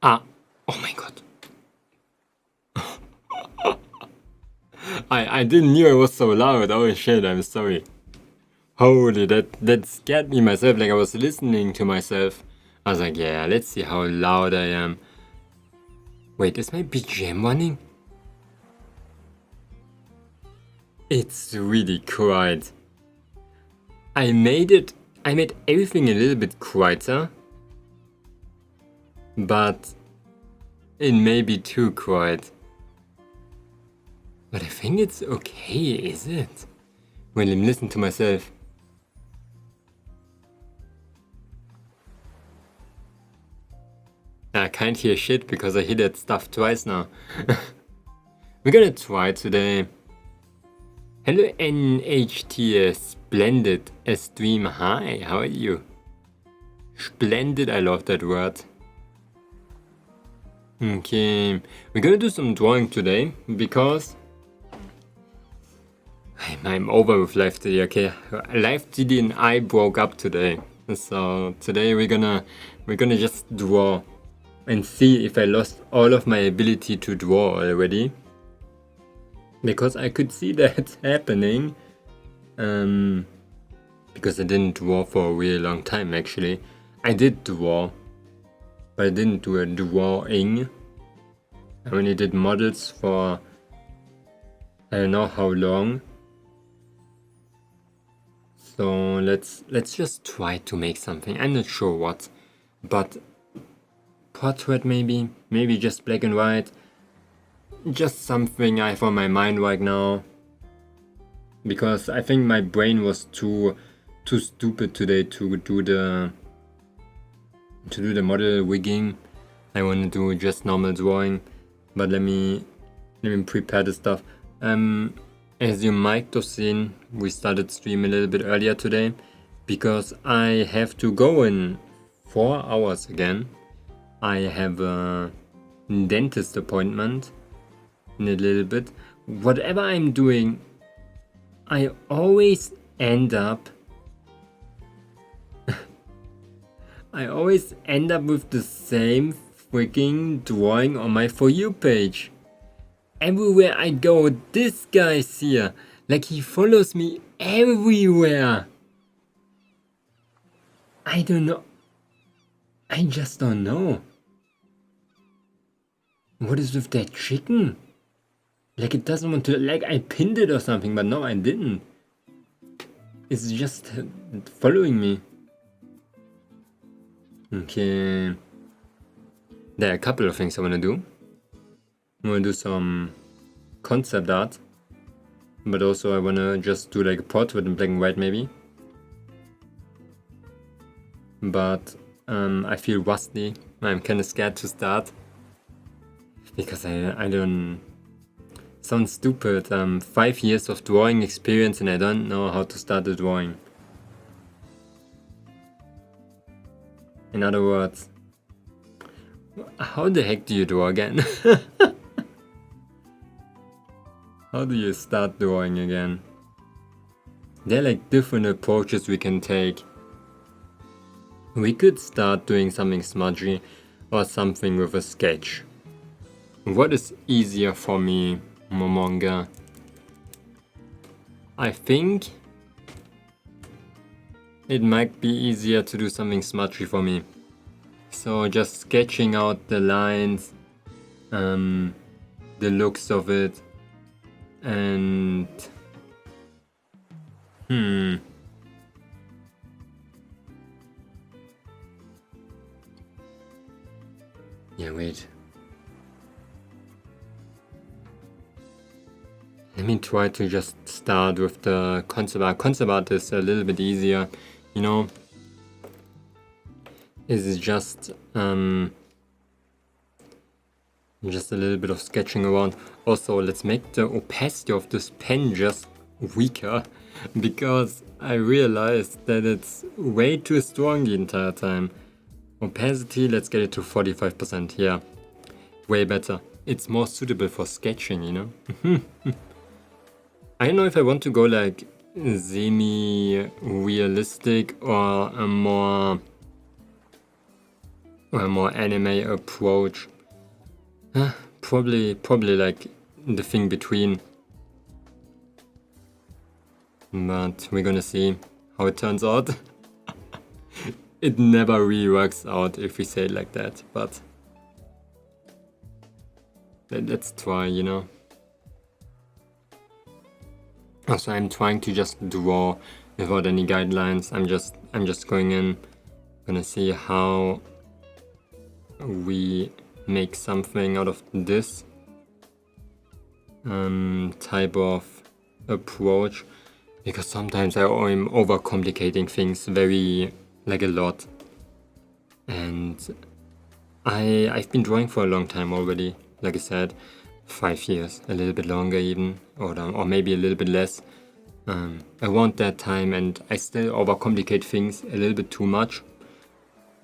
Ah, oh my god. I didn't knew it was so loud. Oh shit, I'm sorry. Holy, that scared me myself, like I was listening to myself. I was like, yeah, let's see how loud I am. Wait, is my BGM running? It's really quiet. I made everything a little bit quieter, but it may be too quiet. But I think it's okay, is it? When I'm listening to myself. I can't hear shit because I hit that stuff twice now. We're gonna try today. Hello NHTS, splendid, a stream, hi, how are you? Splendid, I love that word. Okay, we're gonna do some drawing today because I'm over with Live2D, okay? Live2D and I broke up today. So today we're gonna just draw and see if I lost all of my ability to draw already. Because I could see that happening. Because I didn't draw for a really long time actually. I did draw, but I didn't do a drawing. I only did models for I don't know how long. So let's just try to make something. I'm not sure what, but portrait maybe just black and white. Just something I have on my mind right now. Because I think my brain was too stupid today to do the model wigging. I want to do just normal drawing, but let me prepare the stuff. As you might have seen, we started stream a little bit earlier today because I have to go in 4 hours again. I have a dentist appointment in a little bit. Whatever I'm doing, I always end up with the same freaking drawing on my For You page. Everywhere I go, this guy's here. Like he follows me everywhere. I don't know. I just don't know. What is with that chicken? Like it doesn't want to, like I pinned it or something, but no, I didn't. It's just following me. Okay. There are a couple of things I want to do. I want to do some concept art, but also I want to just do like a portrait in black and white maybe. But I feel rusty. I'm kind of scared to start because I don't. Sounds stupid. 5 years of drawing experience and I don't know how to start a drawing. In other words, how the heck do you draw again? How do you start drawing again? There are like different approaches we can take. We could start doing something smudgy or something with a sketch. What is easier for me, Momonga? I think it might be easier to do something smudgy for me. So just sketching out the lines, the looks of it, and yeah, wait. Let me try to just start with the concept art. Concept art is a little bit easier, you know. It's just a little bit of sketching around. Also, let's make the opacity of this pen just weaker, because I realized that it's way too strong the entire time. Opacity, let's get it to 45%, yeah. Way better. It's more suitable for sketching, you know? I don't know if I want to go like semi-realistic or a more or a more anime approach. Probably like the thing between. But we're gonna see how it turns out. It never really works out if we say it like that, but let's try, you know. Also, I'm trying to just draw without any guidelines. I'm just going in, gonna see how we make something out of this type of approach, because sometimes I'm overcomplicating things very, like, a lot. And I've been drawing for a long time already, like I said, 5 years, a little bit longer even, or maybe a little bit less, around that time, and I still overcomplicate things a little bit too much,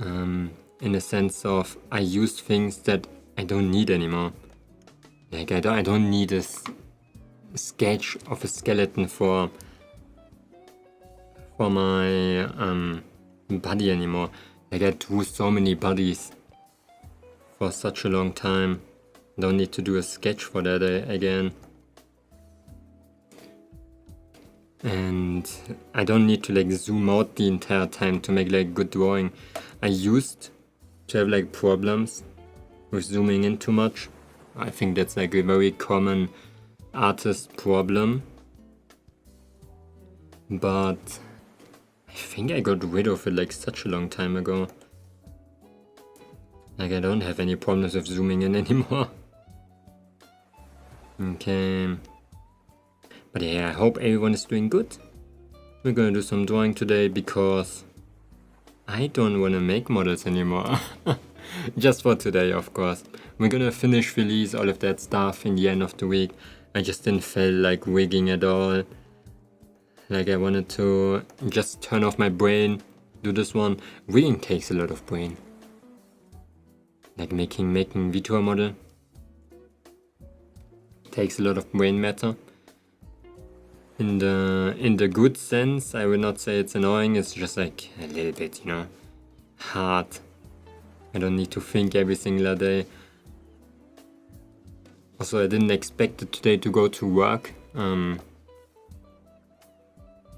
in the sense of I use things that I don't need anymore. Like I don't need a sketch of a skeleton for my body anymore. Like I drew so many bodies for such a long time. Don't need to do a sketch for that again. And I don't need to like zoom out the entire time to make like good drawing. I used to have like problems with zooming in too much. I think that's like a very common artist problem. But I think I got rid of it like such a long time ago. Like I don't have any problems with zooming in anymore. Okay. But yeah, I hope everyone is doing good. We're gonna do some drawing today because I don't wanna make models anymore. Just for today, of course. We're gonna finish release all of that stuff in the end of the week. I just didn't feel like rigging at all. Like I wanted to just turn off my brain, do this one. Rigging takes a lot of brain. Like making Vtuber model takes a lot of brain matter. In the good sense, I would not say it's annoying, it's just like a little bit, you know, hard. I don't need to think every single day. Also, I didn't expect it today to go to work.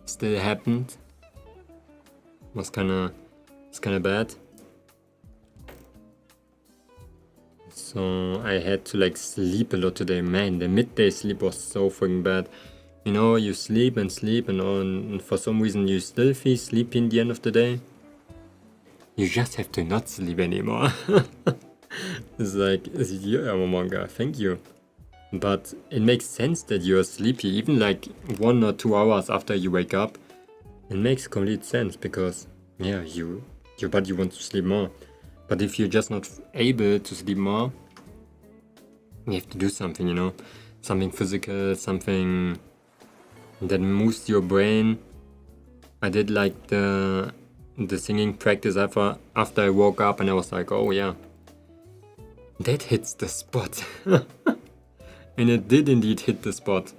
Still happened. It's kinda bad. So I had to like sleep a lot today. Man, the midday sleep was so fucking bad. You know, you sleep and for some reason you still feel sleepy in the end of the day. You just have to not sleep anymore. It's like, yeah, Momonga, thank you. But it makes sense that you're sleepy, even like 1 or 2 hours after you wake up. It makes complete sense because, yeah, your body wants to sleep more. But if you're just not able to sleep more, you have to do something, you know? Something physical, something that moves your brain. I did like the singing practice after I woke up, and I was like, oh yeah, that hits the spot. And it did indeed hit the spot.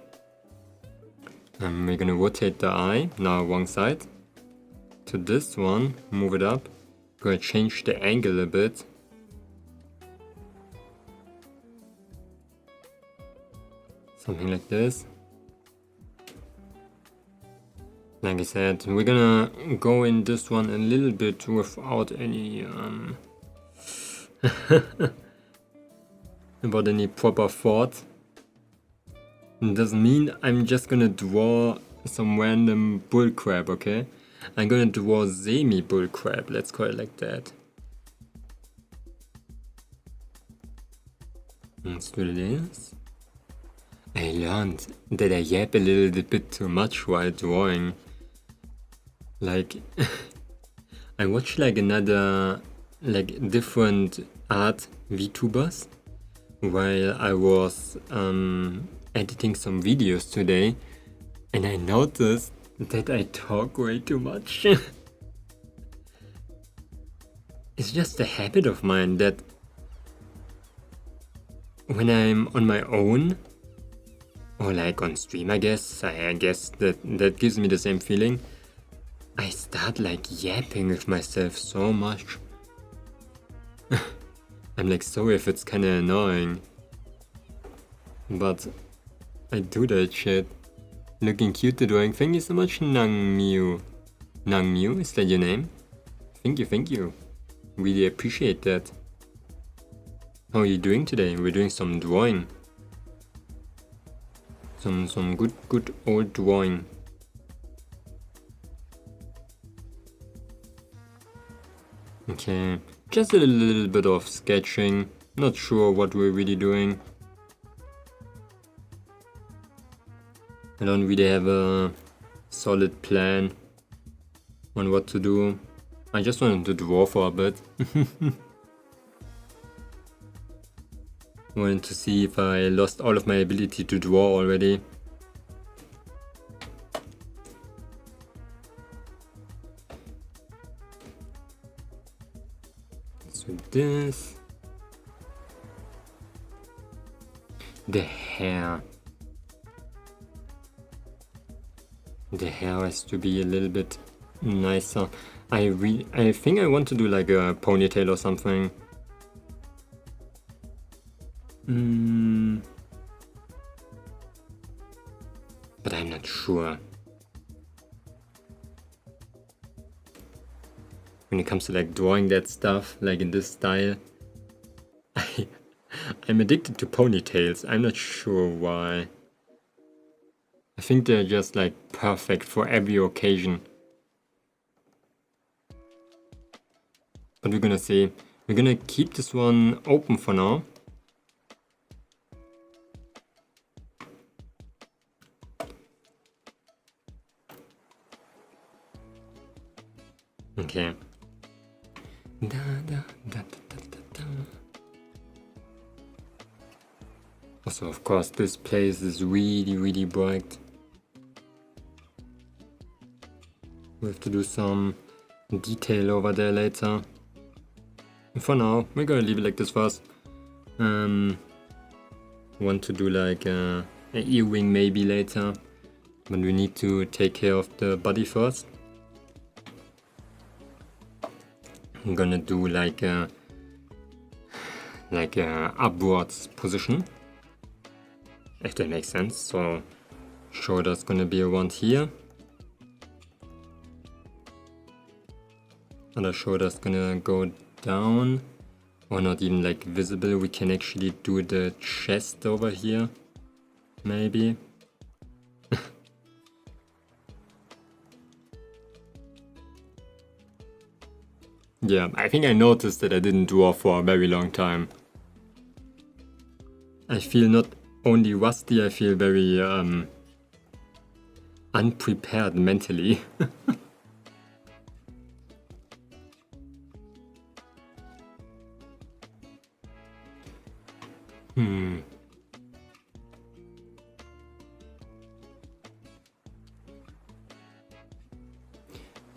We're gonna rotate the eye, now wrong side, to this one, move it up. Gonna change the angle a bit. Something like this. Like I said, we're gonna go in this one a little bit without any about any proper thought. It doesn't mean I'm just gonna draw some random bullcrap, okay? I'm gonna draw semi-bullcrap, let's call it like that. Let's do this. I learned that I yap a little bit too much while drawing. Like, I watched like another, like different art VTubers while I was editing some videos today, and I noticed that I talk way too much. It's just a habit of mine that when I'm on my own, or like on stream, I guess that gives me the same feeling. I start like yapping with myself so much. I'm like, sorry if it's kinda annoying. But I do that shit. Looking cute to drawing. Thank you so much, Nangmew. Nangmew, is that your name? Thank you. Really appreciate that. How are you doing today? We're doing some drawing. Some good old drawing. Okay, just a little bit of sketching. Not sure what we're really doing. I don't really have a solid plan on what to do. I just wanted to draw for a bit. Wanted to see if I lost all of my ability to draw already. So this. The hair. The hair has to be a little bit nicer. I think I want to do like a ponytail or something. But I'm not sure. When it comes to like drawing that stuff, like in this style, I'm addicted to ponytails. I'm not sure why. I think they're just like perfect for every occasion. But we're gonna see. We're gonna keep this one open for now. Okay. Also, of course, this place is really bright. We have to do some detail over there later. For now, we're gonna leave it like this first. Want to do like an earring maybe later, but we need to take care of the body first. I'm gonna do like a upwards position, if that makes sense. So shoulder's gonna be around here. Other shoulder's gonna go down, or not even like visible. We can actually do the chest over here, maybe. Yeah, I think I noticed that I didn't draw for a very long time. I feel not only rusty, I feel very unprepared mentally.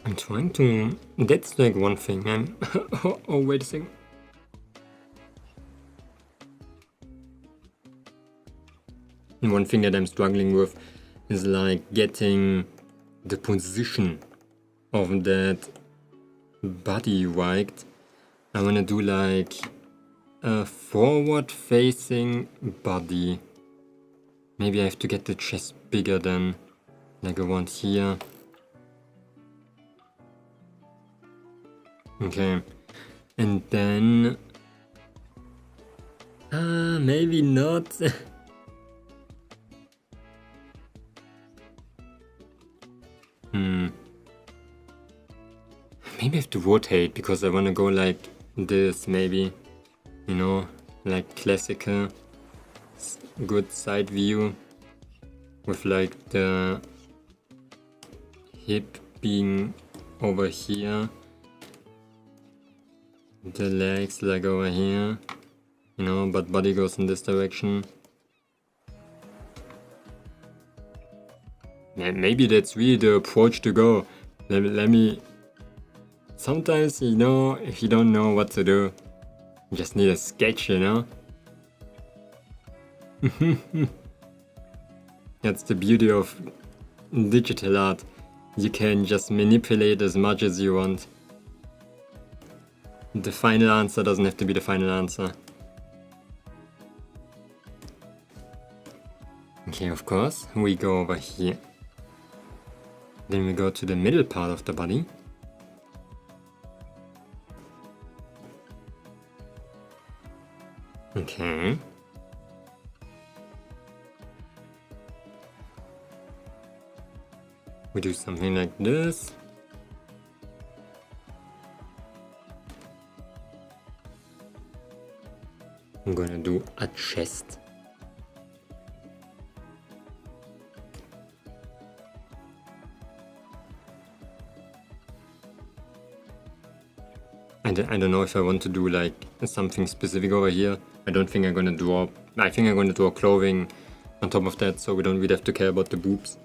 I'm trying to... That's like one thing. Oh, wait a second. And one thing that I'm struggling with is like getting the position of that body right. I want to do like a forward facing body. Maybe I have to get the chest bigger than like around here. Okay, and then maybe not. Maybe I have to rotate because I want to go like this, maybe, you know, like classical good side view with like the hip being over here. The legs like over here, you know, but body goes in this direction. Maybe that's really the approach to go. Let me... Sometimes, you know, if you don't know what to do, you just need a sketch, you know? That's the beauty of digital art. You can just manipulate as much as you want. the final answer doesn't have to be the final answer. Okay, of course, we go over here. Then we go to the middle part of the body. Okay. We do something like this. I'm gonna do a chest. I don't know if I want to do like something specific over here. I don't think I'm gonna draw. I think I'm gonna draw clothing on top of that, so we don't really have to care about the boobs.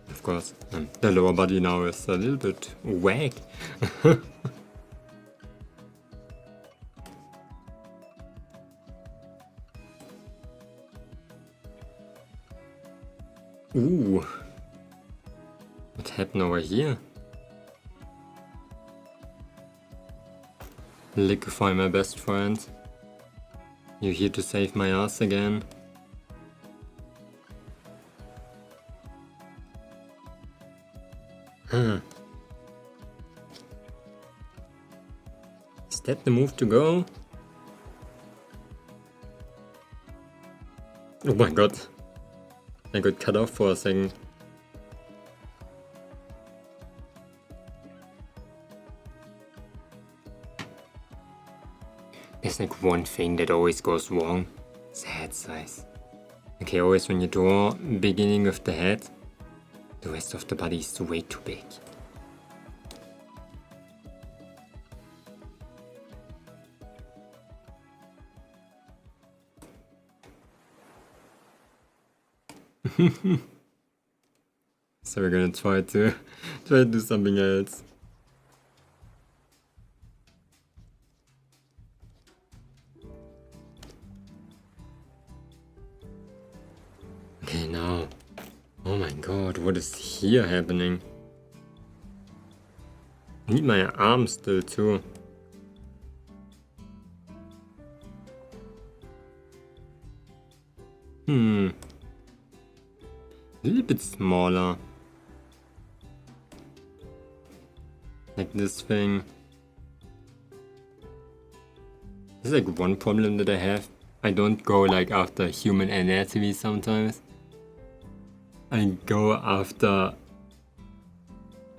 Of course, the lower body now is a little bit wag. Ooh, what happened over here? Liquefy, my best friend. You're here to save my ass again. Huh. Is that the move to go? Oh my god. I got cut off for a second. There's like one thing that always goes wrong. It's the head size. Okay, always when you draw beginning of the head, the rest of the body is way too big. So we're gonna try to do something else. Okay, now. Oh my god, what is here happening? I need my arm still too. A little bit smaller. Like this thing. There's like one problem that I have. I don't go like after human anatomy sometimes. I go after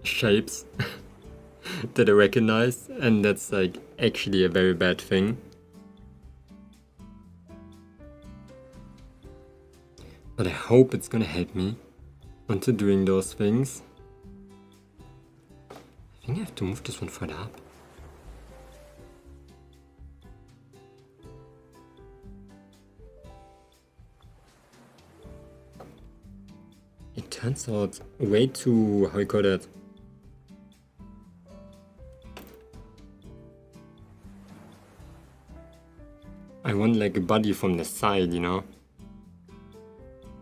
shapes that I recognize, and that's like actually a very bad thing. But I hope it's gonna help me onto doing those things. I think I have to move this one further up. It turns out way too, how you call that? I want like a body from the side, you know?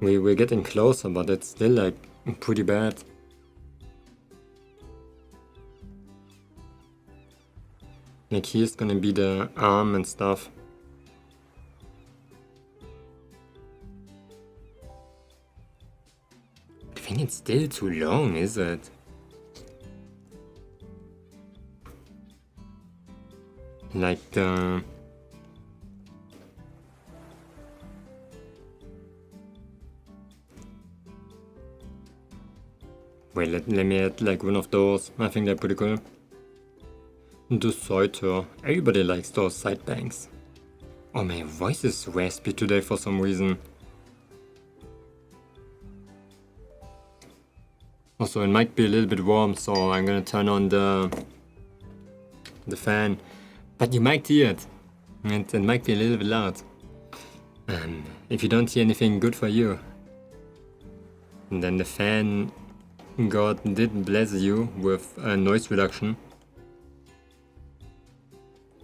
We're getting closer, but it's still like pretty bad. Like here's gonna be the arm and stuff. I think it's still too long, is it? Like the... Wait, let me add like one of those. I think they're pretty cool. The side tour. Everybody likes those side bangs. Oh, my voice is raspy today for some reason. Also, it might be a little bit warm, so I'm gonna turn on the fan. But you might hear it. And it might be a little bit loud. If you don't hear anything, good for you. And then the fan god did bless you with noise reduction.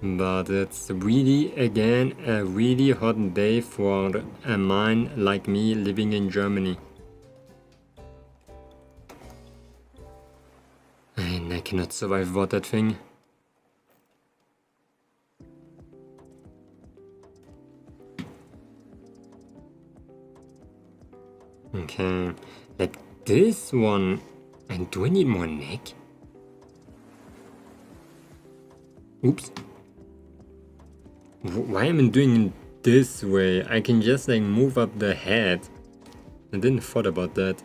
But it's really, again, a really hot day for a man like me living in Germany. And I cannot survive without that thing. Okay, like this one. And do I need more neck? Oops. Why am I doing it this way? I can just like move up the head. I didn't thought about that.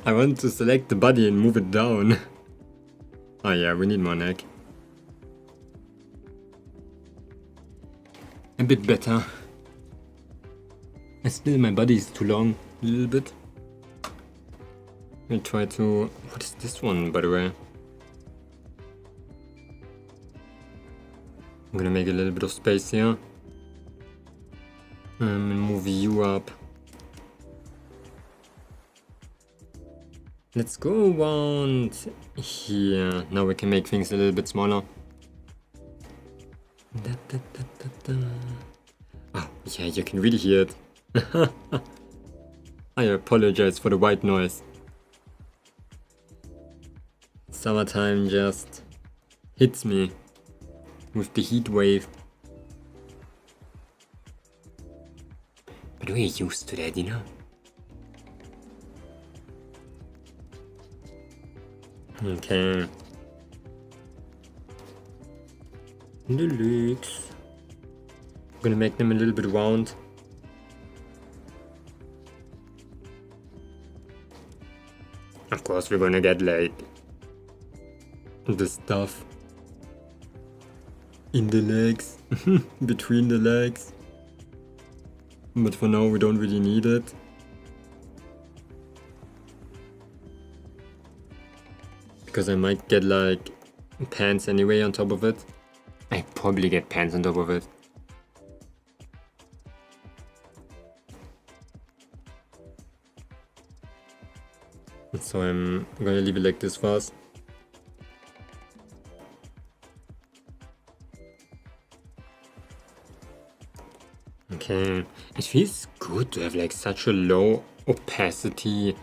I want to select the body and move it down. Oh yeah, we need more neck. A bit better. Still my body is too long, a little bit. I'll try to... What is this one, by the way? I'm gonna make a little bit of space here. And move you up. Let's go around here. Now we can make things a little bit smaller. Oh, yeah, you can really hear it. I apologize for the white noise. Summertime just hits me with the heat wave. But we're used to that, you know? Okay. The legs. I'm gonna make them a little bit round. Of course we're gonna get like the stuff in the legs, between the legs. But for now we don't really need it. Because I might get like pants anyway on top of it. I probably get pants on top of it. So I'm gonna leave it like this first. Okay, it feels good to have like such a low opacity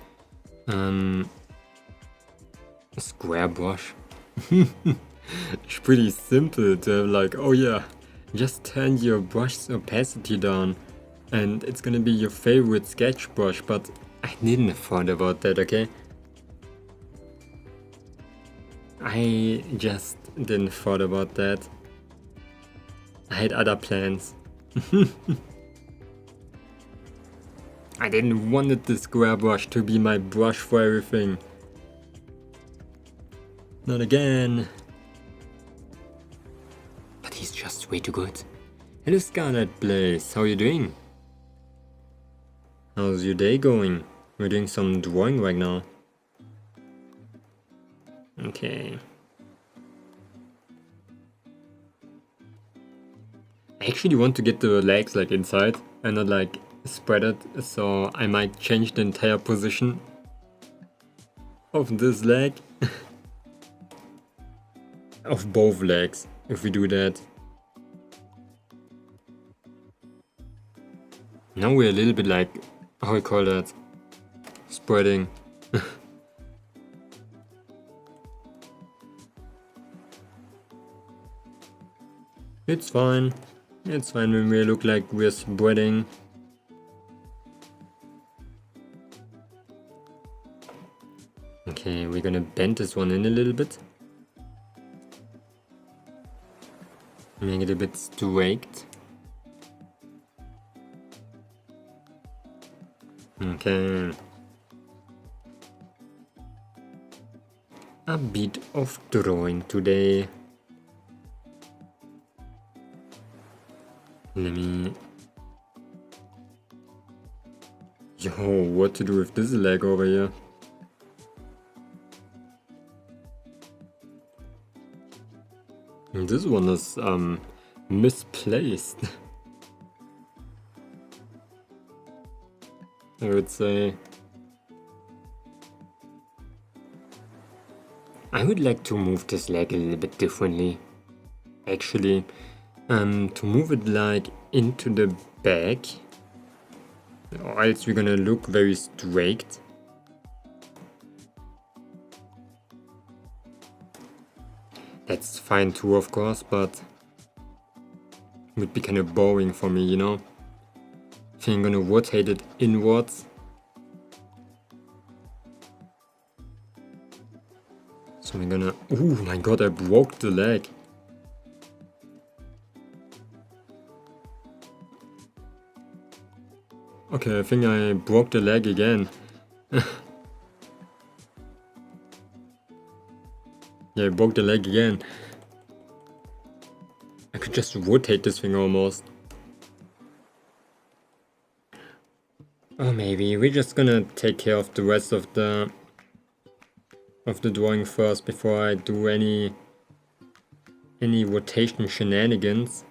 square brush. It's pretty simple to have like, oh yeah, just turn your brush's opacity down and it's gonna be your favorite sketch brush, but I didn't thought about that, okay? I just didn't thought about that. I had other plans. I didn't want the square brush to be my brush for everything. Not again. But he's just way too good. Hello Scarlet Blaze, how are you doing? How's your day going? We're doing some drawing right now. Okay. I actually want to get the legs like inside and not like spread it, so I might change the entire position of this leg. Of both legs, if we do that. Now we're a little bit like, how I call that, spreading. It's fine. It's fine when we look like we're spreading. Okay, we're gonna bend this one in a little bit. Make it a bit straight. Okay. A bit of drawing today. Let me... Yo, what to do with this leg over here? This one is misplaced. I would say. I would like to move this leg a little bit differently. Actually, to move it like into the back, or else we're gonna look very straight. That's fine too, of course, but it would be kind of boring for me, you know? I think I'm gonna rotate it inwards. So I'm gonna... Oh my god, I broke the leg. Okay, I think I broke the leg again. Yeah, I broke the leg again. I could just rotate this thing almost. Or maybe we're just gonna take care of the rest of the drawing first before I do any rotation shenanigans.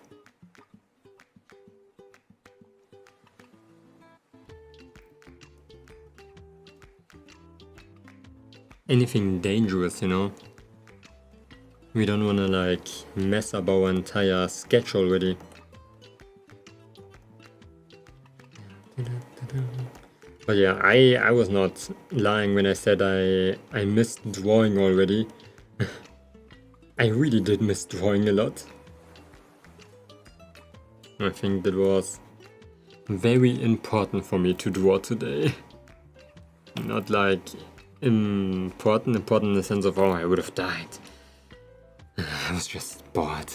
Anything dangerous, you know? We don't wanna like mess up our entire sketch already. But yeah, I was not lying when I said I missed drawing already. I really did miss drawing a lot. I think that was very important for me to draw today. Not like important in the sense of, oh, I would have died. I was just bored.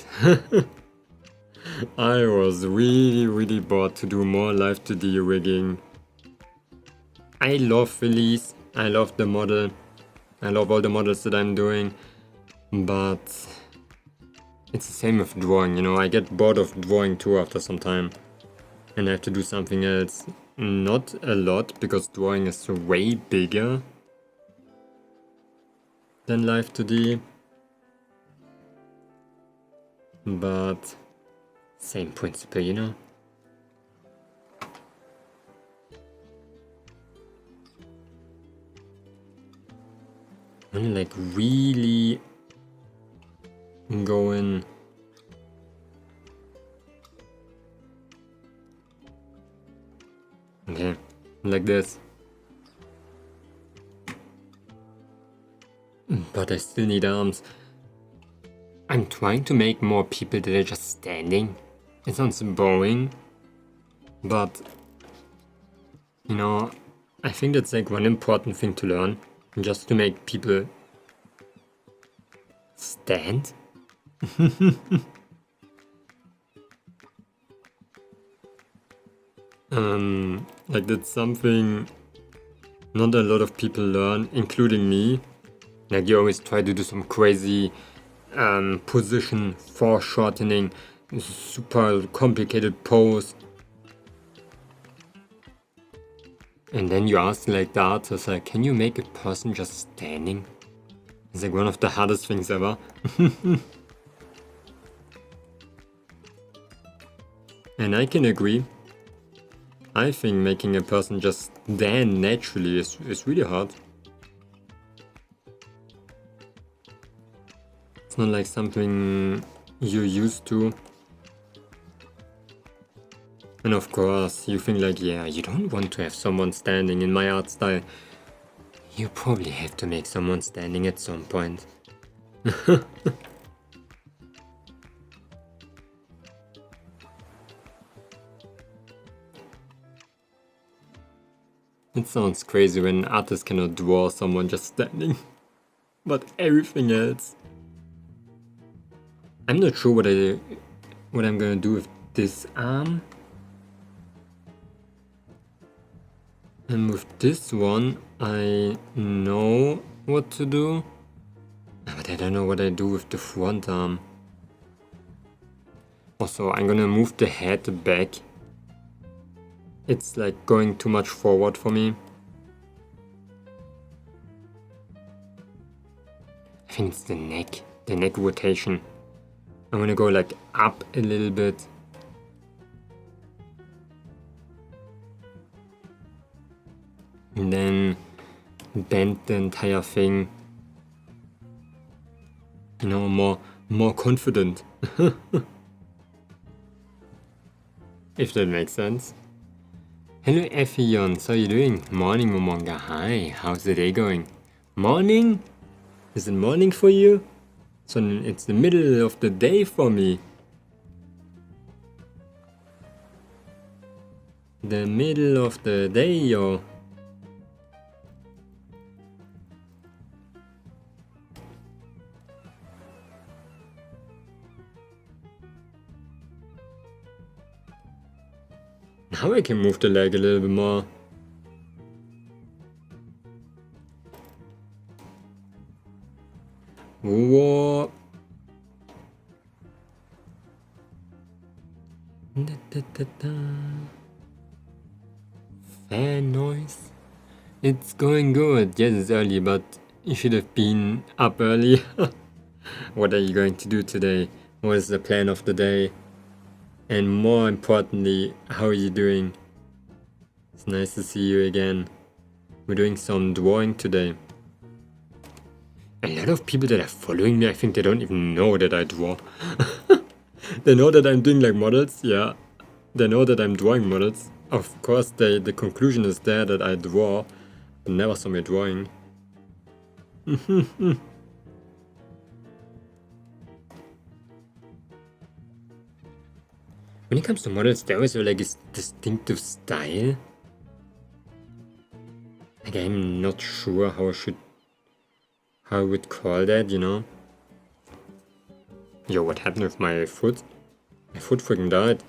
I was really bored to do more Live2D rigging. I love release, I love the model, I love all the models that I'm doing, but it's the same with drawing, you know, I get bored of drawing too after some time, and I have to do something else. Not a lot, because drawing is way bigger than Live2D, but same principle, you know. I wanna like really go in. Okay, like this. But I still need arms. I'm trying to make more people that are just standing. It sounds boring, but you know, I think that's like one important thing to learn. Just to make people stand. Like that's something not a lot of people learn, including me. Like you always try to do some crazy position foreshortening, super complicated pose. And then you ask like the artist, like, can you make a person just standing? It's like one of the hardest things ever. And I can agree. I think making a person just stand naturally is really hard. It's not like something you're used to. And of course, you think like, yeah, you don't want to have someone standing in my art style. You probably have to make someone standing at some point. It sounds crazy when artists cannot draw someone just standing. But everything else. I'm not sure what I'm gonna do with this arm. And with this one, I know what to do, but I don't know what I do with the front arm. Also, I'm gonna move the head back. It's like going too much forward for me. I think it's the neck rotation. I'm gonna go like up a little bit. And then bend the entire thing. You know, more confident. If that makes sense. Hello Effion, how are you doing? Morning Momonga, hi, how's the day going? Morning? Is it morning for you? So it's the middle of the day for me. the middle of the day, yo. Now I can move the leg a little bit more. Whoa. Da, da, da, da. Fan noise. It's going good. Yes, it's early, but you should have been up early. What are you going to do today? What is the plan of the day? And more importantly, how are you doing? It's nice to see you again. We're doing some drawing today. A lot of people that are following me, I think they don't even know that I draw. They know that I'm doing like models, yeah. They know that I'm drawing models. Of course, the conclusion is there that I draw. But never saw me drawing. When it comes to models, they always have like this distinctive style. Like I'm not sure how I would call that, you know? Yo, what happened with my foot? My foot freaking died.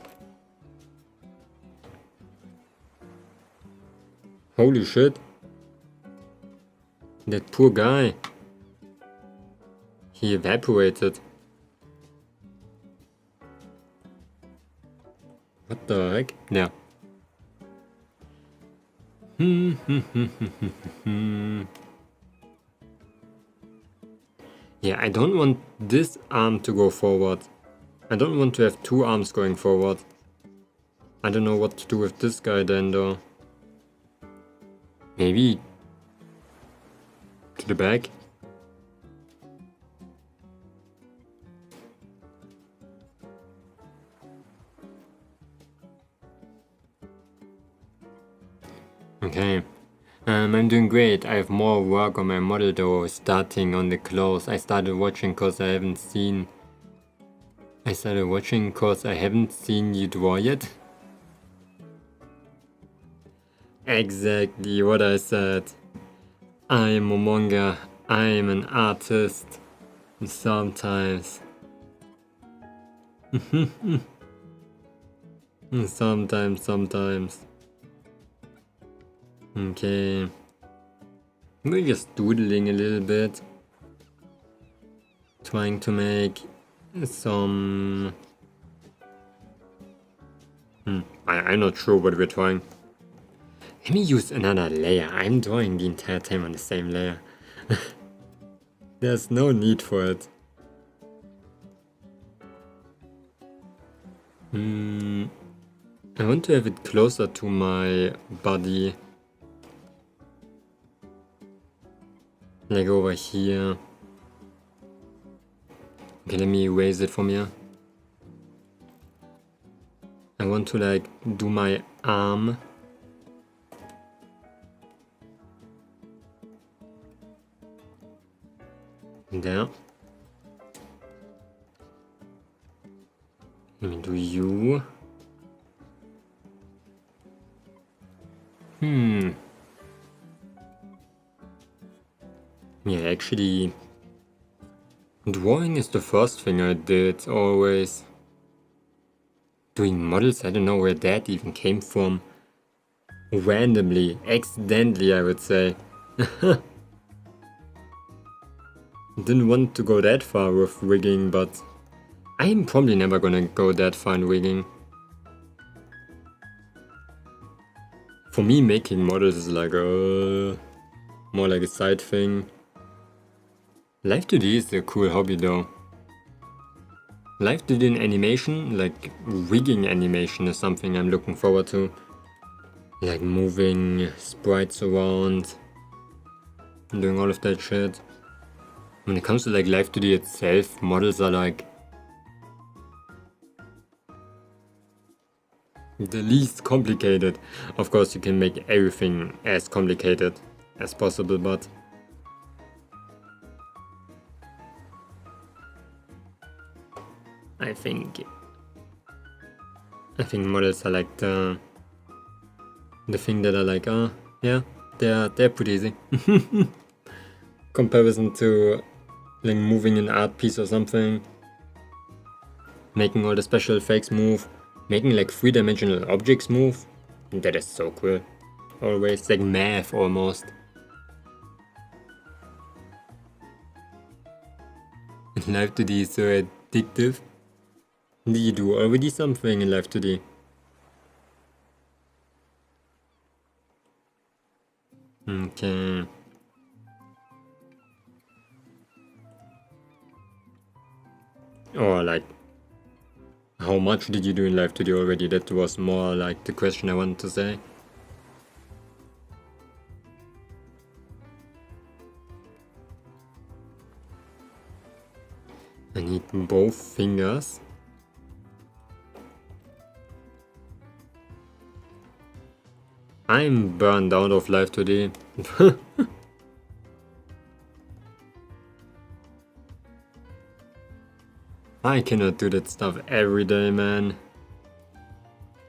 Holy shit. That poor guy. He evaporated. What the heck? Yeah. Yeah, I don't want this arm to go forward. I don't want to have two arms going forward. I don't know what to do with this guy then though. Maybe to the back. Okay. I'm doing great. I have more work on my model though, starting on the clothes. I started watching cause I haven't seen you draw yet. Exactly what I said. I am Momonga. I am an artist. Sometimes. Sometimes. Okay. We're just doodling a little bit. Trying to make some... I'm not sure what we're trying. Let me use another layer. I'm drawing the entire time on the same layer. There's no need for it. I want to have it closer to my body. Like over here. Okay, let me erase it from here. I want to like do my arm. There. Let me do you. Yeah, actually, drawing is the first thing I did, always. Doing models, I don't know where that even came from. Randomly, accidentally, I would say. Didn't want to go that far with rigging, but I'm probably never gonna go that far in rigging. For me, making models is like more like a side thing. Live2D is a cool hobby though. Live2D in animation, like rigging animation, is something I'm looking forward to. Like moving sprites around, doing all of that shit. When it comes to like Live2D itself, models are like the least complicated. Of course, you can make everything as complicated as possible, but I think models are like the the thing that are like, oh yeah, they're pretty easy. Comparison to like moving an art piece or something, making all the special effects move, making like 3-dimensional objects move. That is so cool. Always like math almost. Live2D is so addictive. Did you do already something in Live2D? Okay. Or like, how much did you do in Live2D already? That was more like the question I wanted to say. I need both fingers. I'm burned out of Live2D. I cannot do that stuff every day, man.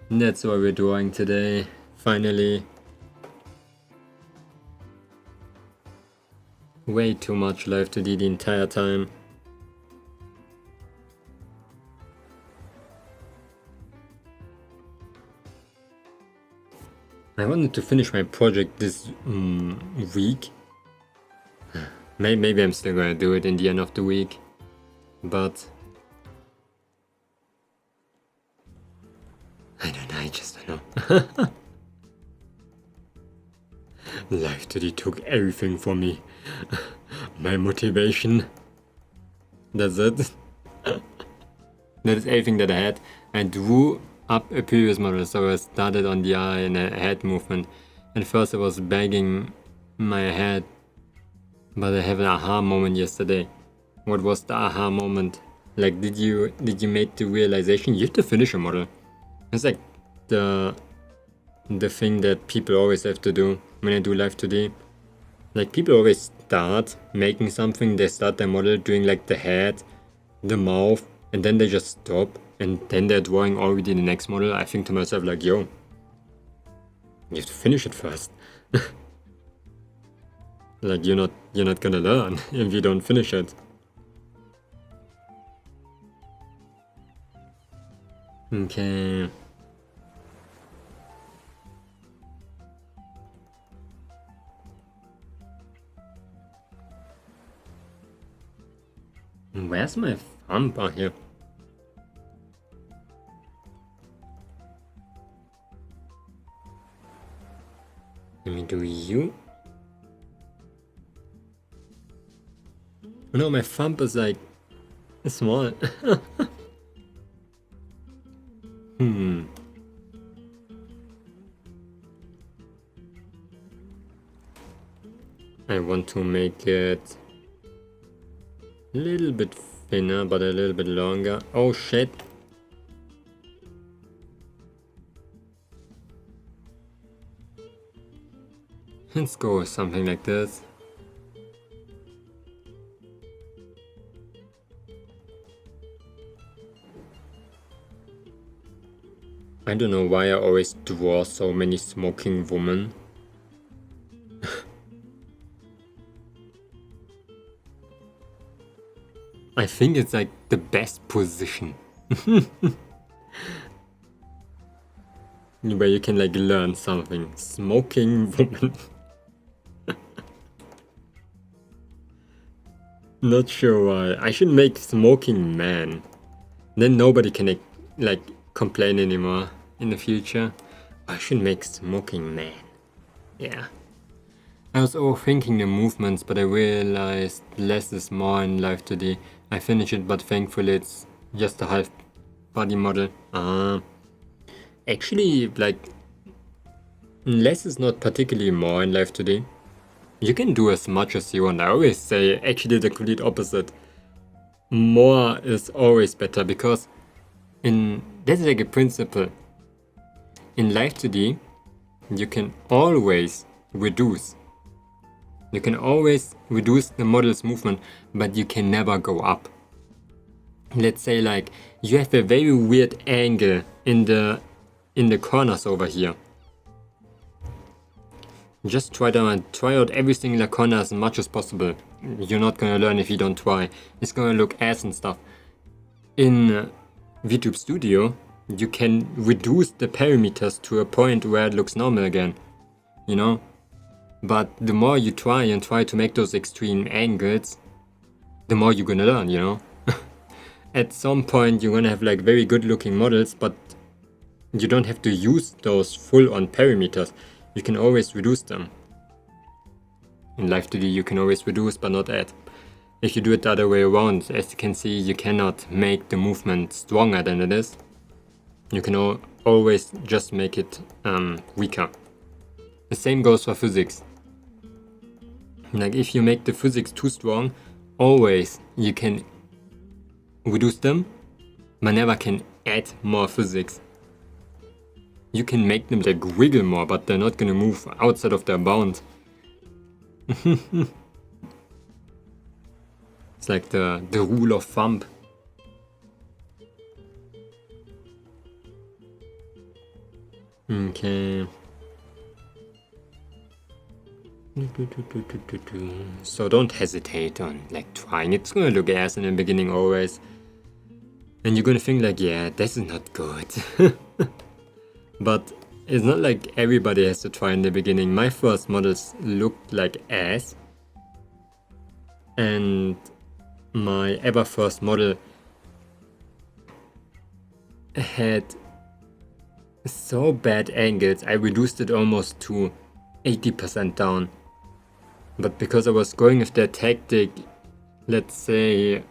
That's what we're doing today, finally. Way too much Live2D the entire time. I wanted to finish my project this week. Maybe I'm still gonna do it in the end of the week, but I don't know, I just don't know. Live2D took everything from me. My motivation. That's it. That is everything that I had. I drew up a previous model, so I started on the eye and a head movement. At first I was bagging my head, but I have an aha moment yesterday. What was the aha moment? Like, did you make the realization you have to finish a model? It's like the thing that people always have to do when I do Live2D. Like, people always start making something, they start their model doing like the head, the mouth, and then they just stop, and then they're drawing already the next model. I think to myself like, yo, you have to finish it first. Like, you're not gonna learn if you don't finish it. Okay. Where's my thumb? Oh, here. Let me do you. No, my thumb is like small. I want to make it a little bit thinner, but a little bit longer. Oh shit. Let's go with something like this. I don't know why I always draw so many smoking women. I think it's like the best position. Where you can like learn something. Smoking woman. Not sure why. I should make smoking man. Then nobody can like complain anymore in the future. I should make smoking man. Yeah. I was overthinking the movements, but I realized less is more in Live2D. I finished it, but thankfully it's just a half body model. Actually, like, less is not particularly more in Live2D. You can do as much as you want. I always say actually the complete opposite. More is always better, because that's like a principle. In Live2D, you can always reduce. You can always reduce the model's movement, but you can never go up. Let's say like you have a very weird angle in the corners over here. Just try out every single corner as much as possible. You're not gonna learn if you don't try. It's gonna look ass and stuff. In VTube Studio, you can reduce the parameters to a point where it looks normal again, you know? But the more you try and try to make those extreme angles, the more you're gonna learn, you know? At some point you're gonna have like very good looking models, but you don't have to use those full on parameters. You can always reduce them. In Live2D you can always reduce but not add. If you do it the other way around, as you can see, you cannot make the movement stronger than it is. You can always just make it weaker. The same goes for physics. Like if you make the physics too strong, always you can reduce them, but never can add more physics. You can make them like wiggle more, but they're not gonna move outside of their bound. It's like the rule of thumb. Okay. So don't hesitate on like trying. It's gonna look ass in the beginning always. And you're gonna think like, yeah, this is not good. But it's not like everybody has to try in the beginning. My first models looked like ass. And my ever first model had so bad angles, I reduced it almost to 80% down. But because I was going with that tactic, let's say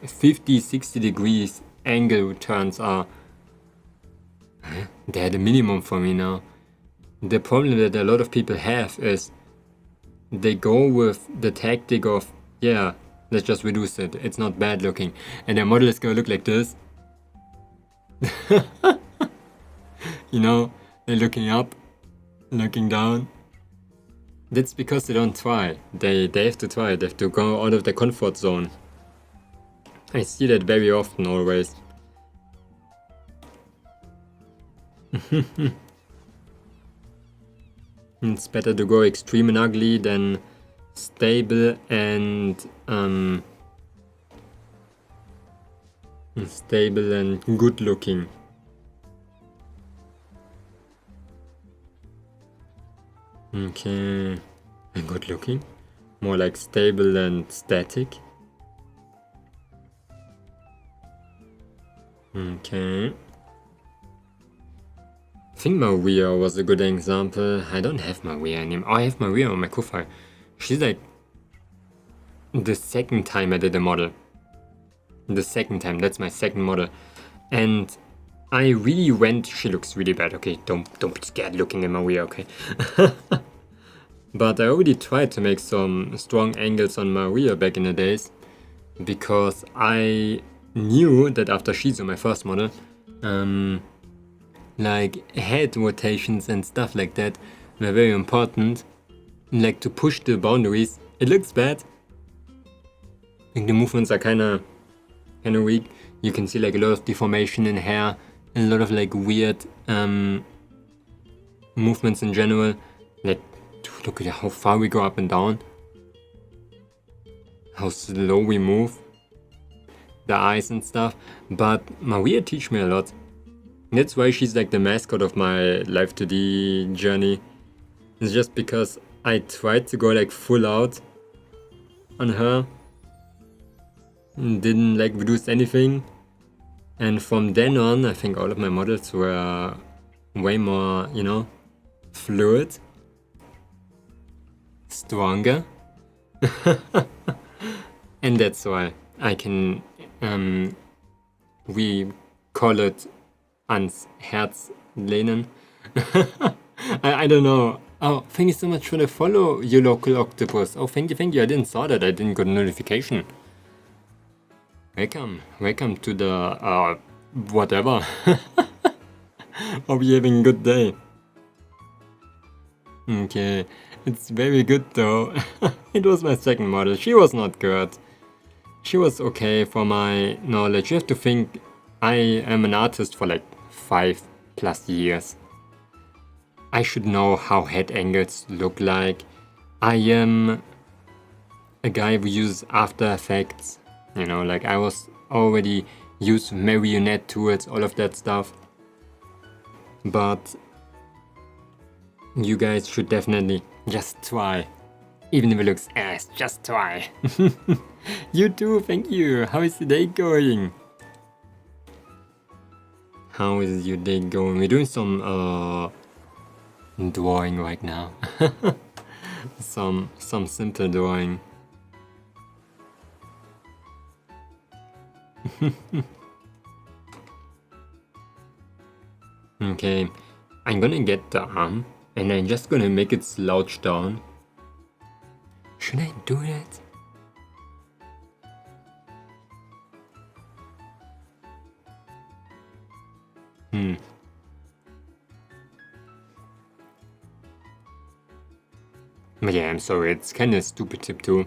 50-60 degrees angle turns are they're the minimum for me now. The problem that a lot of people have is they go with the tactic of, yeah, let's just reduce it, it's not bad looking, and their model is gonna look like this. You know, they're looking up, looking down. That's because they don't try. They have to try, they have to go out of their comfort zone. I see that very often always. It's better to go extreme and ugly than stable and good looking. Okay, and good looking? More like stable and static. Okay. I think Maria was a good example. I don't have Maria anymore. Oh, I have Maria on my profile. She's like the second time I did a model. The second time, that's my second model. And I really went, she looks really bad, okay? Don't be scared looking at Maria, okay? But I already tried to make some strong angles on Maria back in the days, because I knew that after Shizu, my first model, like head rotations and stuff like that were very important, like to push the boundaries. It looks bad, like the movements are kinda weak. You can see like a lot of deformation in hair, a lot of like weird movements in general. Like look at how far we go up and down, how slow we move, the eyes and stuff. But Maria teach me a lot. That's why she's like the mascot of my Live2D journey. It's just because I tried to go like full out on her, didn't like reduce anything, and from then on I think all of my models were way more, you know, fluid, stronger. And that's why I can we call it ans Herz lehnen. I don't know. Oh, thank you so much for the follow, you local octopus. Oh, thank you. I didn't saw that. I didn't get a notification. Welcome to the whatever. Hope you're having a good day. Okay, it's very good though. It was my second model. She was not good. She was okay for my knowledge. You have to think I am an artist for like 5+ years. I should know how head angles look like. I am a guy who uses After Effects, you know, like I was already used marionette tools, all of that stuff. But you guys should definitely just try. Even if it looks ass, just try. You too, thank you. How is the day going? How is your day going? We're doing some drawing right now. some simple drawing. Okay, I'm gonna get the arm and I'm just gonna make it slouch down. Should I do that? But yeah, I'm sorry, it's kinda a stupid tip too.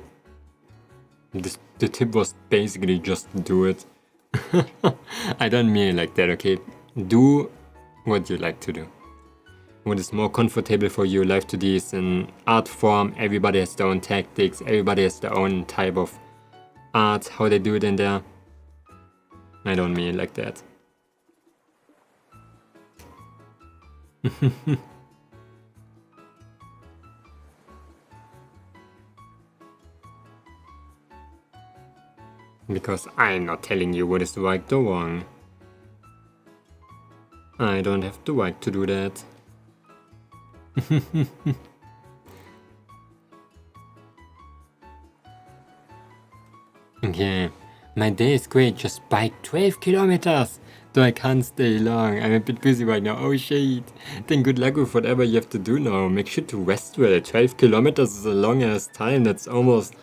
The tip was basically just do it. I don't mean it like that, okay? Do what you like to do. What is more comfortable for you. Live2D is an art form. Everybody has their own tactics. Everybody has their own type of art, how they do it in there. I don't mean it like that. Because I'm not telling you what is right or wrong. I don't have the right to do that. Okay, my day is great, just bike 12 kilometers. Though I can't stay long, I'm a bit busy right now. Oh shit. Then good luck with whatever you have to do now. Make sure to rest well. 12 kilometers is a long ass time. That's almost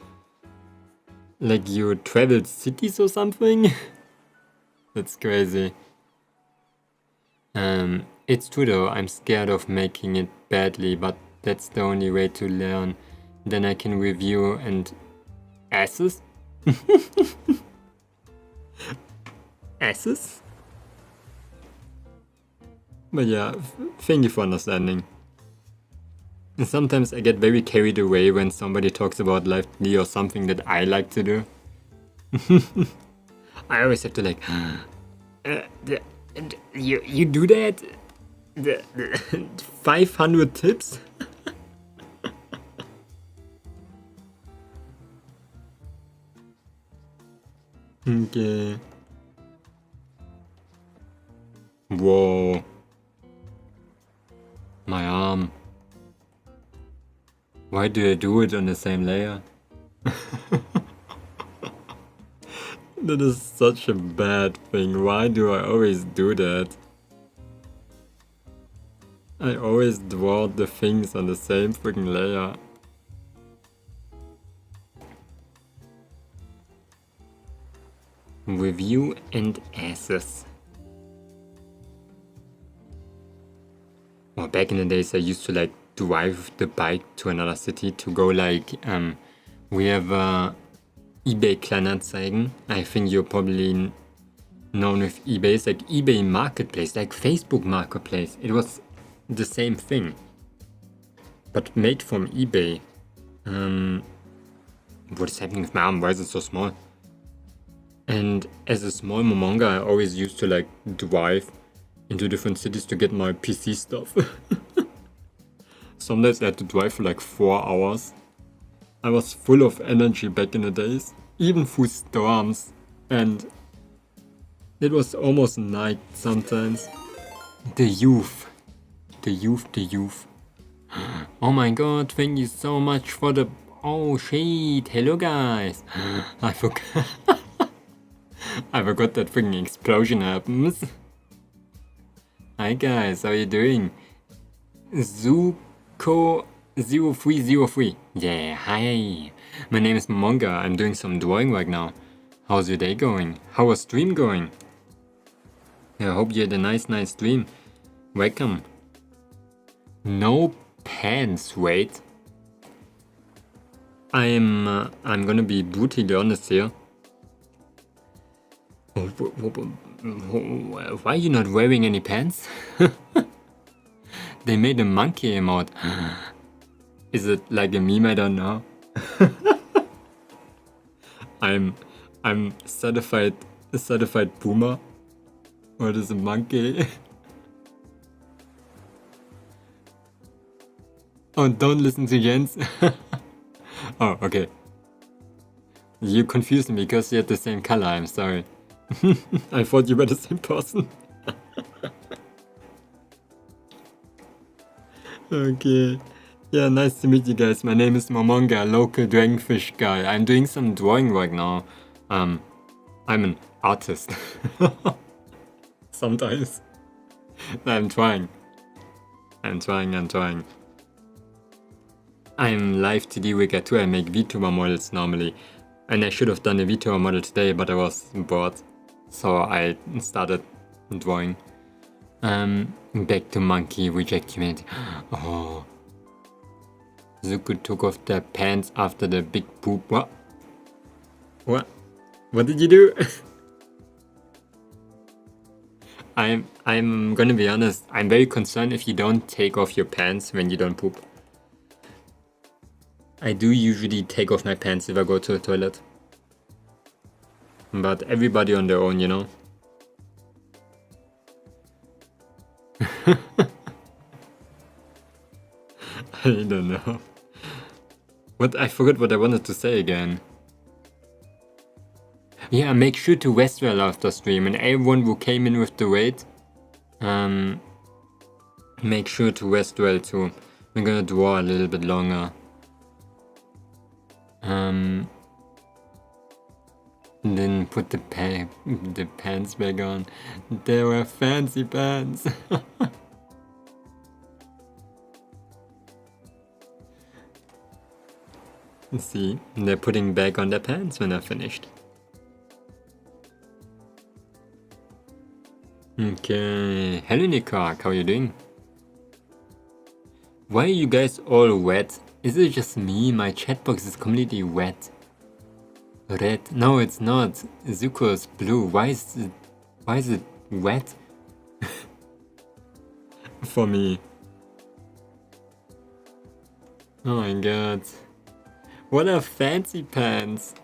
like you traveled cities or something. That's crazy. It's true though, I'm scared of making it badly, but that's the only way to learn. Then I can review and... Asses? Asses? But yeah, thank you for understanding. And sometimes I get very carried away when somebody talks about Live2D or something that I like to do. I always have to like... you do that? The 500 tips? Okay. Whoa. My arm. Why do I do it on the same layer? That is such a bad thing. Why do I always do that? I always draw the things on the same freaking layer. Review and asses. Well, back in the days I used to like drive the bike to another city to go like, we have eBay Kleinanzeigen. I think you're probably known with eBay. It's like eBay Marketplace, like Facebook Marketplace. It was the same thing, but made from eBay. What is happening with my arm? Why is it so small? And as a small Momonga, I always used to like drive into different cities to get my PC stuff. Sometimes I had to drive for like 4 hours. I was full of energy back in the days, even through storms, and it was almost night sometimes. The youth. The youth. Oh my god, thank you so much for the... Oh shit, hello guys. I forgot. I forgot that freaking explosion happens. Hi guys, how are you doing? Zuko0303. Yeah, hi. My name is Momonga. I'm doing some drawing right now. How's your day going? How was stream going? Yeah, I hope you had a nice stream. Welcome. No pants, wait. I'm gonna be brutally honest here. Why are you not wearing any pants? They made a monkey emote. Is it like a meme? I don't know. I'm certified boomer. What is a monkey? Oh, don't listen to Jens. Oh, okay. You confused me because you had the same color, I'm sorry. I thought you were the same person. Okay. Yeah, nice to meet you guys. My name is Momonga, a local Dragonfish guy. I'm doing some drawing right now. I'm an artist. Sometimes. I'm trying. I'm Live2D Wigger too. I make Vtuber models normally. And I should have done a Vtuber model today, but I was bored. So I started drawing. Back to monkey, reject humanity. Oh. Zuko took off their pants after the big poop. What? What? What did you do? I'm gonna be honest. I'm very concerned if you don't take off your pants when you don't poop. I do usually take off my pants if I go to the toilet. But everybody on their own, you know? I don't know. What? I forgot what I wanted to say again. Yeah, make sure to rest well after stream, and everyone who came in with the raid, make sure to rest well too. We're gonna draw a little bit longer. Then put the pants back on. They were fancy pants. See, they're putting back on their pants when they're finished. Okay, hello Nikak, how are you doing? Why are you guys all wet? Is it just me? My chat box is completely wet. Red? No, it's not. Zuko's blue. Why is it wet? For me. Oh my god. What are fancy pants?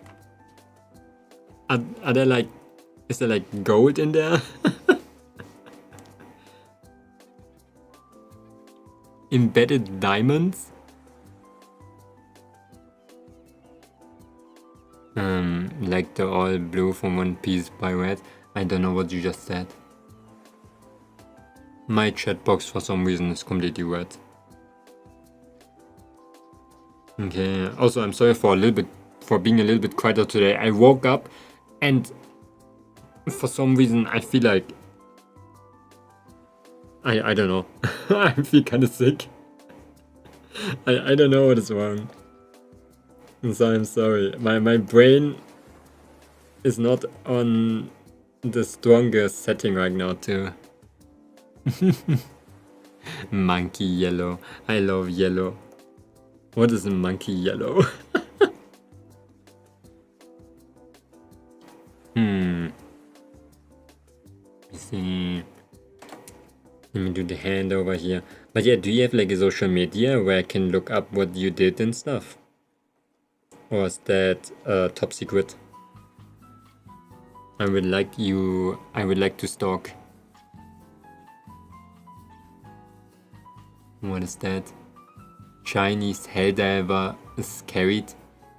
Are there like... Is there like gold in there? Embedded diamonds? Like the all blue from One Piece by Red. I don't know what you just said. My chat box for some reason is completely wet. Okay, also I'm sorry for being a little bit quieter today. I woke up and for some reason I feel like I don't know. I feel kind of sick. I don't know what is wrong. So I'm sorry. My brain is not on the strongest setting right now too. Monkey yellow. I love yellow. What is a monkey yellow? Let's see. Let me do the hand over here. But yeah, do you have like a social media where I can look up what you did and stuff? Or is that top secret? I would like to stalk. What is that? Chinese helldiver is carried.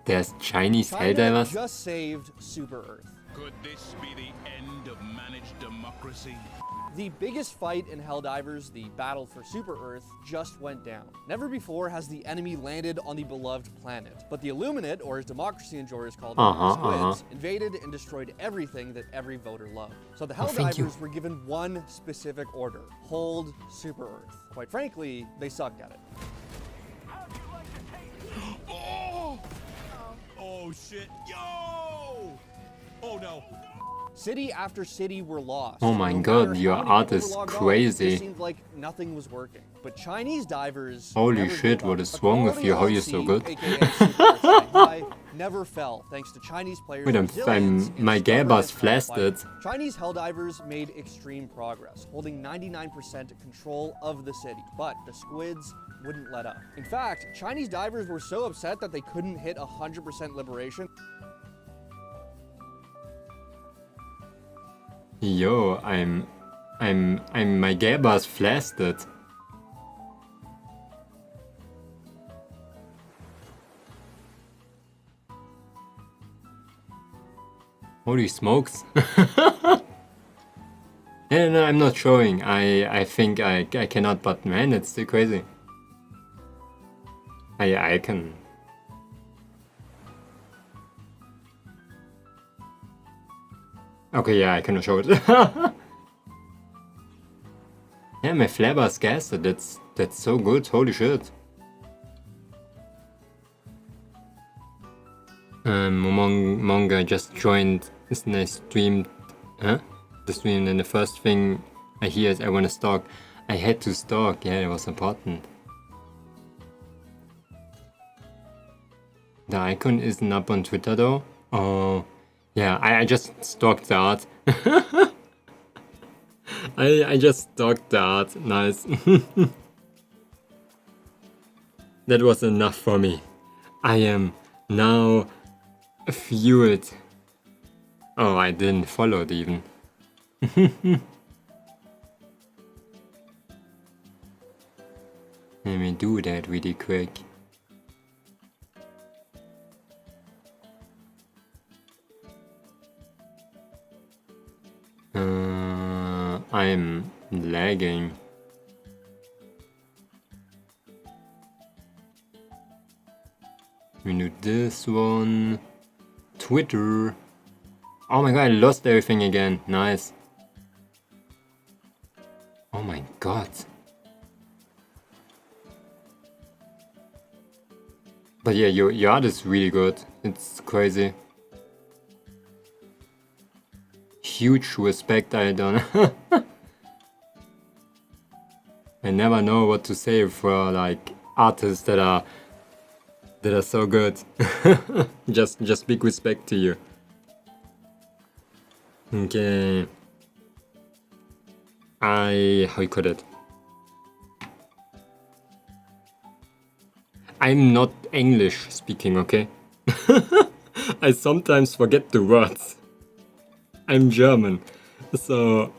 There's Chinese helldivers? Just saved Super Earth. Could this be the end of managed democracy? The biggest fight in Helldivers, the battle for Super Earth, just went down. Never before has the enemy landed on the beloved planet. But the Illuminate, or as democracy enjoyers call them, squids, invaded and destroyed everything that every voter loved. So the Helldivers were given one specific order: hold Super Earth. Quite frankly, they sucked at it. Oh! Oh shit! Yo! Oh no! City after city were lost. Oh my No god, matter your how many art people is were logged on, crazy. It just seemed like nothing was working. But Chinese divers Holy never shit, gave what up. is wrong with Equality you? How on you so sea, good? aka Super Earth Shanghai, never fell thanks to Chinese players' Wait, resilience and my stubbornness Gabas while flashed. fighting. Chinese helldivers made extreme progress, holding 99% control of the city, but the squids wouldn't let up. In fact, Chinese divers were so upset that they couldn't hit 100% liberation. Yo, my Gabas flashed. Holy smokes. Yeah, no, I'm not showing. I think I cannot, but man, it's still crazy. I can. Okay, yeah, I cannot show it. Yeah, my Flabber's gassed. That's so good. Holy shit. Momonga just joined. Isn't I streamed? Huh? The stream, and the first thing I hear is I wanna stalk. I had to stalk. Yeah, it was important. The icon isn't up on Twitter though. Oh, yeah. I just stalked the art. I just stalked the art. Nice. That was enough for me. I am now fueled. Oh, I didn't follow it even. Let me do that really quick. I'm lagging. We do this one. Twitter. Oh my god, I lost everything again. Nice. Oh my god. But yeah, your art is really good. It's crazy. Huge respect, I don't. I never know what to say for like artists that are so good. just big respect to you. Okay. How you call it? I'm not English speaking, okay? I sometimes forget the words. I'm German, so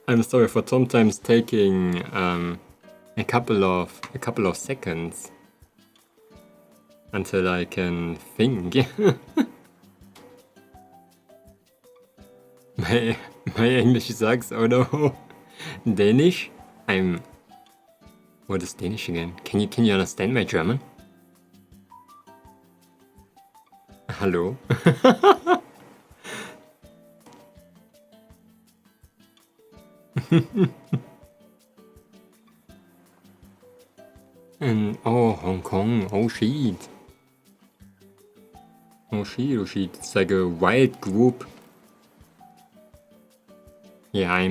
I'm sorry for sometimes taking a couple of seconds until I can think. my English sucks. Oh no. Danish? What is Danish again? Can you understand my German? Hello? And oh, Hong Kong, oh shit. Oh shit. It's like a wild group. Yeah, I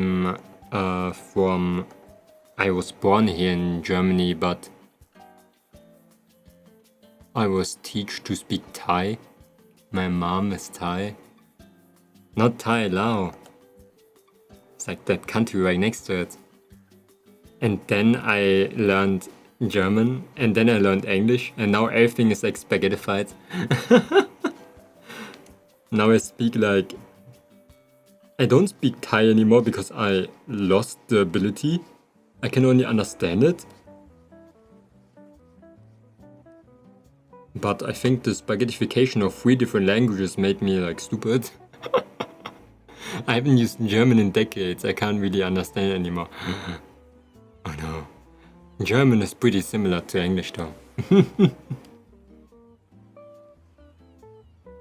was born here in Germany, but I was taught to speak Thai. My mom is Thai. Not Thai, Lao. It's like that country right next to it. And then I learned German, and then I learned English, and now everything is like spaghettified. Now I speak like... I don't speak Thai anymore because I lost the ability. I can only understand it. But I think the spaghettification of 3 different languages made me like stupid. I haven't used German in decades, I can't really understand it anymore. Oh no. German is pretty similar to English though.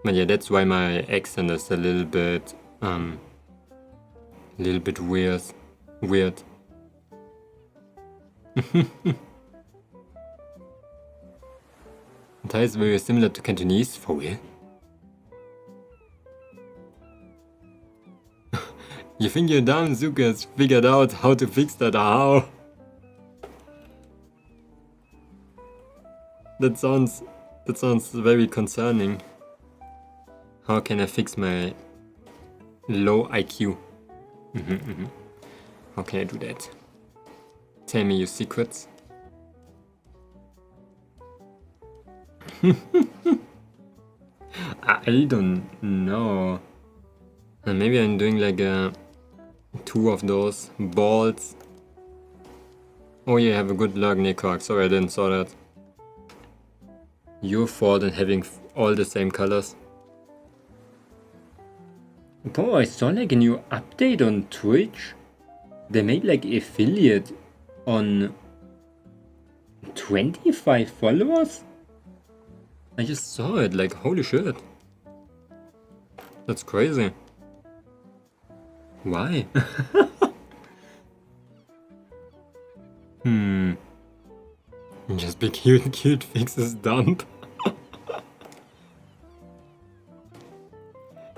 But yeah, that's why my accent is a little bit weird. Thai is very similar to Cantonese, for real? You think your dumb Zukas figured out how to fix that? How? That sounds very concerning. How can I fix my low IQ? How can I do that? Tell me your secrets. I don't know. Maybe I'm doing like 2 of those balls. Oh yeah, have a good luck, Nickcock. Sorry I didn't saw that. Your fault in having all the same colors. Bro, I saw like a new update on Twitch. They made like affiliate on 25 followers? I just saw it, like holy shit. That's crazy. Why? Just be cute fixes dump.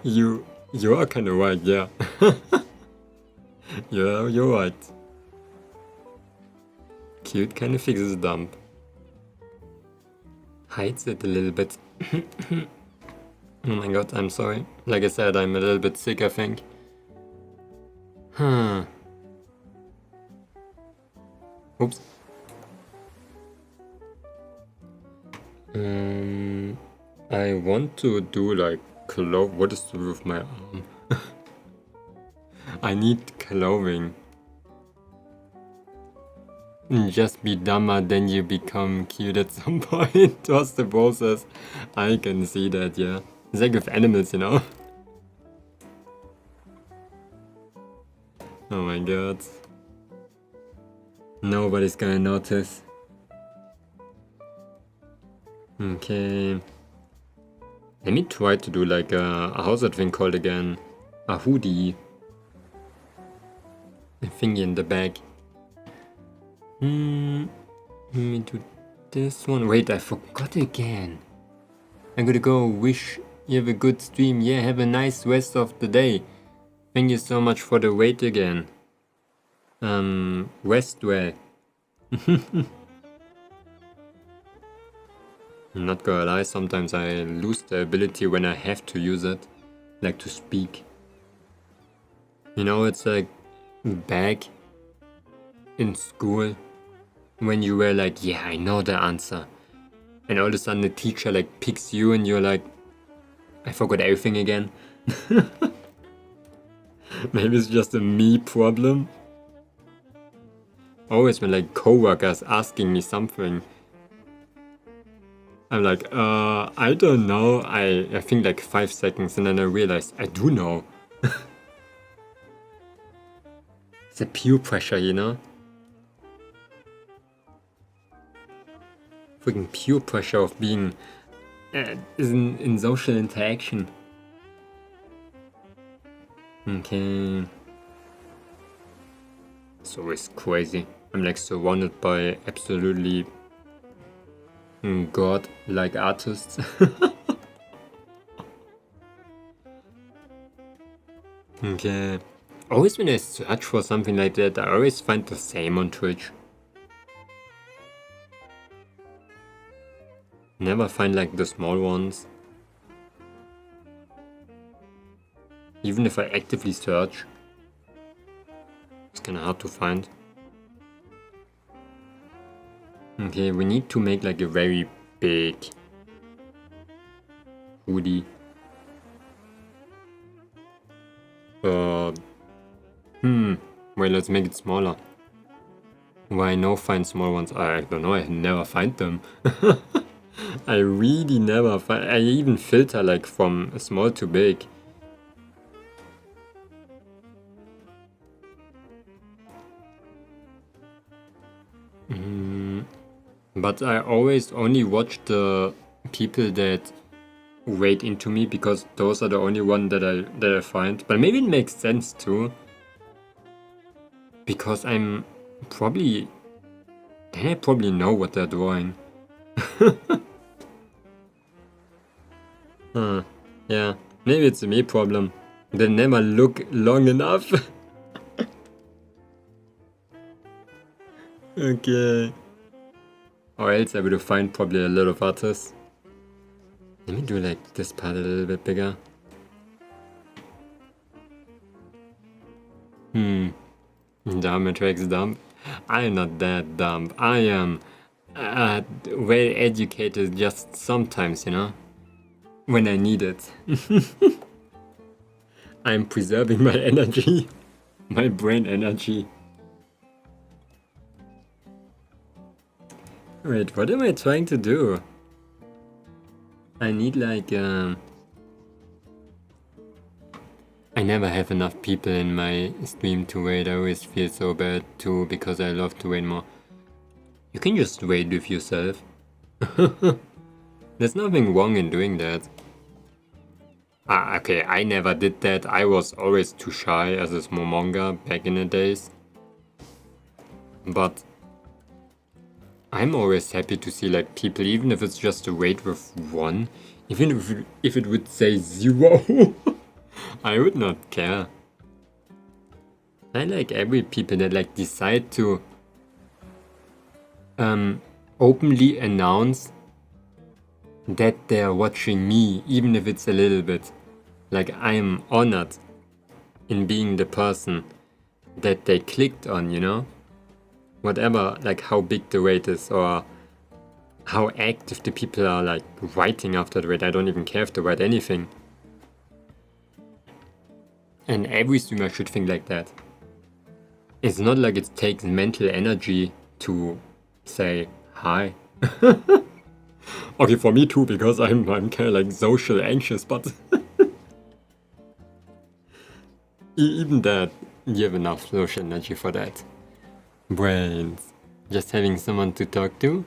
You are kinda right, yeah. Yeah, you're right. Cute kinda fixes dump. Hides it a little bit. Oh my god, I'm sorry. Like I said, I'm a little bit sick, I think. Oops. I want to do like what is with my arm? I need clothing. Just be dumber, then you become cute at some point. Was the process? I can see that, yeah. It's like with animals, you know? Oh my god. Nobody's gonna notice. Okay. Let me try to do like how's that thing called again? A hoodie. A thingy in the bag. Let me do this one. Wait, I forgot again. I'm gonna go wish you have a good stream. Yeah, have a nice rest of the day. Thank you so much for the wait again. Rest well. I'm not gonna lie, sometimes I lose the ability when I have to use it. Like to speak. You know, it's like back in school when you were like, yeah, I know the answer. And all of a sudden the teacher like picks you and you're like, I forgot everything again. Maybe it's just a me problem. Always when like coworkers asking me something, I'm like, I don't know. I think like 5 seconds and then I realize I do know. It's a peer pressure, you know? Freaking peer pressure of being in social interaction. Okay. It's always crazy. I'm like surrounded by absolutely god-like artists. Okay. Always when I search for something like that, I always find the same on Twitch. Never find like the small ones. Even if I actively search. It's kinda hard to find. Okay, we need to make like a very big hoodie. Wait, let's make it smaller. Why no find small ones? I don't know, I never find them. I really never find. I even filter like from small to big. But I always only watch the people that wade into me because those are the only ones that I find. But maybe it makes sense too. Because I'm probably... Then I probably know what they're drawing. Yeah, maybe it's a me problem. They never look long enough. Okay. Or else I would find probably a lot of artists. Let me do like this part a little bit bigger. Dumb attracts dumb. I am not that dumb. I am well educated just sometimes, you know? When I need it. I'm preserving my energy. My brain energy. Wait, what am I trying to do? I need like I never have enough people in my stream to wait. I always feel so bad too because I love to wait more. You can just wait with yourself. There's nothing wrong in doing that. Okay, I never did that. I was always too shy as a Momonga back in the days. But I'm always happy to see like people, even if it's just a wait with one, even if it would say 0, I would not care. I like every people that like decide to openly announce that they're watching me, even if it's a little bit. Like I am honored in being the person that they clicked on, you know? Whatever, like how big the rate is or how active the people are like writing after the rate. I don't even care if they write anything. And every streamer should think like that. It's not like it takes mental energy to say hi. Okay, for me too, because I'm kind of like social anxious, but even that, you have enough social energy for that. Brains. Just having someone to talk to.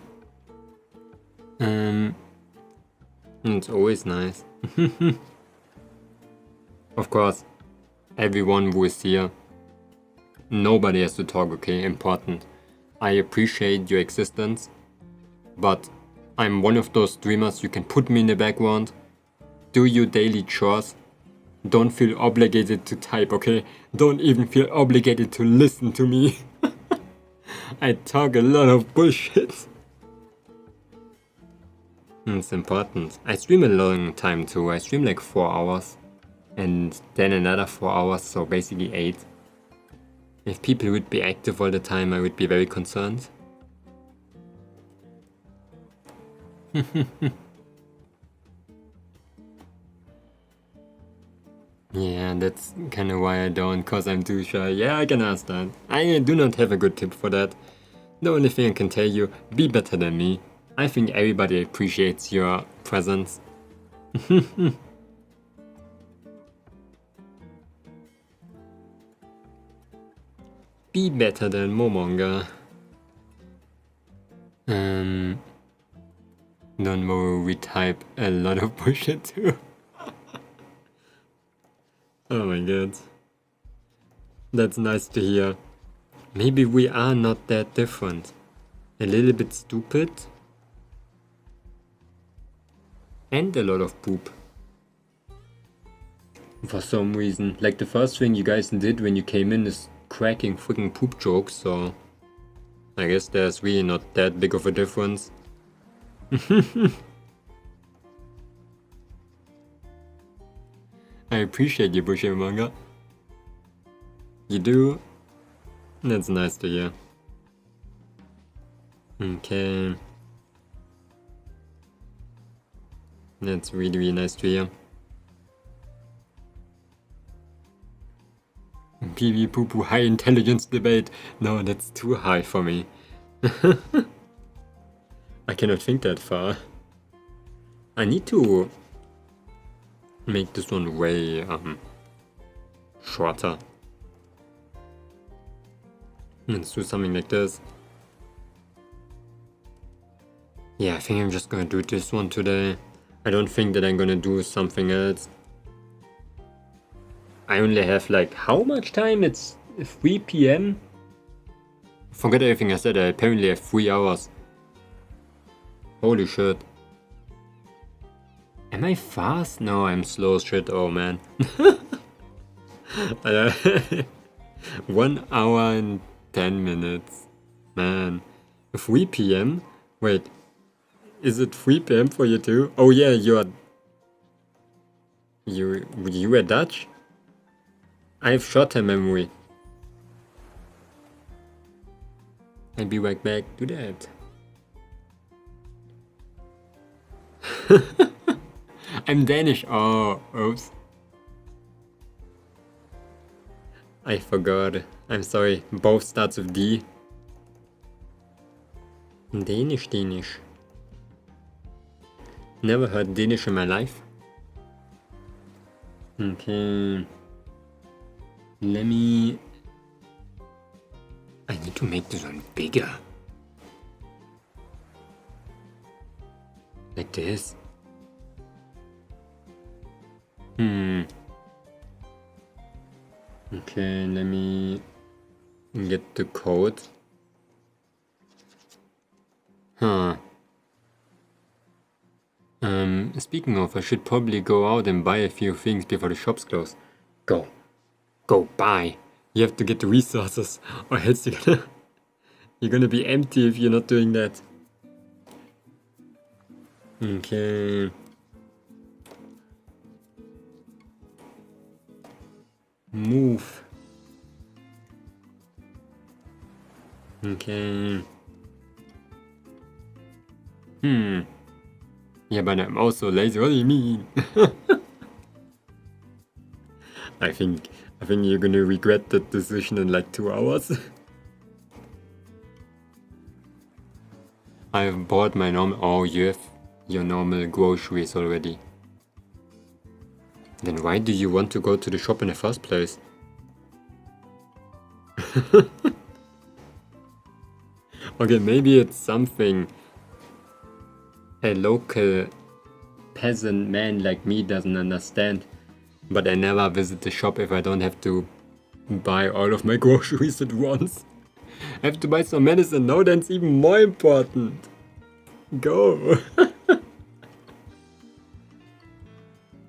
It's always nice. Of course, everyone who is here, nobody has to talk, okay? Important. I appreciate your existence, but I'm one of those streamers, you can put me in the background, do your daily chores, don't feel obligated to type, okay? Don't even feel obligated to listen to me. I talk a lot of bullshit. It's important. I stream a long time too. I stream like 4 hours and then another 4 hours, so basically 8. If people would be active all the time, I would be very concerned. Yeah, that's kind of why I don't, cause I'm too shy. Yeah, I can understand. I do not have a good tip for that. The only thing I can tell you, be better than me. I think everybody appreciates your presence. Be better than Momonga. Don't worry, we type a lot of bullshit too. Oh my god. That's nice to hear. Maybe we are not that different. A little bit stupid. And a lot of poop. For some reason. Like the first thing you guys did when you came in is cracking freaking poop jokes, so I guess there's really not that big of a difference. I appreciate you, Bushy Manga. You do? That's nice to hear. Okay. That's really, really nice to hear. PV poo poo high intelligence debate. No, that's too high for me. I cannot think that far. I need to make this one way shorter. Let's do something like this. Yeah, I think I'm just gonna do this one today. I don't think that I'm gonna do something else. I only have like, how much time? It's 3 PM? Forget everything I said, I apparently have 3 hours. Holy shit. Am I fast? No, I'm slow as shit, oh man. 1 hour and 10 minutes. man. 3 p.m? Wait, is it 3 p.m. for you too? Oh yeah, you are Dutch? I have short-term memory. I'll be right back to that. I'm Danish. Oh, oops. I forgot. I'm sorry. Both starts with D. Danish. Never heard Danish in my life. Okay. Let me... I need to make this one bigger. Like this. Okay, let me get the code. Speaking of, I should probably go out and buy a few things before the shops close. Go buy. You have to get the resources, or else you're gonna be empty if you're not doing that. Okay. Move. Okay. Yeah, but I'm also lazy. What do you mean? I think you're gonna regret that decision in like 2 hours. I have bought my normal... Oh, you have your normal groceries already. Then why do you want to go to the shop in the first place? Okay, maybe it's something a local peasant man like me doesn't understand. But I never visit the shop if I don't have to buy all of my groceries at once. I have to buy some medicine now, then it's even more important. Go!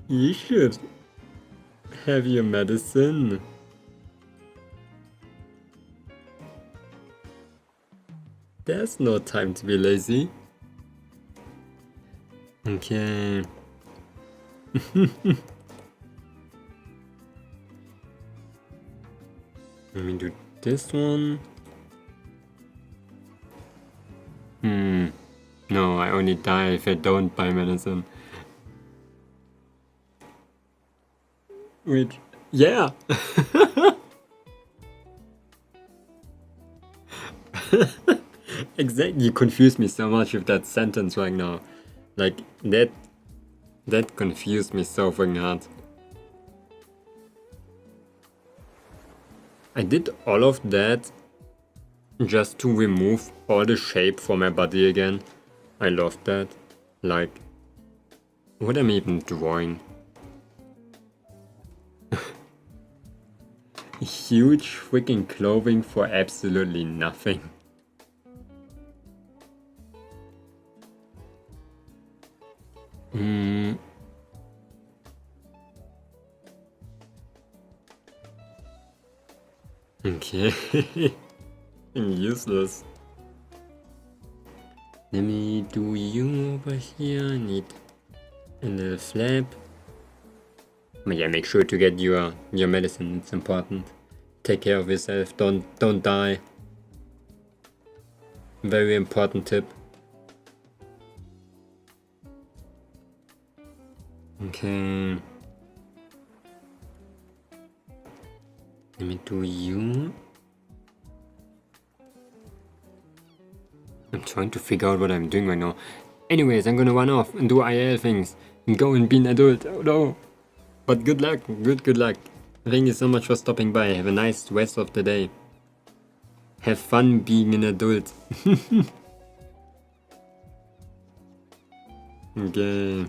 You should have your medicine. There's no time to be lazy. Okay. Let me do this one. No, I only die if I don't buy medicine. Wait, yeah! Exactly, you confused me so much with that sentence right now. Like, that confused me so fucking hard. I did all of that just to remove all the shape from my body again. I love that. Like, what am I even drawing? Huge freaking clothing for absolutely nothing. Okay. Useless. Let me do you over here. I need a little flap. But yeah, make sure to get your medicine. It's important. Take care of yourself. Don't die. Very important tip. Okay. Let me do you. I'm trying to figure out what I'm doing right now. Anyways, I'm gonna run off and do IL things and go and be an adult. Oh no. But good luck. Good luck. Thank you so much for stopping by. Have a nice rest of the day. Have fun being an adult. Okay.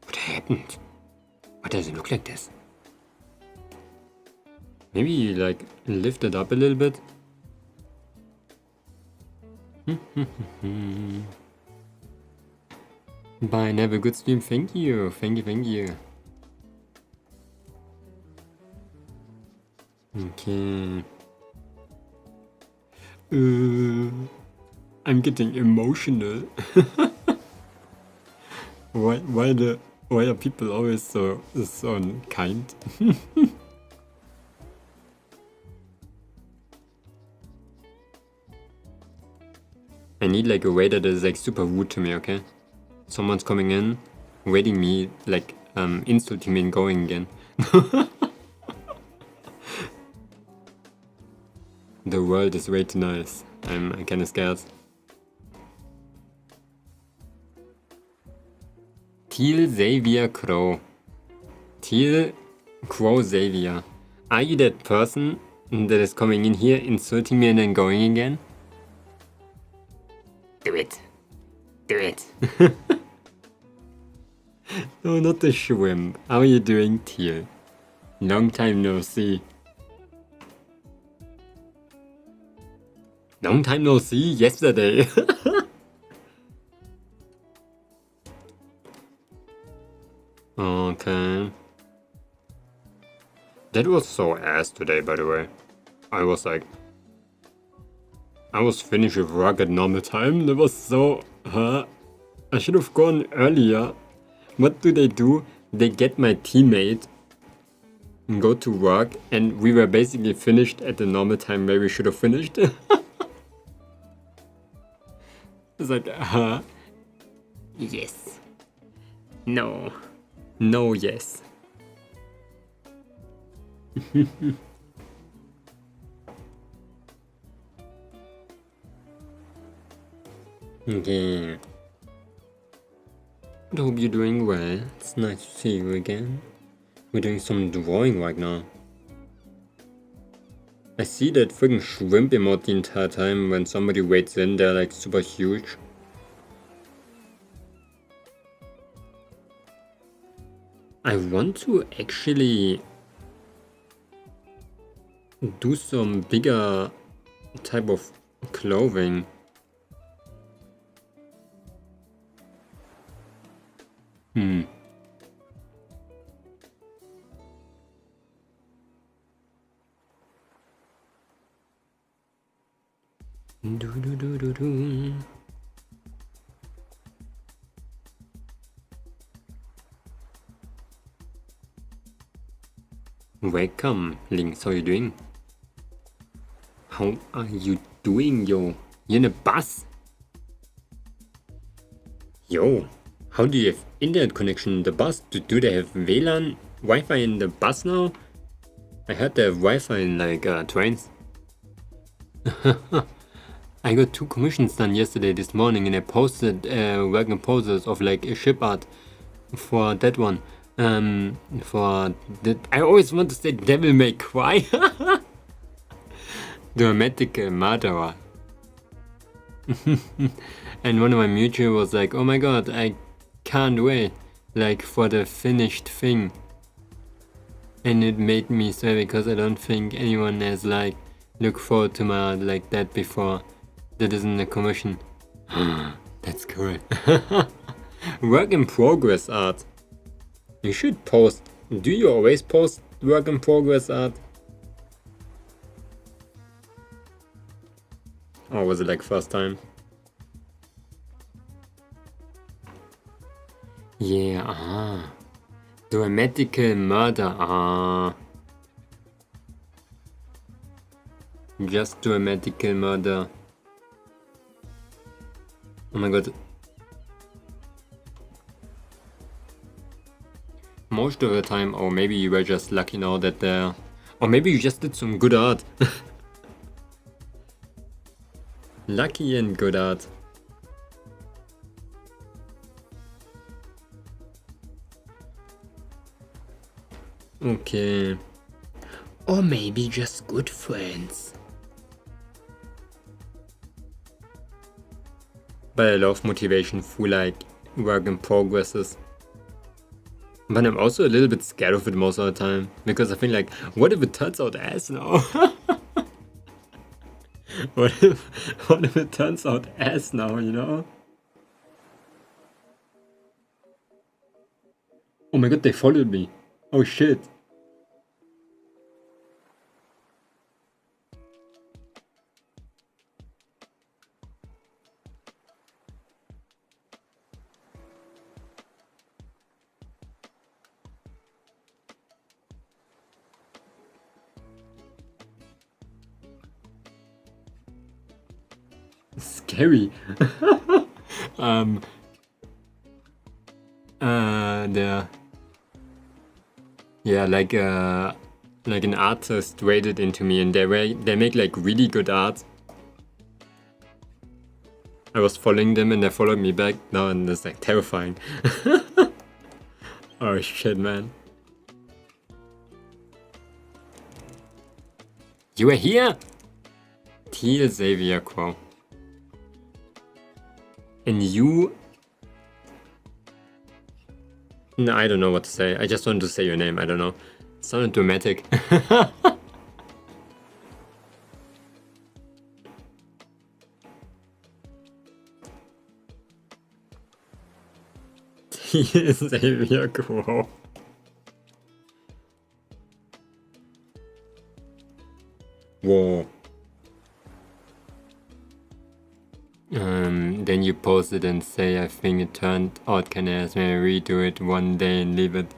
What happened? Why does it look like this? Maybe like lift it up a little bit. Bye and have a good stream. Thank you. Okay. I'm getting emotional. Why are people always so unkind? I need like a waiter that is like super rude to me, okay? Someone's coming in, waiting me, like insulting me and going again. The world is way too nice. I'm kinda scared. Teal Xavier Crow. Teal Crow Xavier. Are you that person that is coming in here, insulting me and then going again? Do it. Do it. No, not the shrimp. How are you doing, Teal? Long time no see. Long time no see, yesterday. Okay. That was so ass today, by the way. I was finished with work at normal time. That was so... I should have gone earlier. What do? They get my teammate and go to work, and we were basically finished at the normal time where we should have finished. It's like, yes. No. No, yes. Okay. I hope you're doing well. It's nice to see you again. We're doing some drawing right now. I see that freaking shrimp emote the entire time when somebody waits in, they're like super huge. I want to actually do some bigger type of clothing. Do. Welcome, Links. How are you doing? How are you doing, yo? You're in a bus? Yo, how do you have internet connection in the bus? Do they have WLAN, Wi-Fi in the bus now? I heard they have Wi-Fi in like trains. I got 2 commissions done yesterday this morning, and I posted work in poses of like a ship art for that one. For that, I always want to say Devil May Cry. Dramatic murderer. And one of my mutual was like, oh my god, I can't wait like for the finished thing. And it made me sad because I don't think anyone has like looked forward to my art like that before. That isn't a commission. That's cool. Work in progress art. You should post. Do you always post work in progress art? Or was it like first time? Yeah, Dramatical murder, Just dramatical murder. Oh my god. Most of the time, or maybe you were just lucky now that there... Or maybe you just did some good art. Lucky and good art. Okay. Or maybe just good friends. But I love motivation through like work in progresses. But I'm also a little bit scared of it most of the time. Because I feel like, what if it turns out ass now? What if it turns out ass now, you know? Oh my god, they followed me. Oh shit. Scary. The yeah, like an artist waded into me, and they make like really good art. I was following them and they followed me back now, and it's like terrifying. Oh shit, man. You are here? Teal Xavier Crow. And you... No, I don't know what to say. I just wanted to say your name, I don't know. It sounded dramatic. Teal Xavier Crow. Whoa. Then you post it and say, I think it turned out kinda nice, maybe redo it one day and leave it.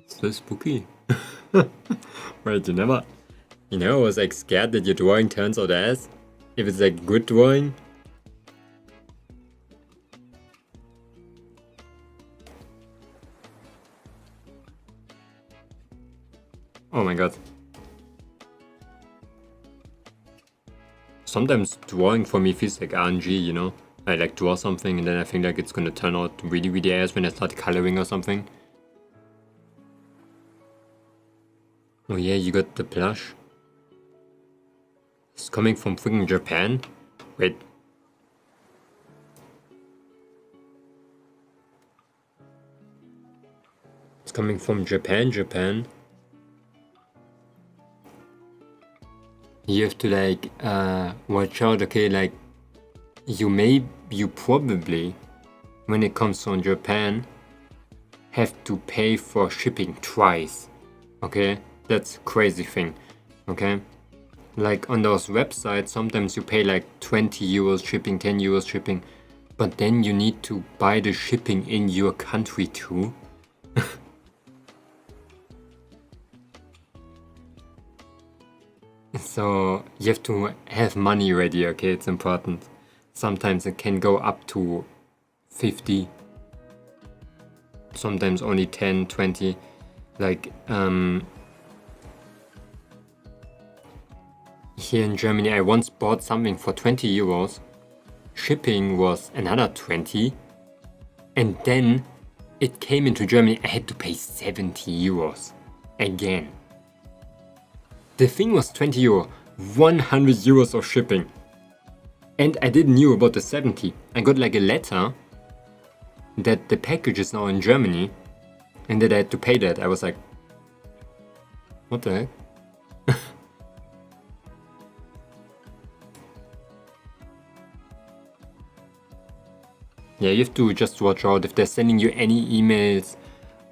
So spooky. Wait, you never was like scared that your drawing turns out ass? If it's like good drawing? Oh my god. Sometimes drawing for me feels like RNG, you know? I like draw something and then I think like it's gonna turn out really really ass when I start coloring or something. Oh yeah, you got the plush. It's coming from freaking Japan? Wait. It's coming from Japan? You have to like watch out, okay, like you probably, when it comes from Japan, have to pay for shipping twice, okay? That's a crazy thing, okay? Like on those websites, sometimes you pay like 20 euros shipping, 10 euros shipping, but then you need to buy the shipping in your country too. So you have to have money ready, okay? It's important. Sometimes it can go up to 50. Sometimes only 10, 20. Like, here in Germany, I once bought something for 20 euros. Shipping was another 20. And then it came into Germany, I had to pay 70 euros. Again. The thing was 20 euro, 100 euros of shipping. And I didn't knew about the 70. I got like a letter that the package is now in Germany and that I had to pay that. I was like, what the heck? Yeah, you have to just watch out if they're sending you any emails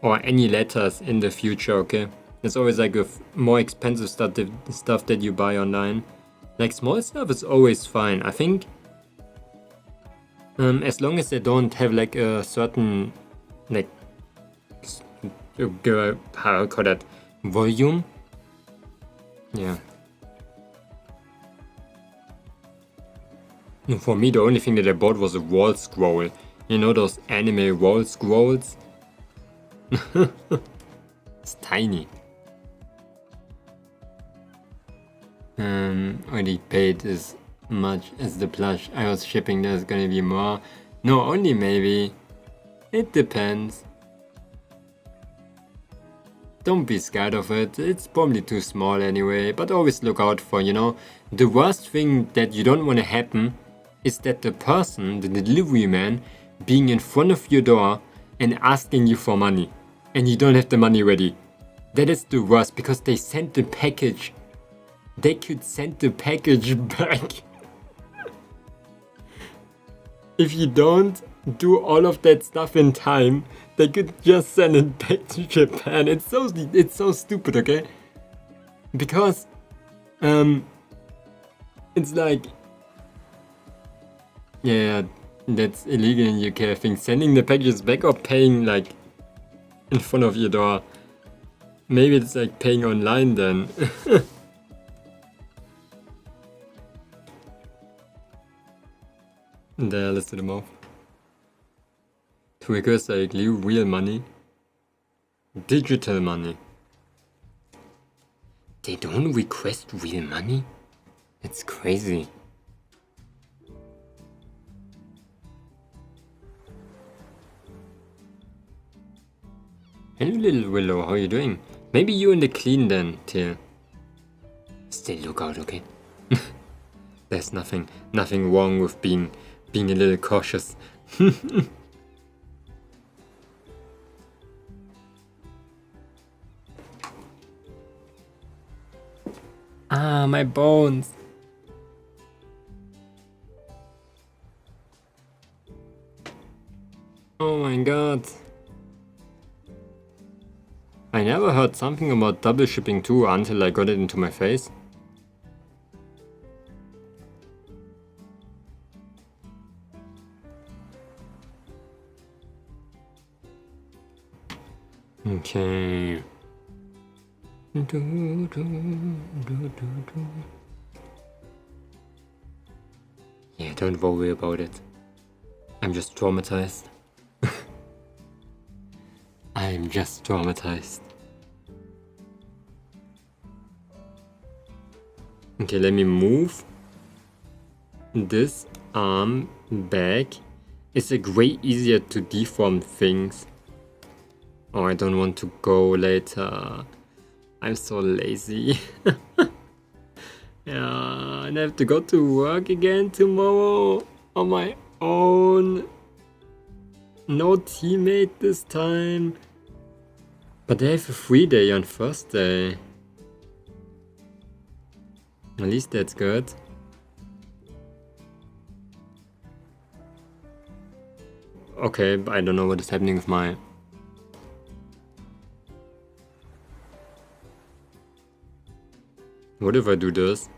or any letters in the future, okay? It's always like a more expensive stuff that you buy online. Like small stuff is always fine. I think as long as they don't have like a certain like how I call that, volume. Yeah. For me, the only thing that I bought was a wall scroll. You know those anime wall scrolls? It's tiny. Already paid as much as the plush I was shipping. There's gonna be more. No, only maybe. It depends. Don't be scared of it. It's probably too small anyway. But always look out for, you know, the worst thing that you don't want to happen is that the person, the delivery man, being in front of your door and asking you for money and you don't have the money ready. That is the worst because they sent the package. They could send the package back. If you don't do all of that stuff in time, they could just send it back to Japan. It's so stupid, okay? Because it's like, yeah, that's illegal in UK, I think. Sending the packages back or paying like in front of your door. Maybe it's like paying online then. Der listet them off. To request directly real money. Digital money. They don't request real money? That's crazy. Hello little Willow, how are you doing? Maybe you in the clean then, Till. Still look out, okay? There's nothing wrong with being a little cautious. Ah, my bones. Oh my god. I never heard something about double shipping too until I got it into my face. Okay. Yeah, don't worry about it. I'm just traumatized. I'm just traumatized. Okay, let me move this arm back. It's like way easier to deform things. Oh, I don't want to go later. I'm so lazy. Yeah, and I have to go to work again tomorrow on my own. No teammate this time. But I have a free day on Thursday. At least that's good. Okay, but I don't know what is happening with my... What if I do this?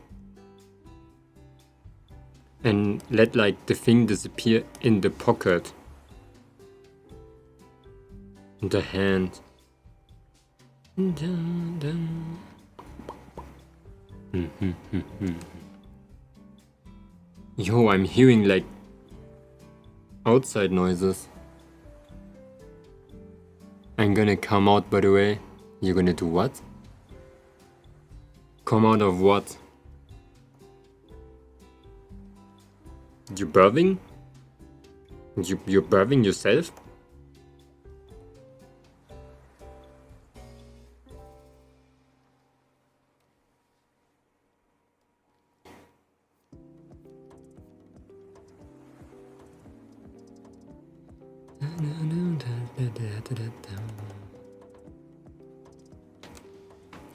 And let like the thing disappear in the pocket. In the hand. Dun, dun. Yo, I'm hearing like outside noises. I'm gonna come out, by the way. You're gonna do what? Come out of what? You birthing? You're birthing yourself?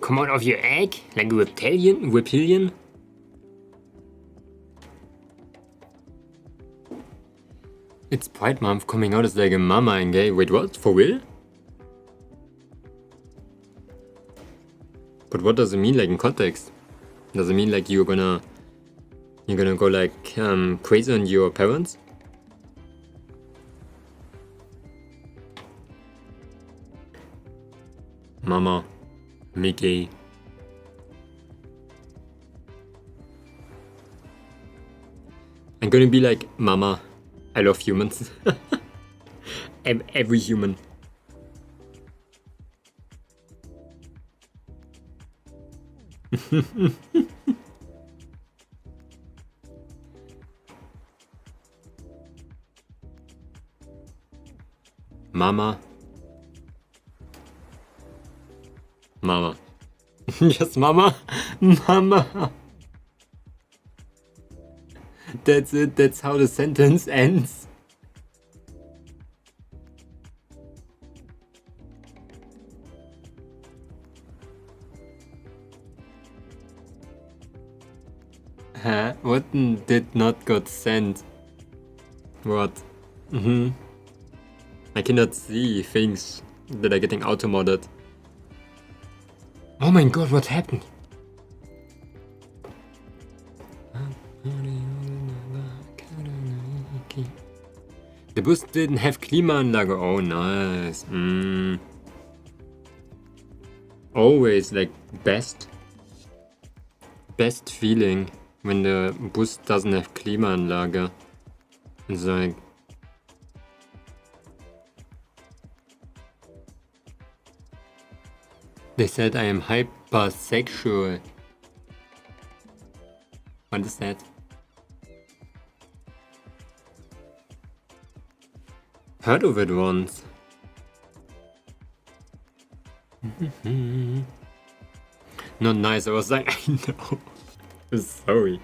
Come out of your egg? Like a reptilian? It's Pride Month, coming out as like a mama and gay. Wait, what? For real? But what does it mean like in context? Does it mean like you're gonna go like crazy on your parents? Mama, Mickey. I'm gonna be like, Mama, I love humans. Every human. Mama. Mama. Just Mama. Mama. That's it. That's how the sentence ends. Huh? What did not got sent? What? I cannot see things that are getting auto-modded. Oh my god, what happened? The bus didn't have Klimaanlage. Oh, nice. Always like best feeling when the bus doesn't have Klimaanlage. It's like... They said I am hypersexual. What is that? Heard of it once. Not nice, I was like, I know. Sorry.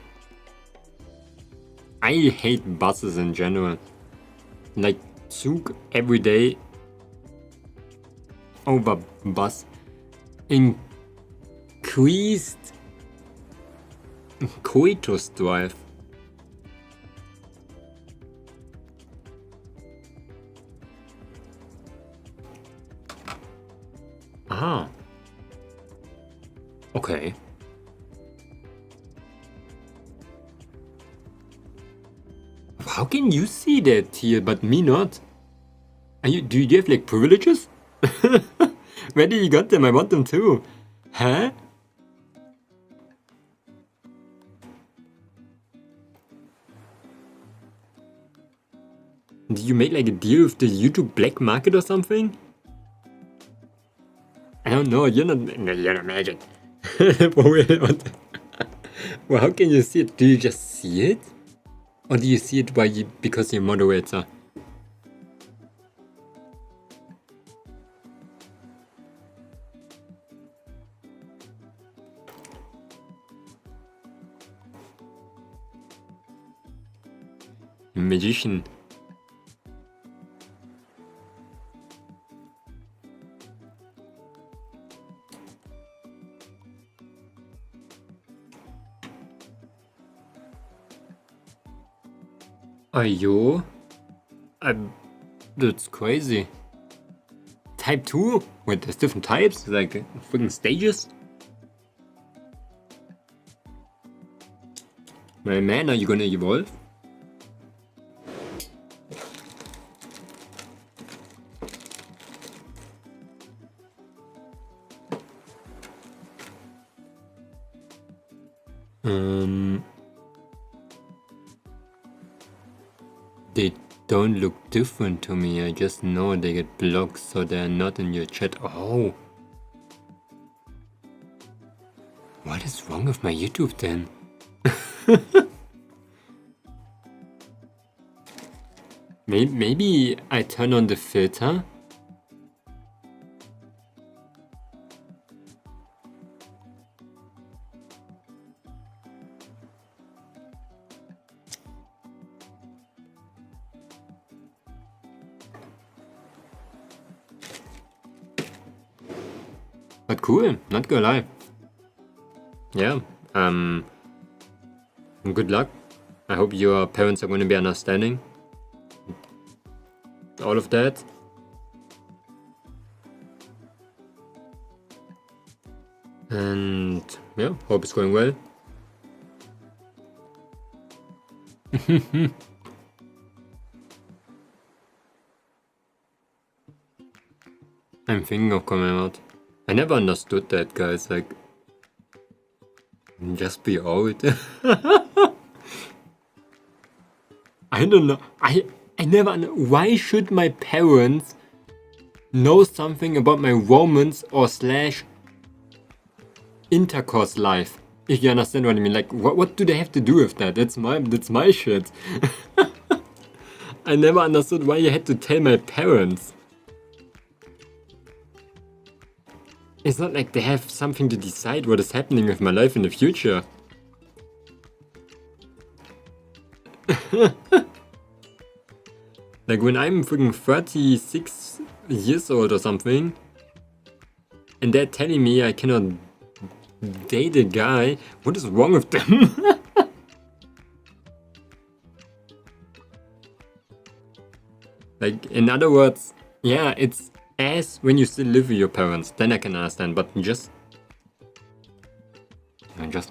I hate buses in general. Like, Zug every day over bus. Increased coitus drive. Ah. Okay. How can you see that here, but me not? Do you have like privileges? Where did you got them? I want them too. Huh? Did you make like a deal with the YouTube black market or something? I don't know, you're not magic. Well, how can you see it? Do you just see it? Or do you see it because you're moderator? Magician. Ayo? That's crazy. Type 2? Wait, there's different types? Like freaking stages? My man, are you gonna evolve? They don't look different to me, I just know they get blocked so they're not in your chat. Oh! What is wrong with my YouTube then? Maybe I turn on the filter? But cool, not gonna lie. Yeah, good luck. I hope your parents are gonna be understanding. All of that. And yeah, hope it's going well. I'm thinking of coming out. I never understood that, guys, like, just be out. I don't know, I never know, why should my parents know something about my romance or slash intercourse life? If you understand what I mean, like, what do they have to do with that? That's my shit. I never understood why you had to tell my parents. It's not like they have something to decide what is happening with my life in the future. Like when I'm freaking 36 years old or something, and they're telling me I cannot date a guy, what is wrong with them? Like, in other words, yeah, it's as when you still live with your parents, then I can understand, but just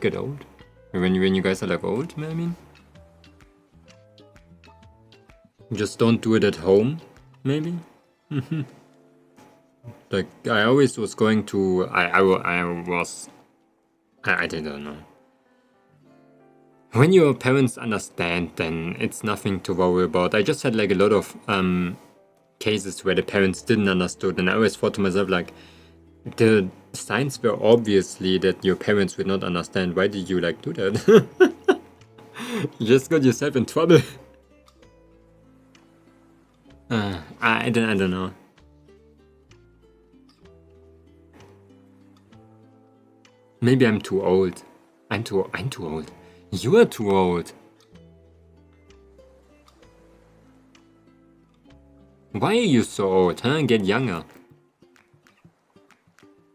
get old. When you guys are like old, I mean. Just don't do it at home, maybe. Like I always was going to, I didn't know. when your parents understand, then it's nothing to worry about. I just had like a lot of cases where the parents didn't understood, and I always thought to myself like, the signs were obviously that your parents would not understand. Why did you like do that? You just got yourself in trouble. I don't know. Maybe I'm too old. I'm too old. You are too old. Why are you so old, huh? Get younger.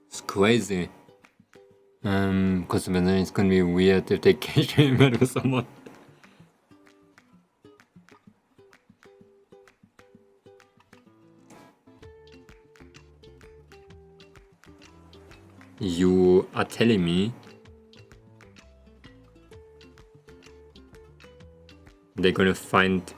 It's crazy. Because then it's gonna be weird if they catch you with someone. You are telling me they're gonna find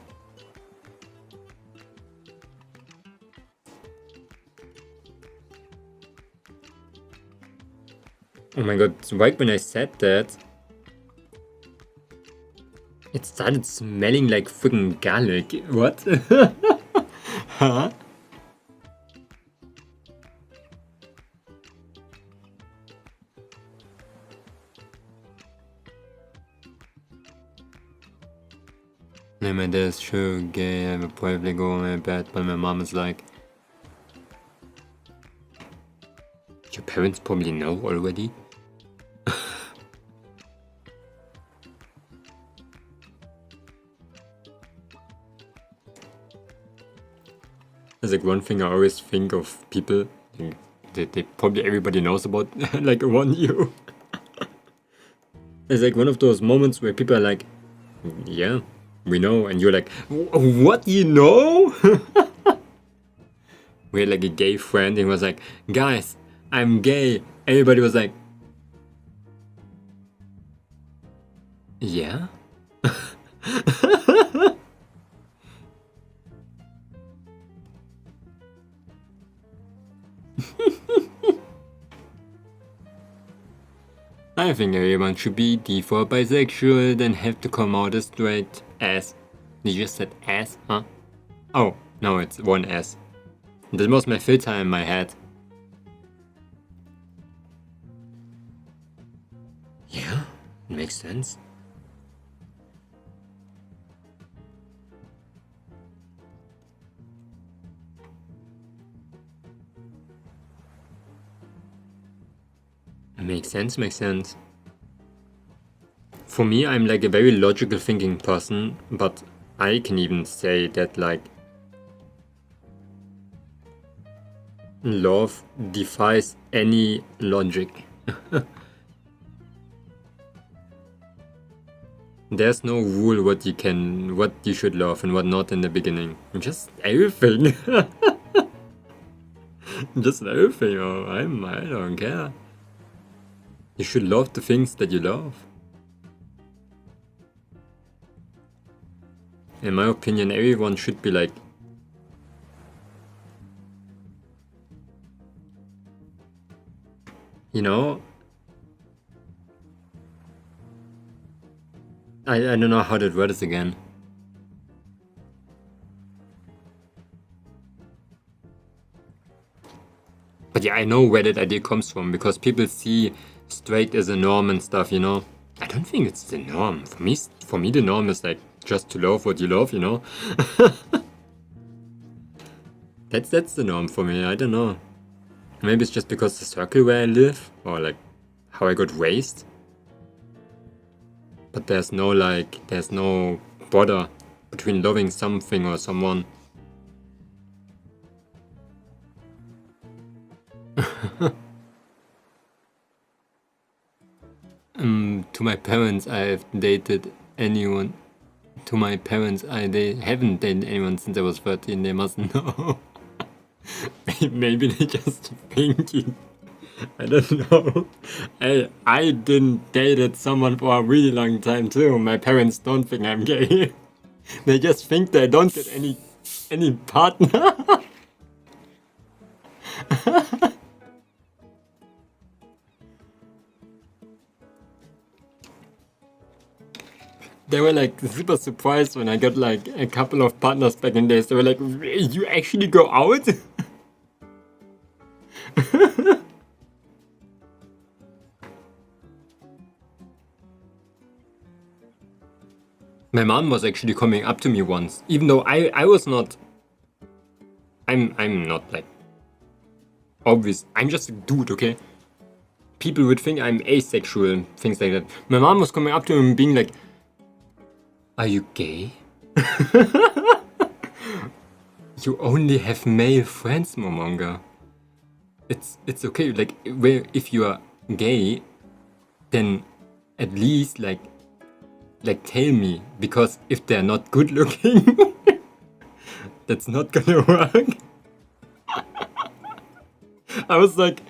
oh my god, right when I said that, it started smelling like freaking garlic. What? Huh? No, my dad's sure gay. I would probably go on my bed, but my mom is like, your parents probably know already. There's like one thing I always think of people that they probably everybody knows about, like around you. It's like one of those moments where people are like, yeah, we know, and you're like, what, you know? We had like a gay friend and he was like, guys, I'm gay. Everybody was like, yeah? I think everyone should be default bisexual, then have to come out as straight. Ass. You just said ass, huh? Oh, no, it's one S. That was my filter in my head. Yeah, makes sense. Makes sense, makes sense. For me, I'm like a very logical thinking person, but I can even say that like love defies any logic. There's no rule what you should love and what not in the beginning. Just everything. Just everything. Oh, I don't care. You should love the things that you love. In my opinion, everyone should be like, you know, I don't know how that word is again. But yeah, I know where that idea comes from, because people see straight as a norm and stuff, you know. I don't think it's the norm. For me the norm is like just to love what you love, you know. That's the norm for me. I don't know. Maybe it's just because the circle where I live, or like how I got raised. But there's no border between loving something or someone. To my parents, I've dated anyone. To my parents, they haven't dated anyone since I was 13. They must know. Maybe they just think it. I don't know. I didn't dated someone for a really long time too. My parents don't think I'm gay. They just think they don't get any partner. they were like super surprised when I got like a couple of partners back in days. They were like, you actually go out? My mom was actually coming up to me once, even though I was not. I'm not like obvious. I'm just a dude, okay? People would think I'm asexual, things like that. My mom was coming up to him being like, "Are you gay? You only have male friends, Momonga. It's okay. Like, if you are gay, then at least like tell me, because if they're not good looking, that's not gonna work." I was like,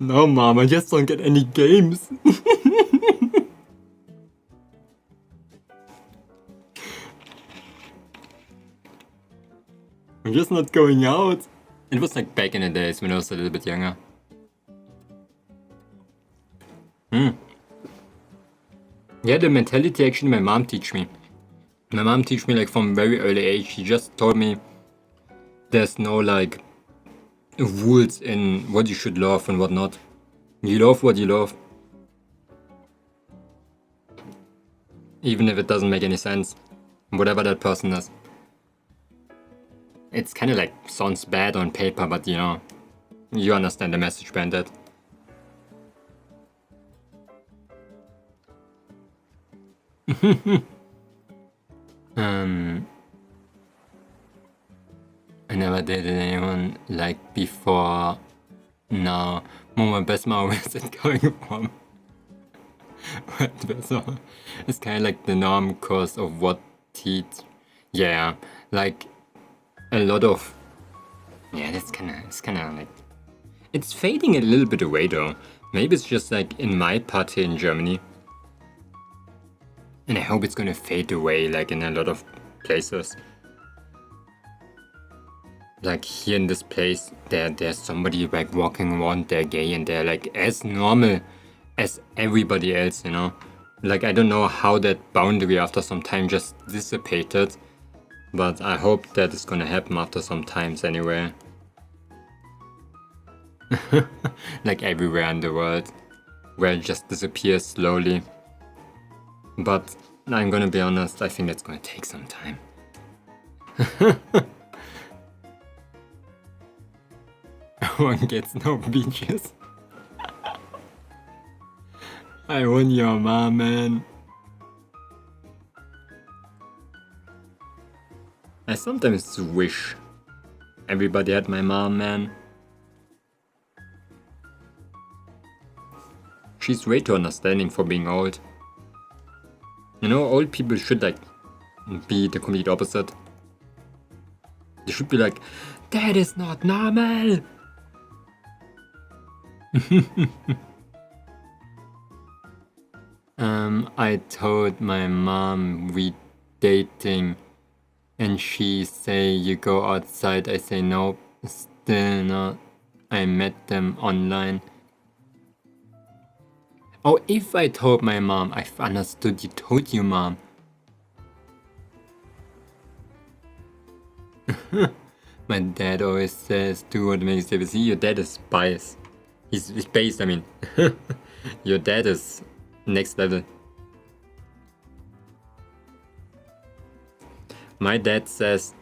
"No, mom, I just don't get any games." I'm just not going out. It was like back in the days when I was a little bit younger. Yeah, the mentality actually my mom teach me. My mom teach me like from very early age. She just told me there's no like rules in what you should love and what not. You love what you love. Even if it doesn't make any sense. Whatever that person is. It's kind of like sounds bad on paper, but you know, you understand the message behind it. I never dated anyone like before now. Mama, best mom, where's it going from? So it's kind of like the norm course of what teach. Yeah, like a lot of. Yeah, it's kind of like. It's fading a little bit away though. Maybe it's just like in my part here in Germany. And I hope it's gonna fade away like in a lot of places. Like here in this place, there's somebody like walking around, they're gay and they're like as normal as everybody else, you know? Like I don't know how that boundary after some time just dissipated. But I hope that is gonna happen after some times anyway. Like everywhere in the world. Where it just disappears slowly. But I'm gonna be honest, I think it's gonna take some time. One gets no beaches. I want your mom, man. I sometimes wish everybody had my mom, man. She's way too understanding for being old. You know, old people should like be the complete opposite. They should be like, that is not normal. I told my mom we dating and she say you go outside. I say nope, still not. I met them online. Oh, if I told my mom, I've understood you told your mom. My dad always says, do what makes you see. Your dad is biased. He's based, I mean. Your dad is next level. My dad says,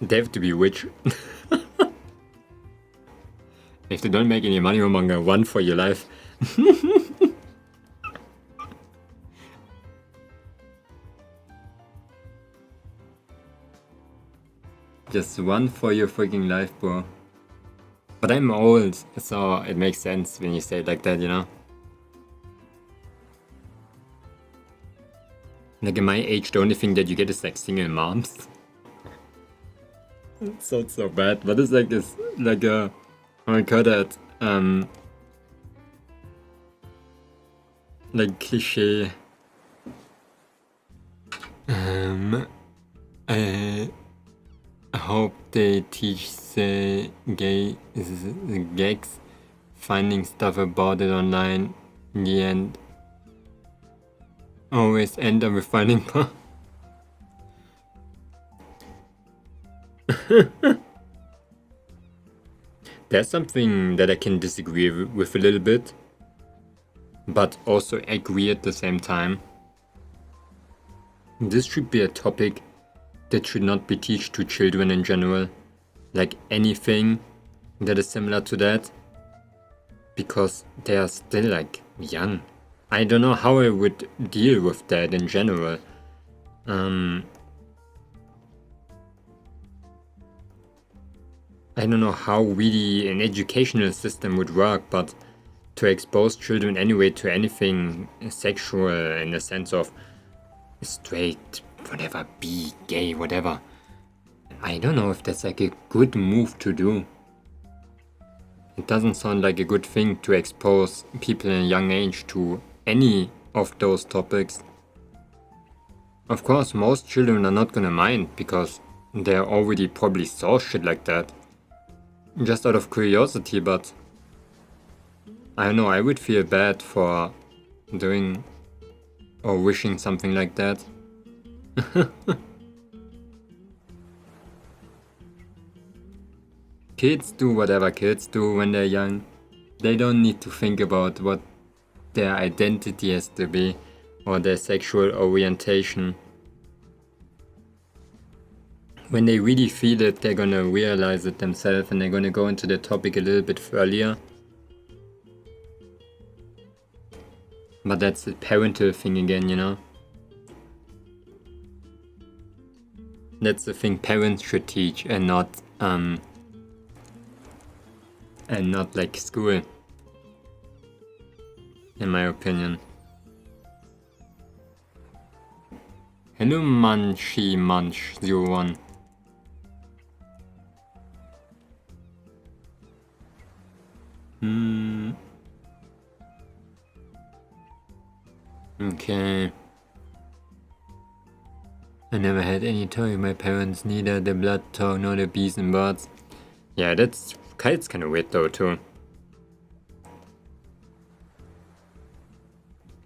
they have to be rich. If they don't make any money, Momonga, run for your life. Just run for your freaking life, bro. But I'm old, so it makes sense when you say it like that, you know? Like in my age, the only thing that you get is like single moms. It sounds so bad, but it's like this, like a, how I call that, like cliche. I hope they teach the gags, finding stuff about it online in the end. always end up with finding part. There's something that I can disagree with a little bit, but also agree at the same time. This should be a topic that should not be taught to children in general, like anything that is similar to that, because they are still like young. I don't know how I would deal with that in general. I don't know how really an educational system would work, but to expose children anyway to anything sexual in the sense of straight, whatever, bi, gay, whatever. I don't know if that's like a good move to do. It doesn't sound like a good thing to expose people in a young age to any of those topics. Of course, most children are not gonna mind because they already probably saw shit like that. Just out of curiosity, but I don't know, I would feel bad for doing or wishing something like that. Kids do whatever kids do when they're young. They don't need to think about what their identity has to be or their sexual orientation. When they really feel it, they're gonna realize it themselves and they're gonna go into the topic a little bit earlier. But that's the parental thing again, you know? That's the thing parents should teach and not like school, in my opinion. Hello Munchy Munch 01. Okay. I never had any toy with my parents, neither the blood talk nor the bees and birds. Yeah, that's kind of weird though too.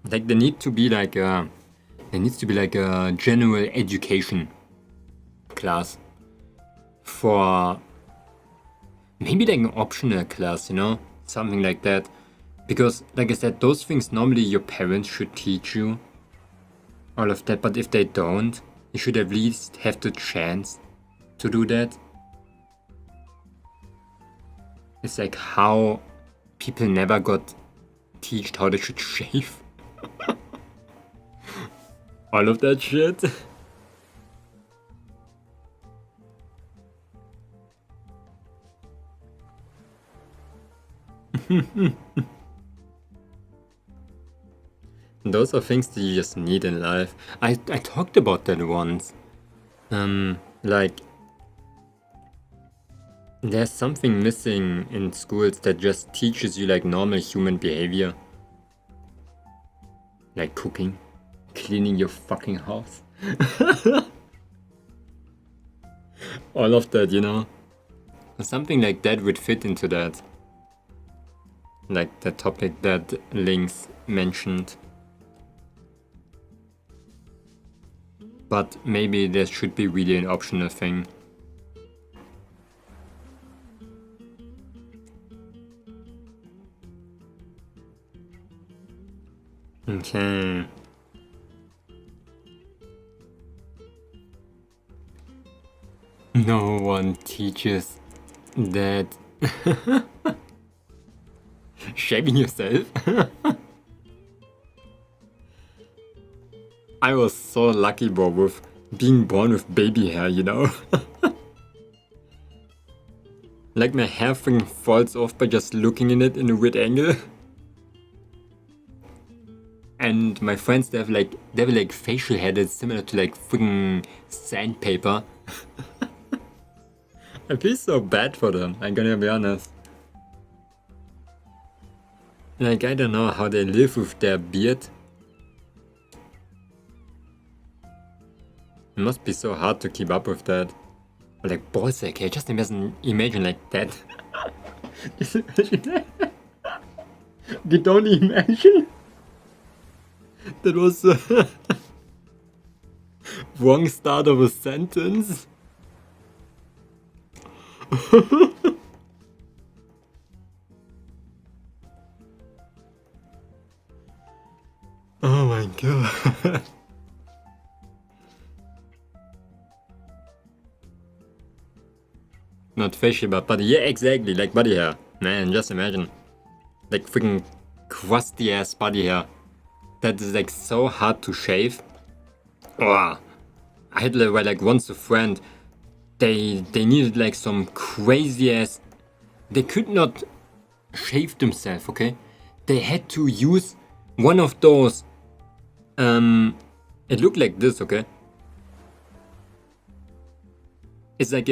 Like there needs to be like a general education class for maybe like an optional class, you know, something like that. Because like I said, those things normally your parents should teach you all of that, but if they don't, you should at least have the chance to do that. It's like how people never got taught how they should shave. All of that shit. Those are things that you just need in life. I talked about that once. Like, there's something missing in schools that just teaches you like normal human behavior. Like cooking, cleaning your fucking house. All of that, you know? Something like that would fit into that. Like the topic that Links mentioned. But maybe there should be really an optional thing. Okay. No one teaches that. Shaving yourself? I was so lucky, bro, with being born with baby hair, you know? Like my hair thing falls off by just looking in it in a weird angle. And my friends, they have like facial hair that's similar to like freaking sandpaper. I feel so bad for them, I'm gonna be honest. Like, I don't know how they live with their beard. It must be so hard to keep up with that. But like, balls, okay, just imagine like that. Just imagine that. You don't imagine? That was the wrong start of a sentence. Oh my god. Not facial, but body. Yeah, exactly, like body hair. Man, just imagine. Like freaking crusty ass body hair. That is like so hard to shave. Oh, I had like once a friend. They needed like some crazy ass. They could not shave themselves, okay? They had to use one of those. It looked like this, okay? It's like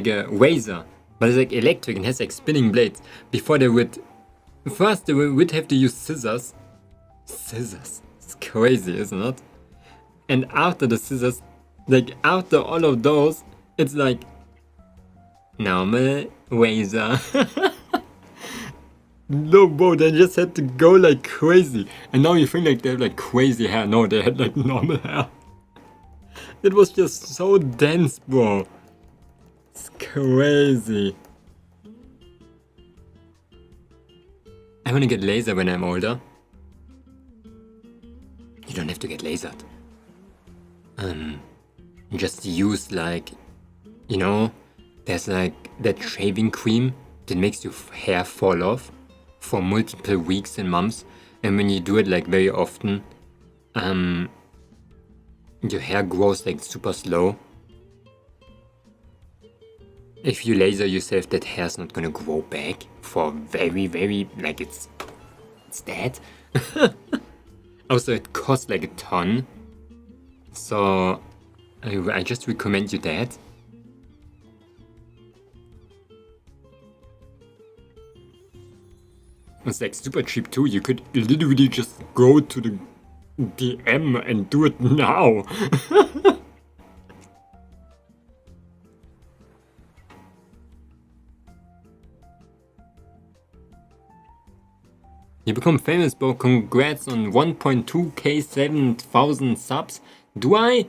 a razor, but it's like electric and has like spinning blades. Before they would, first they would have to use scissors. Scissors, it's crazy, isn't it? And after the scissors, like after all of those, it's like normal razor. No, bro, they just had to go like crazy. And now you think like they have like crazy hair. No, they had like normal hair. It was just so dense, bro. It's crazy. I wanna get laser when I'm older. You don't have to get lasered. Just use like, you know, there's like that shaving cream that makes your hair fall off for multiple weeks and months, and when you do it like very often, your hair grows like super slow. If you laser yourself, that hair's not gonna grow back for very like it's dead. Also, it costs like a ton, so I just recommend you that. It's like super cheap too. You could literally just go to the DM and do it now. You become famous, bro. Congrats on 1.2k 7,000 subs. Do I?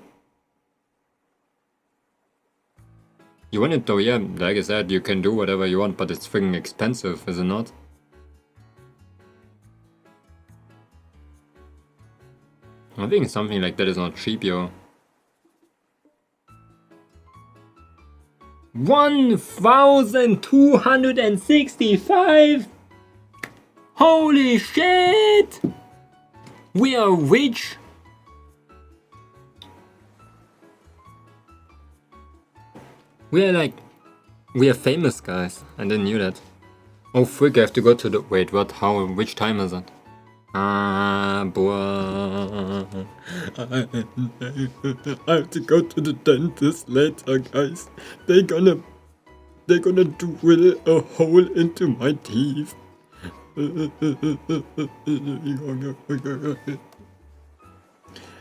You want it though, yeah. Like I said, you can do whatever you want, but it's freaking expensive, is it not? I think something like that is not cheap, yo. 1,265! Holy shit! We are rich! We are famous, guys. I didn't knew that. Oh frick, I have to go to the... Wait, what? How? Which time is it? Boy. I have to go to the dentist later, guys. They're gonna drill a hole into my teeth.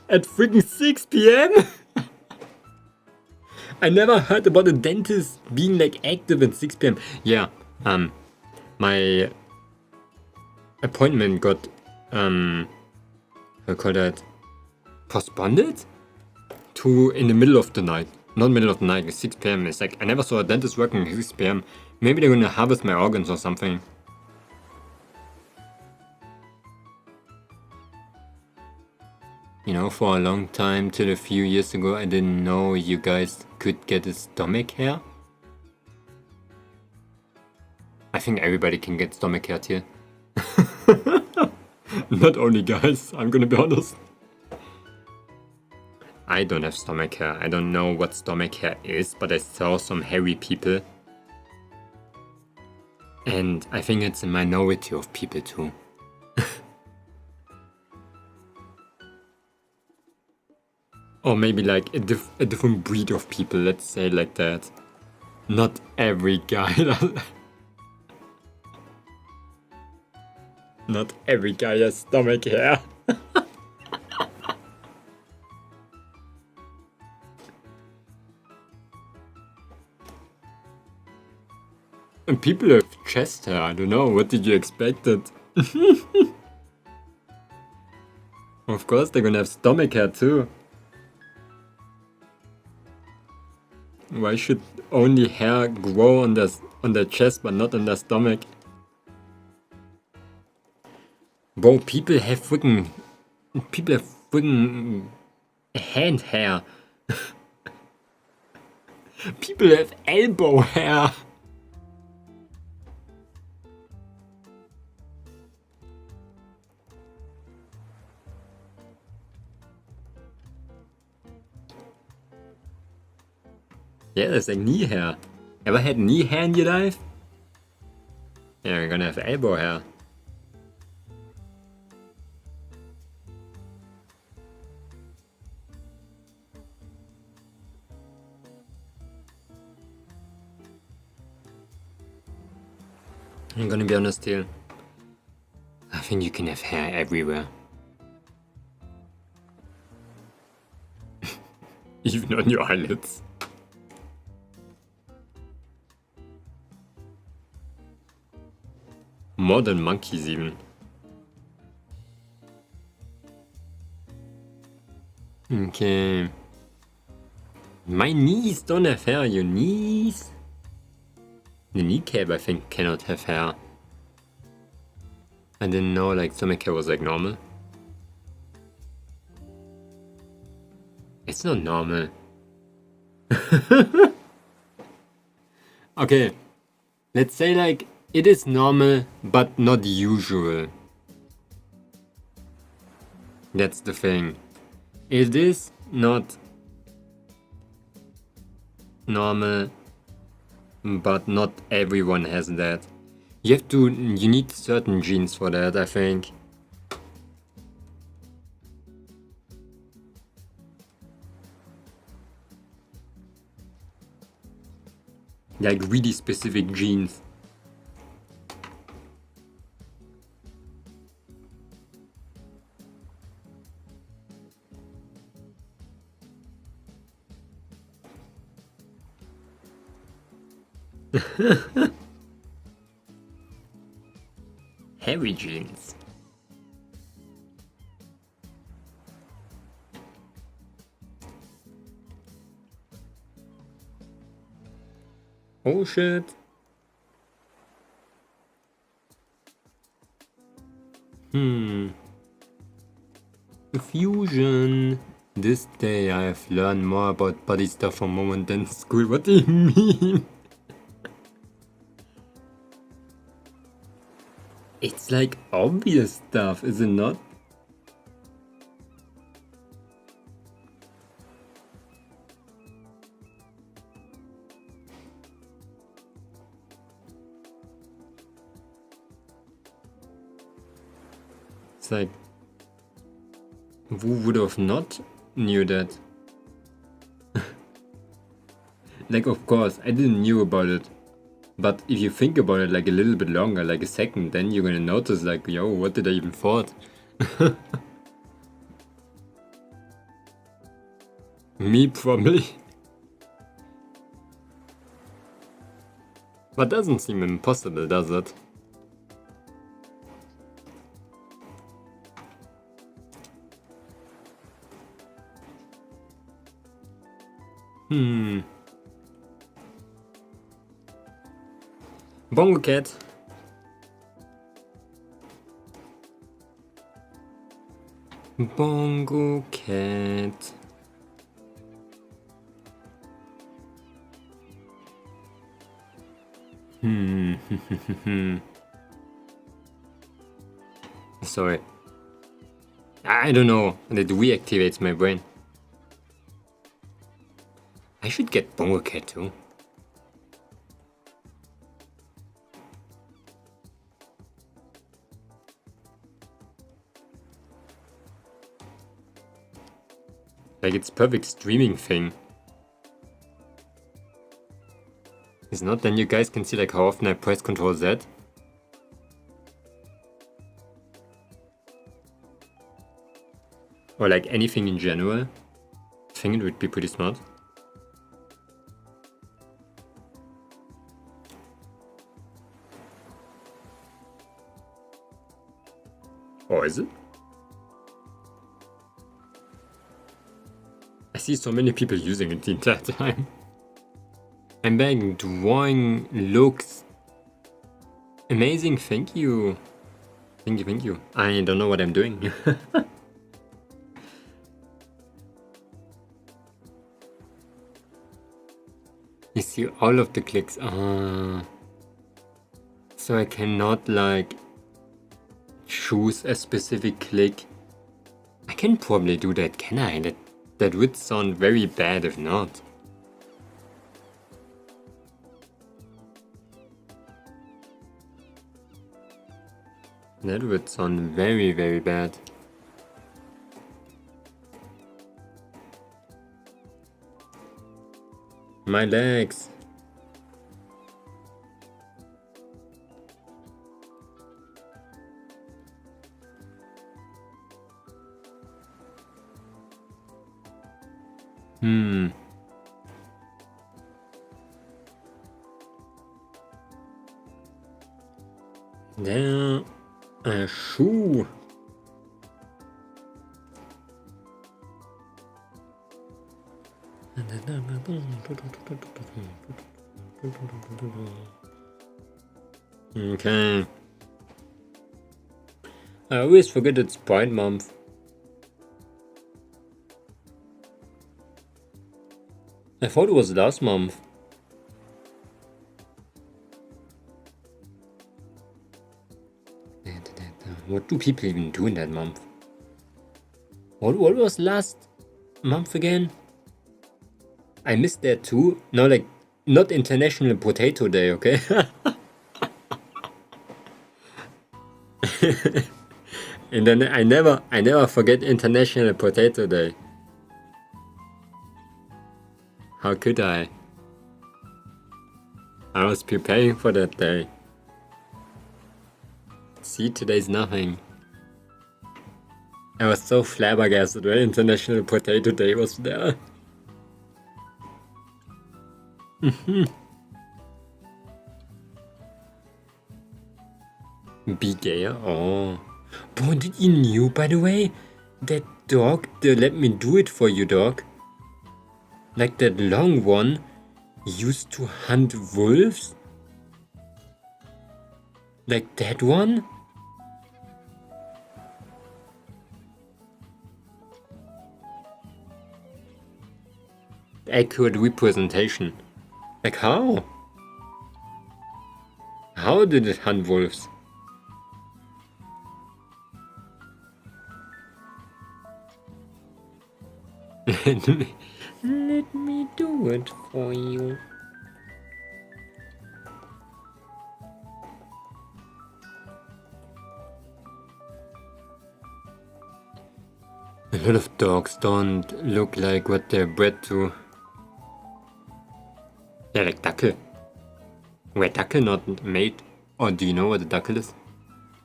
At freaking 6 p.m? I never heard about a dentist being like active at 6 p.m. Yeah, my appointment got how you call that, postponed to in the middle of the night. Not middle of the night, it's 6 p.m. It's like I never saw a dentist working at 6 p.m. Maybe they're gonna harvest my organs or something. You know, for a long time, till a few years ago, I didn't know you guys could get a stomach hair. I think everybody can get stomach hair here. Not only guys, I'm gonna be honest. I don't have stomach hair. I don't know what stomach hair is, but I saw some hairy people. And I think it's a minority of people too. Or maybe like a different breed of people, let's say like that. Not every guy. Not every guy has stomach hair. And people have chest hair, I don't know, what did you expect it? Of course they're gonna have stomach hair too. Why should only hair grow on their chest but not on their stomach? Bro, people have freaking hand hair. People have elbow hair. Yeah, there's like knee hair. Ever had knee hair in your life? Yeah, we're gonna have elbow hair. I'm gonna be honest here. I think you can have hair everywhere. Even on your eyelids. More than monkeys even. Okay. My knees don't have hair, your knees? The kneecap I think cannot have hair. I didn't know like stomach hair was like normal. It's not normal. Okay. Let's say like it is normal but not usual. That's the thing. It is not normal, but not everyone has that. You need certain genes for that, I think. Like really specific genes. Heavy genes. Oh shit. Fusion. This day I have learned more about body stuff from Moment than school. What do you mean? It's like obvious stuff, is it not? It's like, who would have not knew that? Like, of course, I didn't knew about it. But if you think about it like a little bit longer, like a second, then you're gonna notice like, yo, what did I even thought? Me probably. But doesn't seem impossible, does it? Bongo cat. Bongo cat. Sorry. I don't know. It reactivates my brain. I should get Bongo cat too. Like it's perfect streaming thing. It's not, then you guys can see like how often I press Ctrl Z. Or like anything in general. I think it would be pretty smart. Or is it? see so many people using it the entire time. I'm back. Drawing looks amazing. Thank you. Thank you. I don't know what I'm doing. You see all of the clicks. So I cannot like choose a specific click. I can probably do that, can I? That would sound very bad if not. That would sound very, very bad. My legs. There, a shoe. Okay. I always forget it's Pride Month. I thought it was last month. What do people even do in that month? What was last month again? I missed that too. No, like, not International Potato Day, okay? And then I never forget International Potato Day. How could I? I was preparing for that day. See, today's nothing. I was so flabbergasted when International Potato Day was there. Be gay? Oh. Boy, did you knew, by the way? That dog, the let me do it for you dog. Like that long one used to hunt wolves? Like that one? Accurate representation. Like how? How did it hunt wolves? Let me do it for you. A lot of dogs don't look like what they're bred to. Yeah, like Dackel. Wait, Dackel not made? Or do you know what a Dackel is?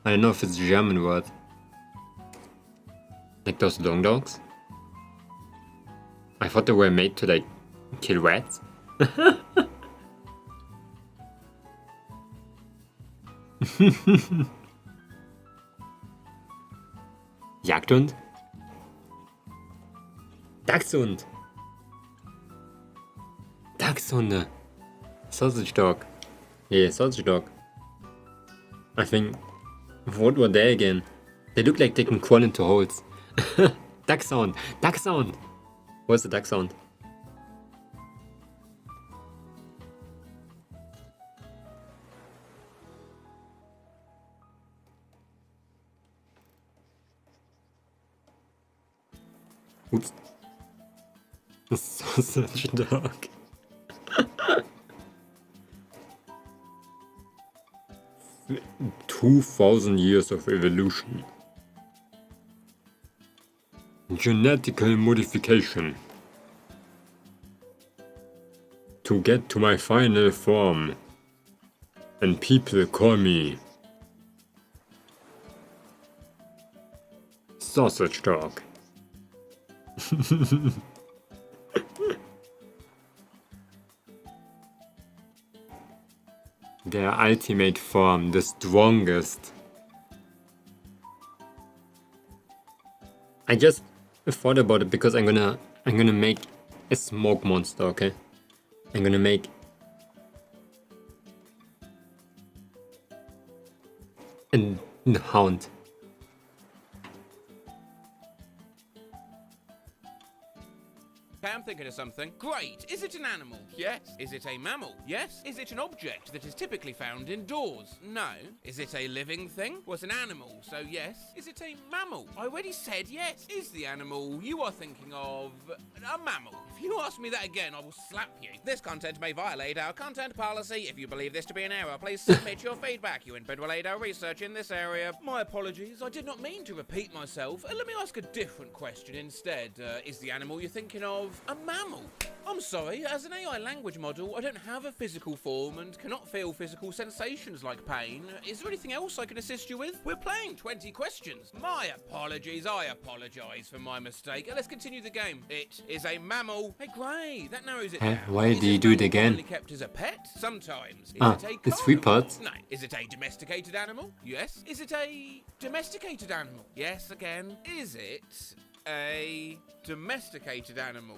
I don't know if it's a German word. Like those long dogs? I thought they were made to like kill rats. Jagdhund? Dachshund! Dachshunde! Sausage dog. Yeah, sausage dog. I think... What were they again? They look like they can crawl into holes. Duck sound! Duck sound! What's the duck sound? Oops. A sausage dog. "2,000 years of evolution. Genetical modification. To get to my final form. And people call me sausage dog." Their ultimate form, the strongest. I just thought about it because I'm gonna make a smoke monster, okay? I'm gonna make a hound. I'm thinking of something. Great. Is it an animal? Yes. Is it a mammal? Yes. Is it an object that is typically found indoors? No. Is it a living thing? Well, it's an animal, so yes. Is it a mammal? I already said yes. Is the animal you are thinking of a mammal? If you ask me that again, I will slap you. This content may violate our content policy. If you believe this to be an error, please submit your feedback. You input will aid our research in this area. My apologies. I did not mean to repeat myself. Let me ask a different question instead. Is the animal you're thinking of a mammal? I'm sorry, as an AI language model, I don't have a physical form and cannot feel physical sensations like pain. Is there anything else I can assist you with? We're playing 20 questions. My apologies, I apologise for my mistake. Let's continue the game. It is a mammal. Hey, great, that narrows it down. Why do you do it again? Commonly kept as a pet? Sometimes. Is it a it's 3 carnivore? parts. No. Is it a domesticated animal? Yes. Is it a domesticated animal? Yes, again. Is it a domesticated animal?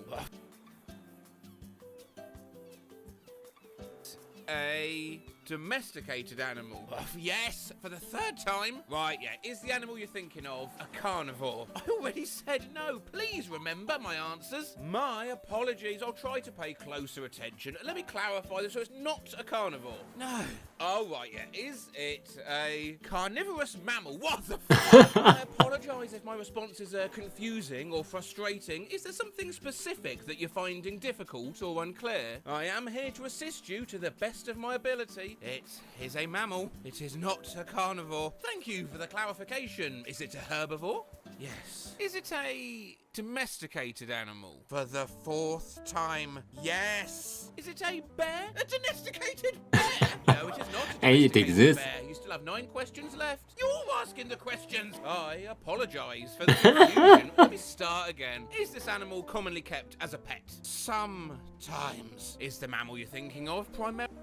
A domesticated animal. Yes, for the 3rd time. Right, yeah. Is the animal you're thinking of a carnivore? I already said no. Please remember my answers. My apologies. I'll try to pay closer attention. Let me clarify this so it's not a carnivore. No. Oh, right, yeah. Is it a carnivorous mammal? What the fuck? I apologise if my responses are confusing or frustrating. Is there something specific that you're finding difficult or unclear? I am here to assist you to the best of my ability. It is a mammal. It is not a carnivore. Thank you for the clarification. Is it a herbivore? Yes. Is it a domesticated animal? For the 4th time. Yes. Is it a bear? A domesticated bear? No, it is not a Hey, it domesticated exists. bear. You still have 9 questions left. You're asking the questions. I apologise for the confusion. Let me start again. Is this animal commonly kept as a pet? Sometimes. Is the mammal you're thinking of primarily?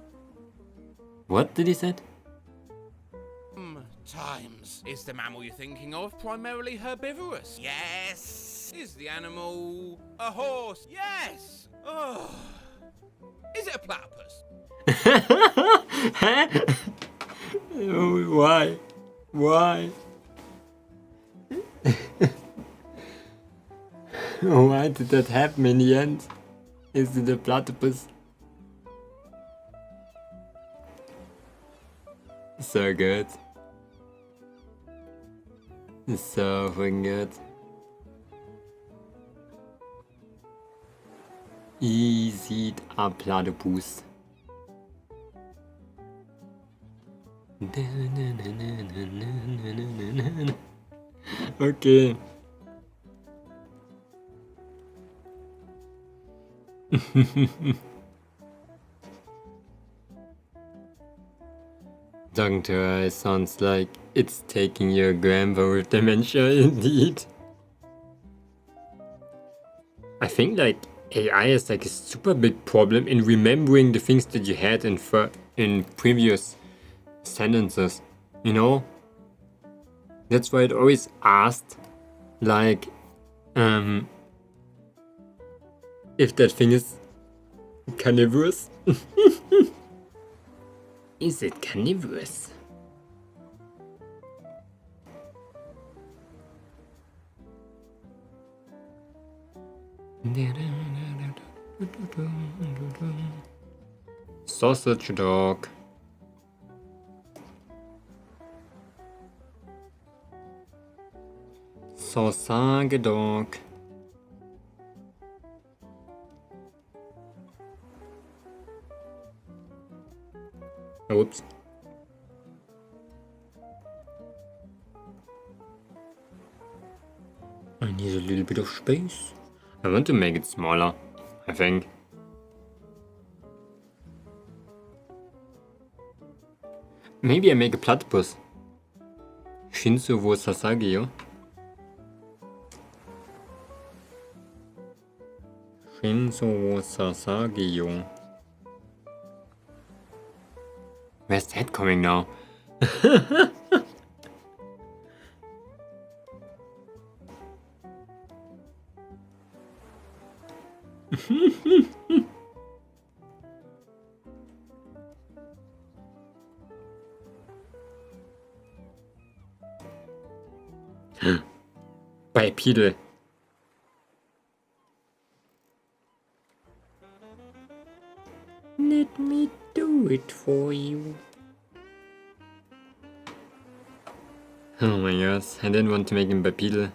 What did he say? Sometimes. Is the mammal you're thinking of primarily herbivorous? Yes. Is the animal a horse? Yes. Oh. Is it a platypus? Oh, why? Why? Why did that happen in the end? Is it a platypus? So good. So fucking good. Is it a platypus? Okay. Talking to her sounds like it's taking your grandpa with dementia indeed. I think like AI is like a super big problem in remembering the things that you had in previous sentences, you know? That's why it always asked like if that thing is carnivorous. Is it carnivorous? Sausage dog. Sausage dog. Oops. I need a little bit of space. I want to make it smaller, I think. Maybe I make a platypus. Shinzo wo Sasagi, yo. Shinzo wo Sasagi, yo. Where's that coming now? Bipedal. Let me do it for you. Oh my gosh, I didn't want to make him bipedal.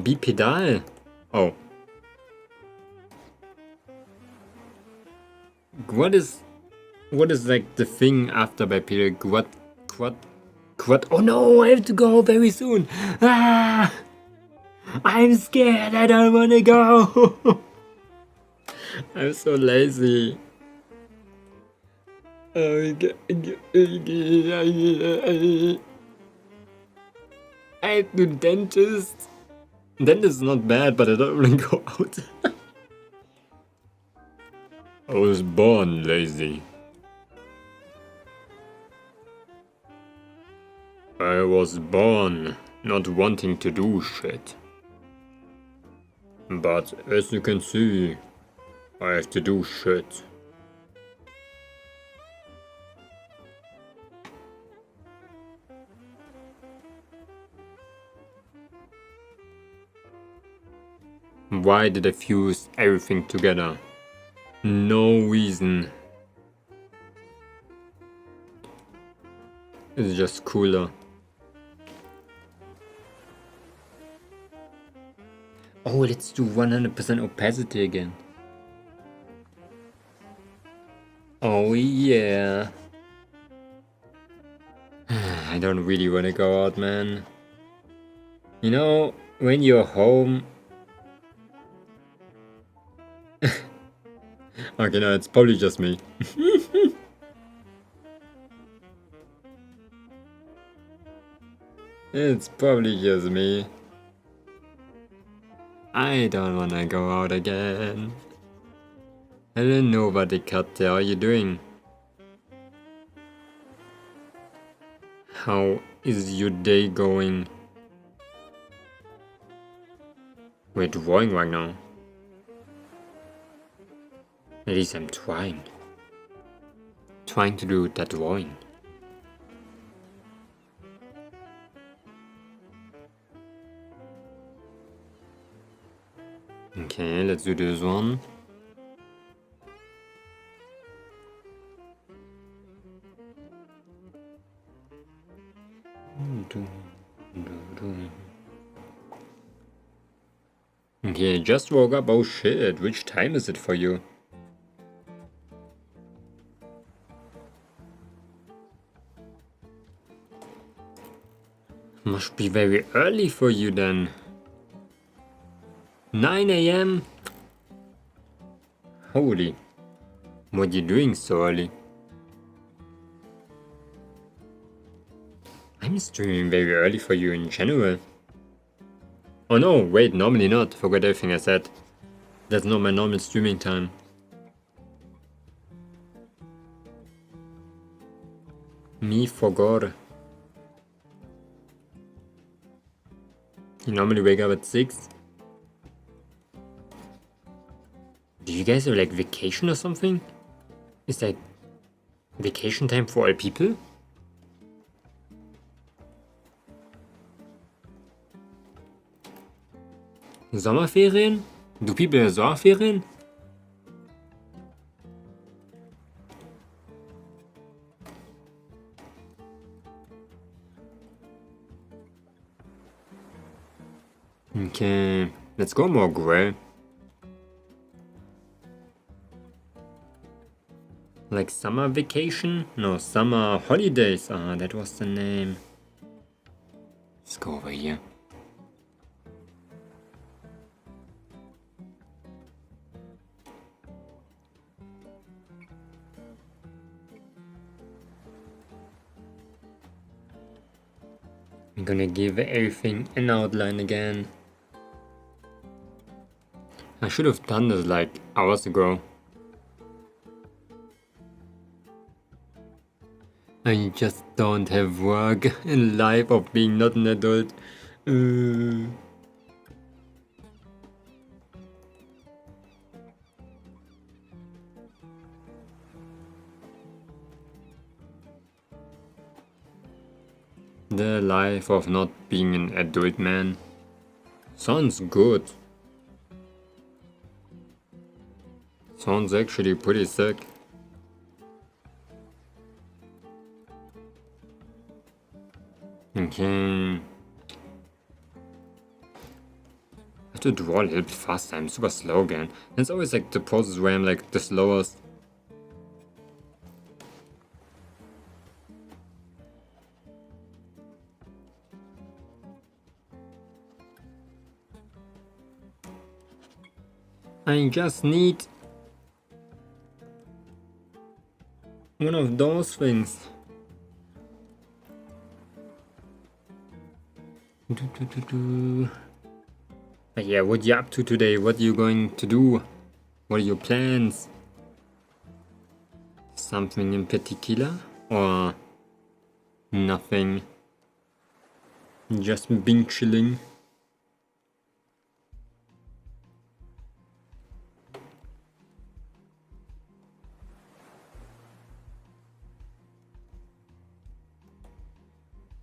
Bipedal? Oh. What is like the thing after bipedal? Quad? Oh no, I have to go very soon. Ah! I'm scared, I don't wanna go. I'm so lazy. I have to dentist. Dentist is not bad, but I don't want to go out. I was born lazy. I was born not wanting to do shit. But as you can see, I have to do shit. Why did I fuse everything together? No reason. It's just cooler. Oh, let's do 100% opacity again. Oh yeah. I don't really want to go out, man. You know, when you're home... Okay, no, it's probably just me. It's probably just me. I don't wanna go out again. Hello, nobody cat, how are you doing? How is your day going? We're drawing right now. At least I'm trying. Trying to do that drawing. Okay, let's do this one. Okay, just woke up. Oh shit, which time is it for you? Must be very early for you then. 9 AM? Holy. What are you doing so early? I'm streaming very early for you in general. Oh no, wait, normally not. Forgot everything I said. That's not my normal streaming time. Me forgot. You normally wake up at 6? Do you guys have like vacation or something? Is like vacation time for all people? Sommerferien? Do people have Sommerferien? Okay, let's go more gray. Like summer vacation? No, summer holidays. Ah, that was the name. Let's go over here. I'm gonna give everything an outline again. I should have done this like hours ago. I just don't have work in life of being not an adult. The life of not being an adult man. Sounds good. Sounds actually pretty sick. Okay. I have to draw a little bit faster. I'm super slow again. It's always like the process where I'm like the slowest. I just need one of those things. But yeah, what you up to today? What are you going to do? What are your plans? Something in particular? Or nothing? Just been chilling?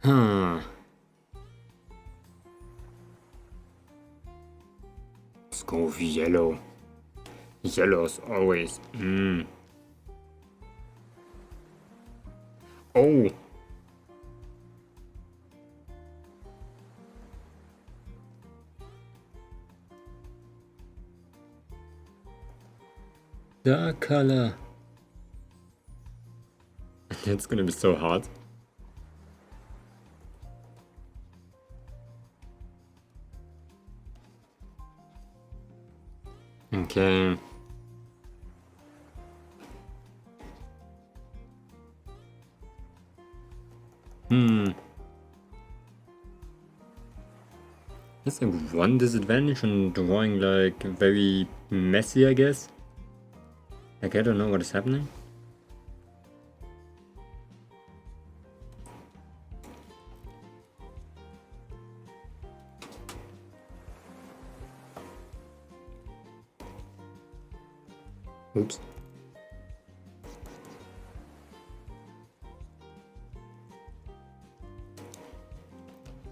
Huh. Let's go with yellow. Yellow's always. Oh. Dark color. It's gonna be so hard. Okay. There's like one disadvantage on drawing like very messy, I guess. Like I don't know what is happening. Oops.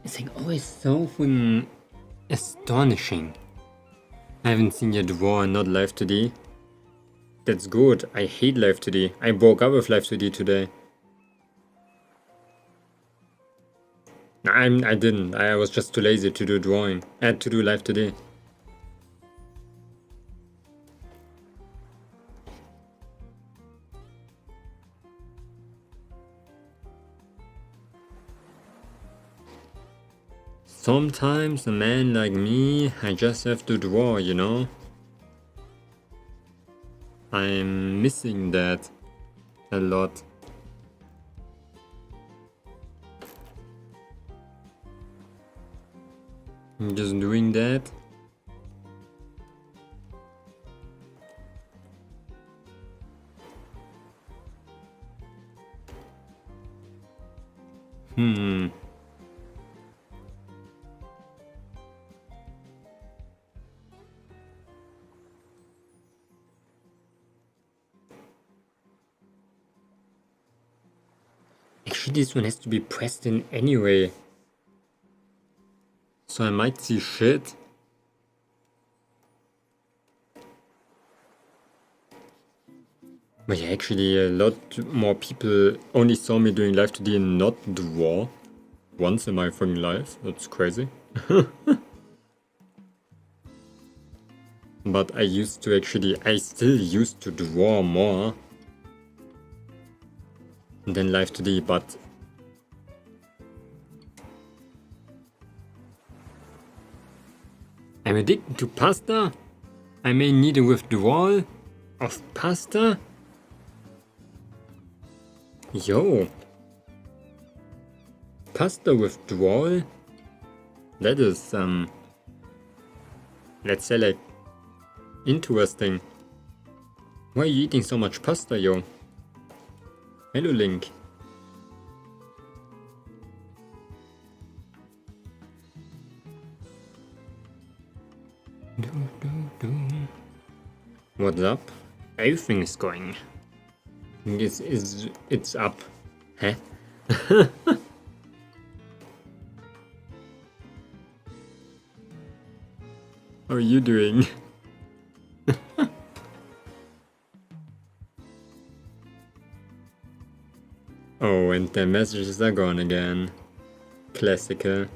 It's like always so astonishing. I haven't seen you draw and not Live2D. That's good. I hate Live2D. I broke up with Live2D today. I didn't. I was just too lazy to do drawing. I had to do Live2D. Sometimes a man like me, I just have to draw, you know? I'm missing that a lot. I'm just doing that. Actually, this one has to be pressed in anyway. So I might see shit. But yeah, actually a lot more people only saw me doing Live2D and not draw once in my fucking life. That's crazy. But I still used to draw more than Live2D, but I'm addicted to pasta? I may need a withdrawal of pasta? Yo. Pasta withdrawal? That is, let's say like, interesting. Why are you eating so much pasta, yo? Hello, Link. What's up? Everything is going. It's up. Huh? How are you doing? Oh, and the messages are gone again. Classical.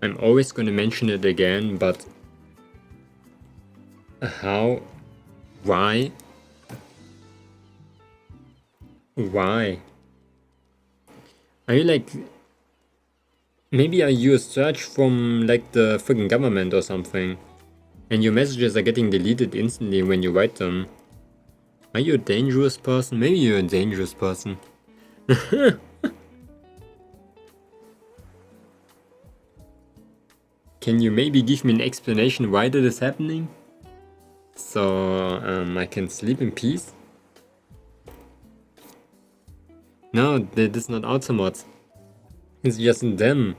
I'm always gonna mention it again, but how? Why? Why? Are you like... Maybe are you a search from like the freaking government or something? And your messages are getting deleted instantly when you write them. Are you a dangerous person? Maybe you're a dangerous person. Can you maybe give me an explanation why that is happening? So I can sleep in peace? No, that is not Automods. It's just them.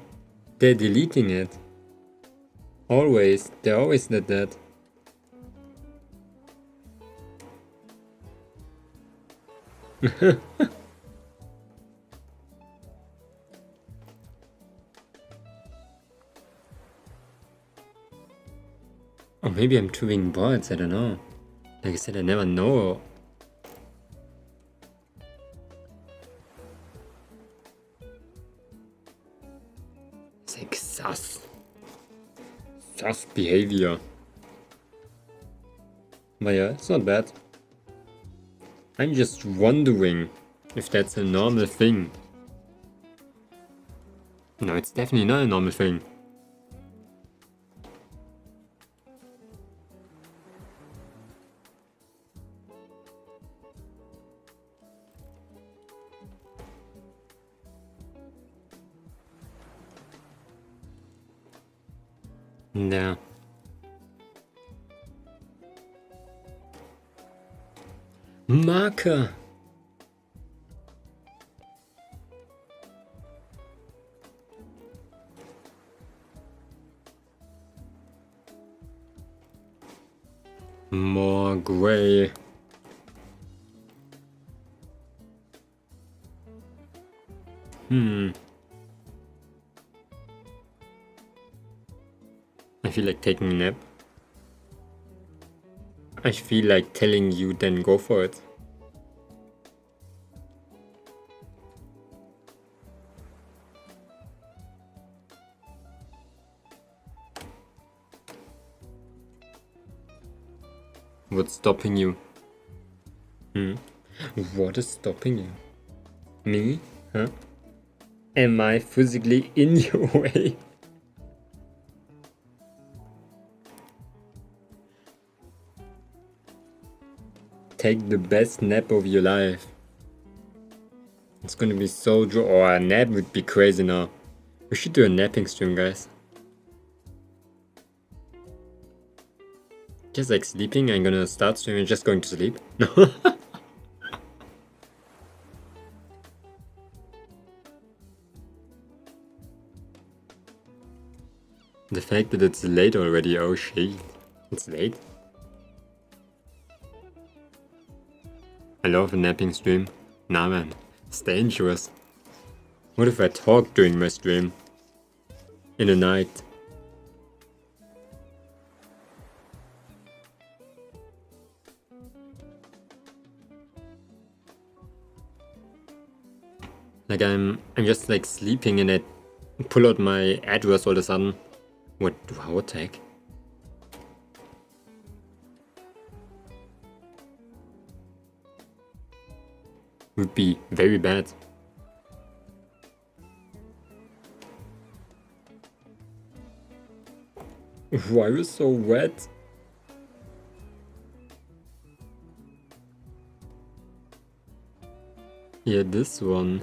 They're deleting it. Always. They always did that. Or maybe I'm doing bots, I don't know. Like I said, I never know. It's like sus. Sus behavior. But yeah, it's not bad. I'm just wondering if that's a normal thing. No, it's definitely not a normal thing. Yeah. Marker. More gray. I feel like taking a nap. I feel like telling you then go for it. What's stopping you? What is stopping you? Me? Huh? Am I physically in your way? Take the best nap of your life. It's gonna be so Oh, a nap would be crazy now. We should do a napping stream, guys. Just like sleeping, I'm gonna start streaming, just going to sleep. No. The fact that it's late already, oh shit. It's late. I love a napping stream. Nah man, it's dangerous. What if I talk during my stream? In the night? Like I'm just like sleeping and I pull out my address all of a sudden. What the heck? Would be very bad. Why are you so wet? Yeah, this one.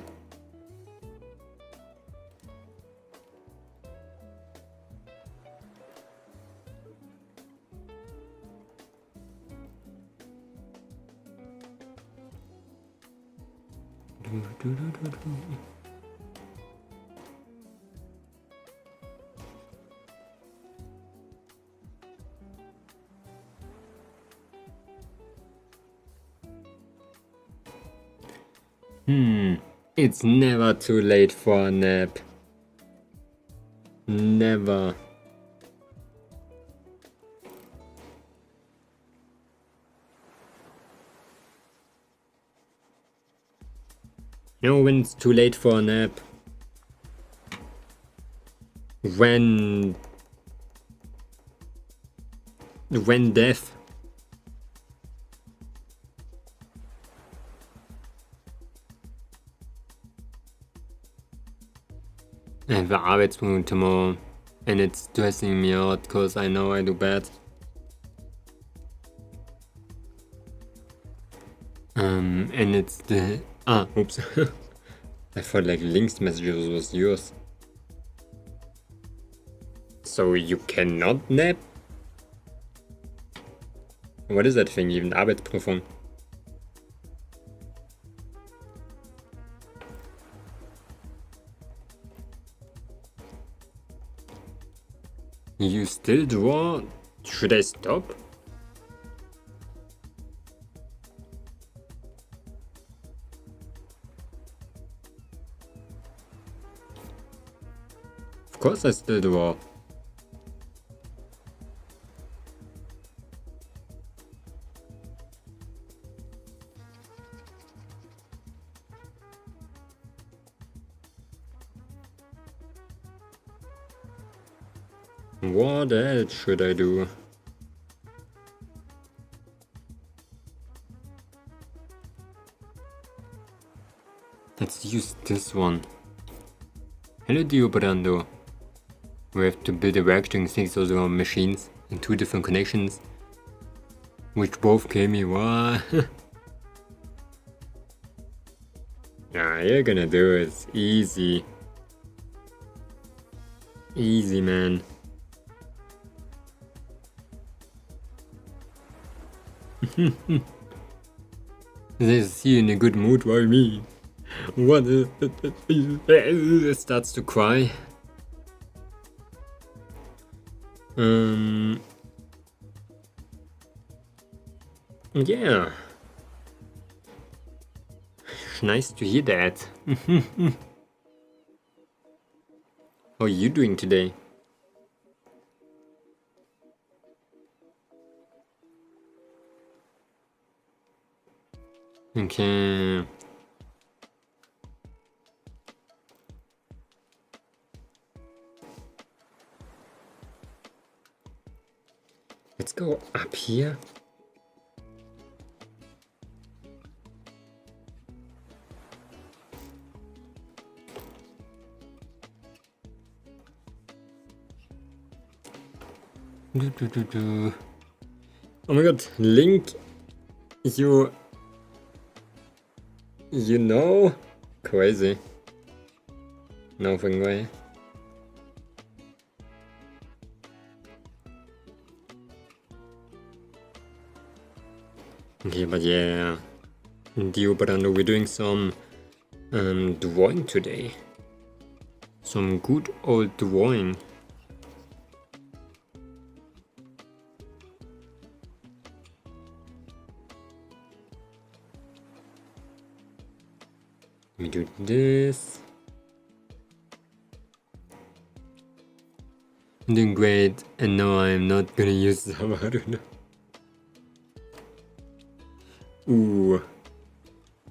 It's never too late for a nap. Never. No, when it's too late for a nap. When death. I have an Arbeitsprüfung tomorrow and it's stressing me out because I know I do bad. And it's the... oops. I thought like Link's messages was yours. So you cannot nap? What is that thing even? Arbeitsprüfung? You still draw? Should I stop? Of course I still draw. What else should I do? Let's use this one. Hello Diobrando. We have to build a workstring 6,000 machines in 2 different connections, which both kill me. What? Yeah, you're gonna do it. It's easy. Easy, man. They see you in a good mood, why me? What? Starts to cry. Yeah. Nice to hear that. How are you doing today? Okay. Let's go up here. Oh my god, Link, you know? Crazy. Nothing way. Okay, but yeah, Diobrando, we're doing some drawing today. Some good old drawing. Let me do this. I'm doing great, and no, I'm not gonna use some, I don't know. Ooh,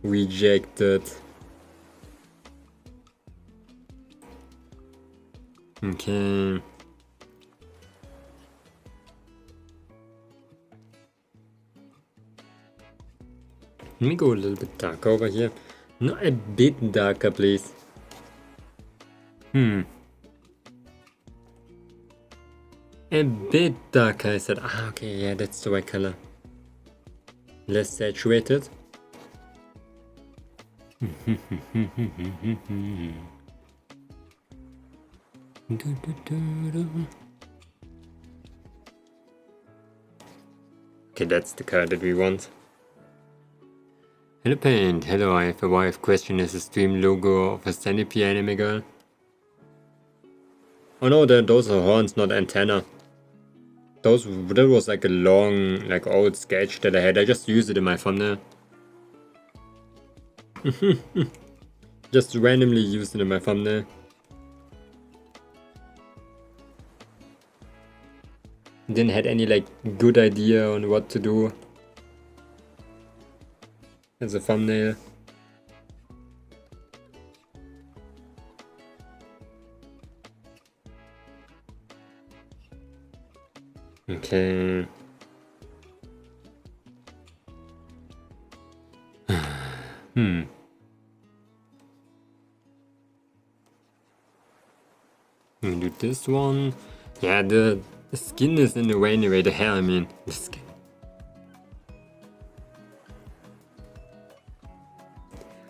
rejected. Okay. Let me go a little bit darker over here. Not a bit darker, please. A bit darker, I said. Ah, okay, yeah, that's the right color. Less saturated. Okay, that's the color that we want. Hello Paint, hello, I have a wife. Question, is the stream logo of a centipede anime girl? Oh no, those are horns, not antenna. That was like a long, like old sketch that I had. I just used it in my thumbnail. Just randomly used it in my thumbnail. didn't had any like good idea on what to do as a thumbnail. Okay. We do this one. Yeah, the skin is in the way anyway, the hair, I mean, the skin.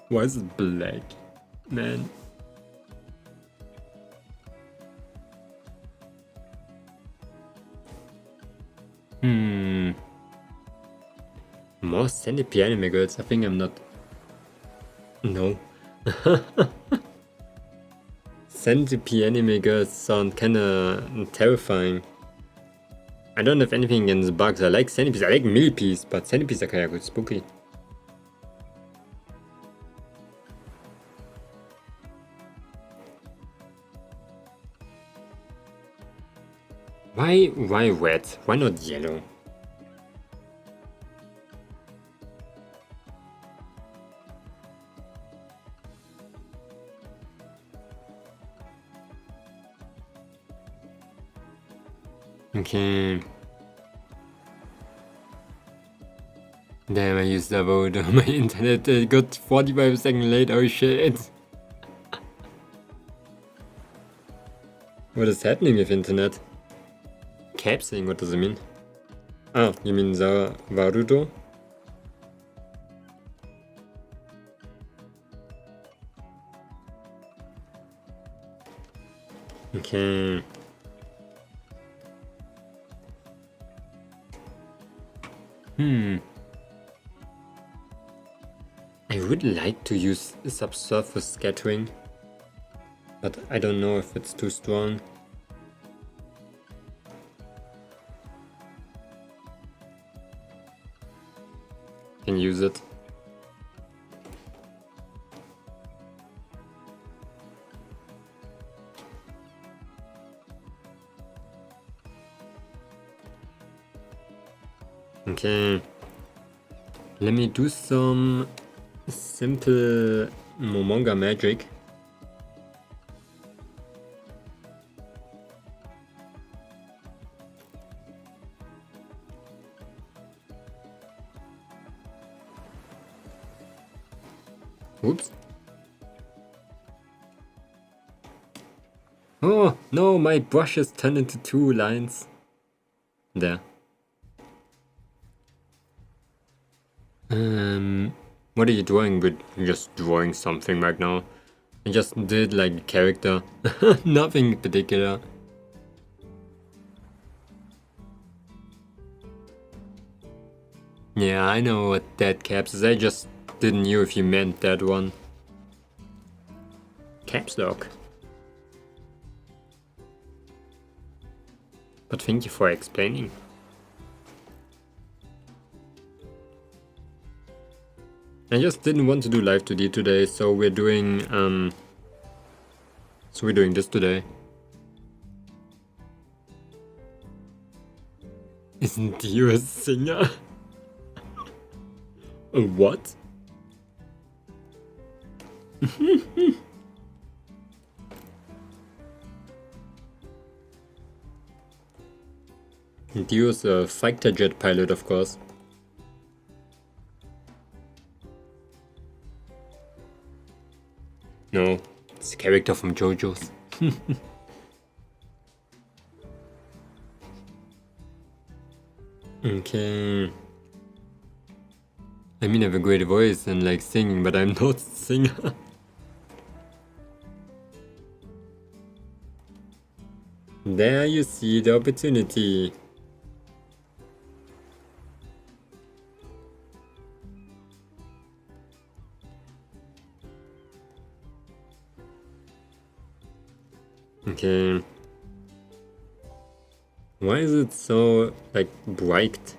Why is it black? Man. More centipede anime girls. I think I'm not. No. Centipede anime girls sound kinda terrifying. I don't have anything against bugs. I like centipedes. I like millipedes, but centipedes are kinda good spooky. Why red? Why not yellow? Okay. Damn, I used that vote on my internet. It got 45 seconds late. Oh shit. What is happening with internet? Capsing, what does it mean? Ah, you mean Varudo? Okay. I would like to use subsurface scattering, but I don't know if it's too strong. Can use it. Okay, let me do some simple Momonga magic. Oops. Oh no, my brushes turned into 2 lines. There. What are you doing with just drawing something right now? I just did like a character. Nothing in particular. Yeah, I know what that caps is. I just didn't know if you meant that one. Caps lock. But thank you for explaining. I just didn't want to do Live2D today, so we're doing this today. Isn't you a singer? A what? Dio's a fighter jet pilot, of course. No, it's a character from JoJo's. Okay. I mean, I have a great voice and like singing, but I'm not a singer. There you see the opportunity. Okay. Why is it so, like, bright?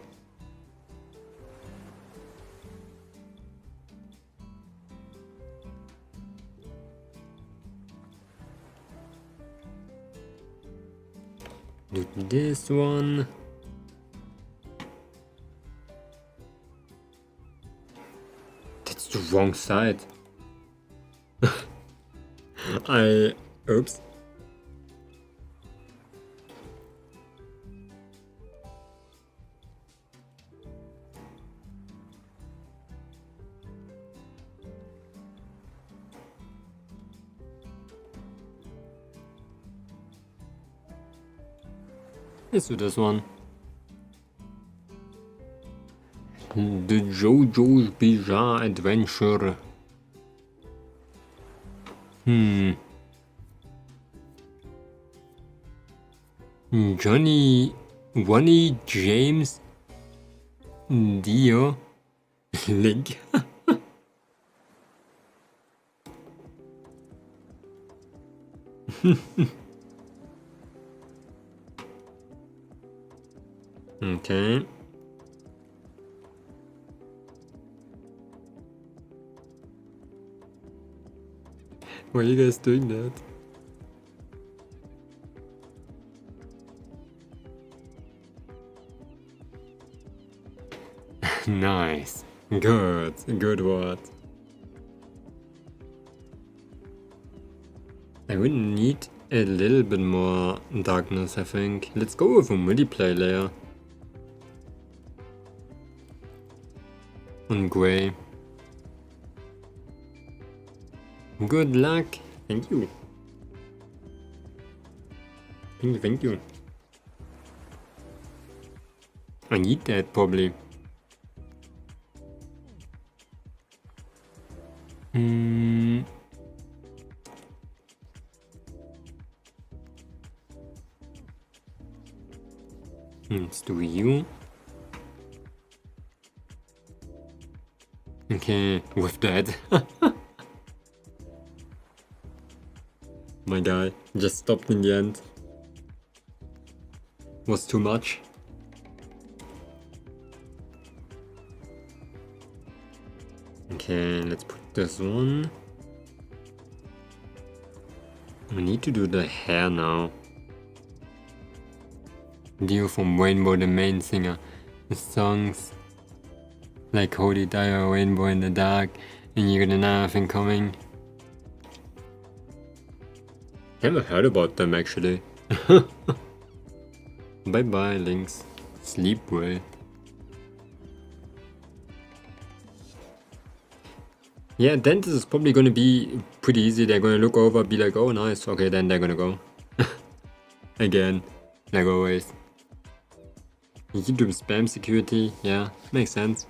Do this one. wrong side. Oops. Let's do this one. The JoJo's Bizarre Adventure. Johnny James Dio Link. Okay. Why are you guys doing that? Nice. Good word. I would need a little bit more darkness, I think. Let's go with a multiplayer layer. On gray. Good luck. Thank you. Thank you. I need that probably. Let's do you. Okay, with that. My guy just stopped in the end. Was too much. Okay, let's put this one. We need to do the hair now. Dio from Rainbow, the main singer. The songs like Holy Dire, Rainbow in the Dark, and You Got Another Thing Coming. Never heard about them actually. Bye bye, Lynx. Sleep well. Yeah, dentist is probably gonna be pretty easy. They're gonna look over, be like, oh nice, okay, then they're gonna go. Again, like always. YouTube spam security, yeah, makes sense.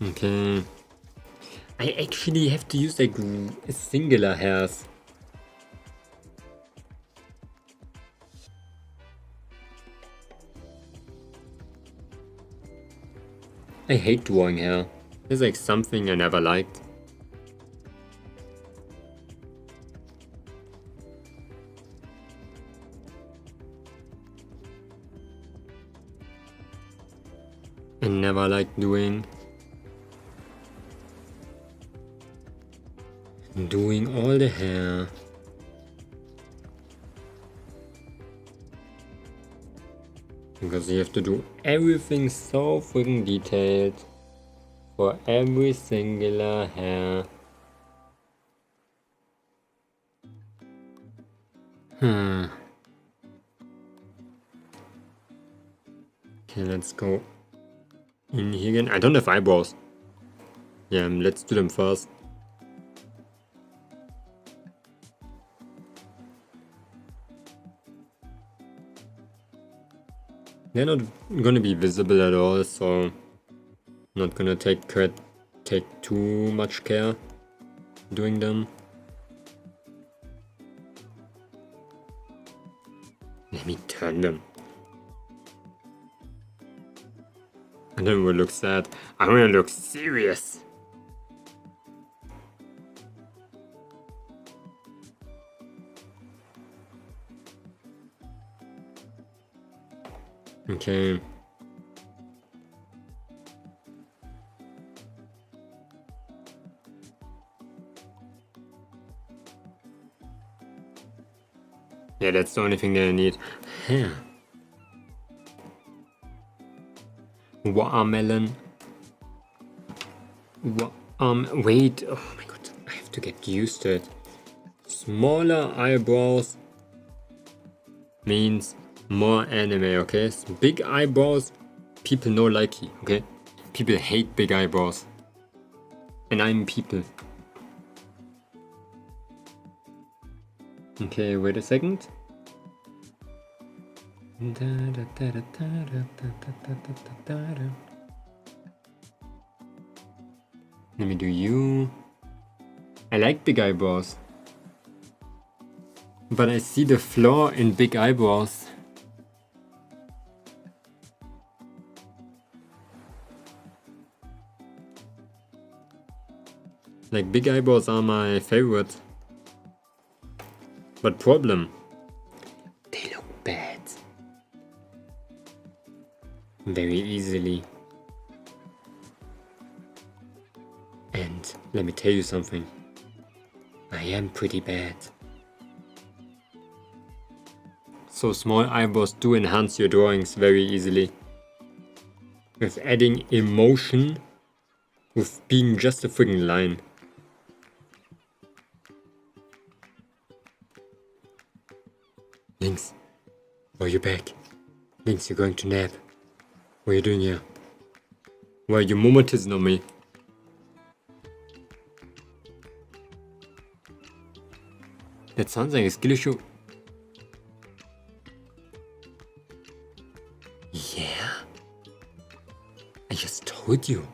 Okay. I actually have to use like singular hairs. I hate drawing hair. It's like something I never liked. I never liked doing all the hair. Because you have to do everything so freaking detailed for every singular hair. Okay, let's go in here again. I don't have eyebrows. Yeah, let's do them first. They're not gonna be visible at all, so not gonna take too much care doing them. Let me turn them. I don't want to look sad. I want to look serious. Okay. Yeah, Yeah, that's the only thing that I need. Yeah. Watermelon. Wait. Oh my god. I have to get used to it. Smaller eyebrows means more anime, okay? Big eyebrows, people no like it, okay? People hate big eyebrows. And I'm people. Okay, wait a second. Let me do you. I like big eyebrows. But I see the flaw in big eyebrows. Like, big eyebrows are my favorite. But problem, they look bad. Very easily. And let me tell you something. I am pretty bad. So small eyebrows do enhance your drawings very easily. With adding emotion, with being just a friggin' line. Lynx, why are you back? Lynx, you're going to nap. What are you doing here? Why are you momentizing on me? That sounds like a skill issue. Yeah? I just told you.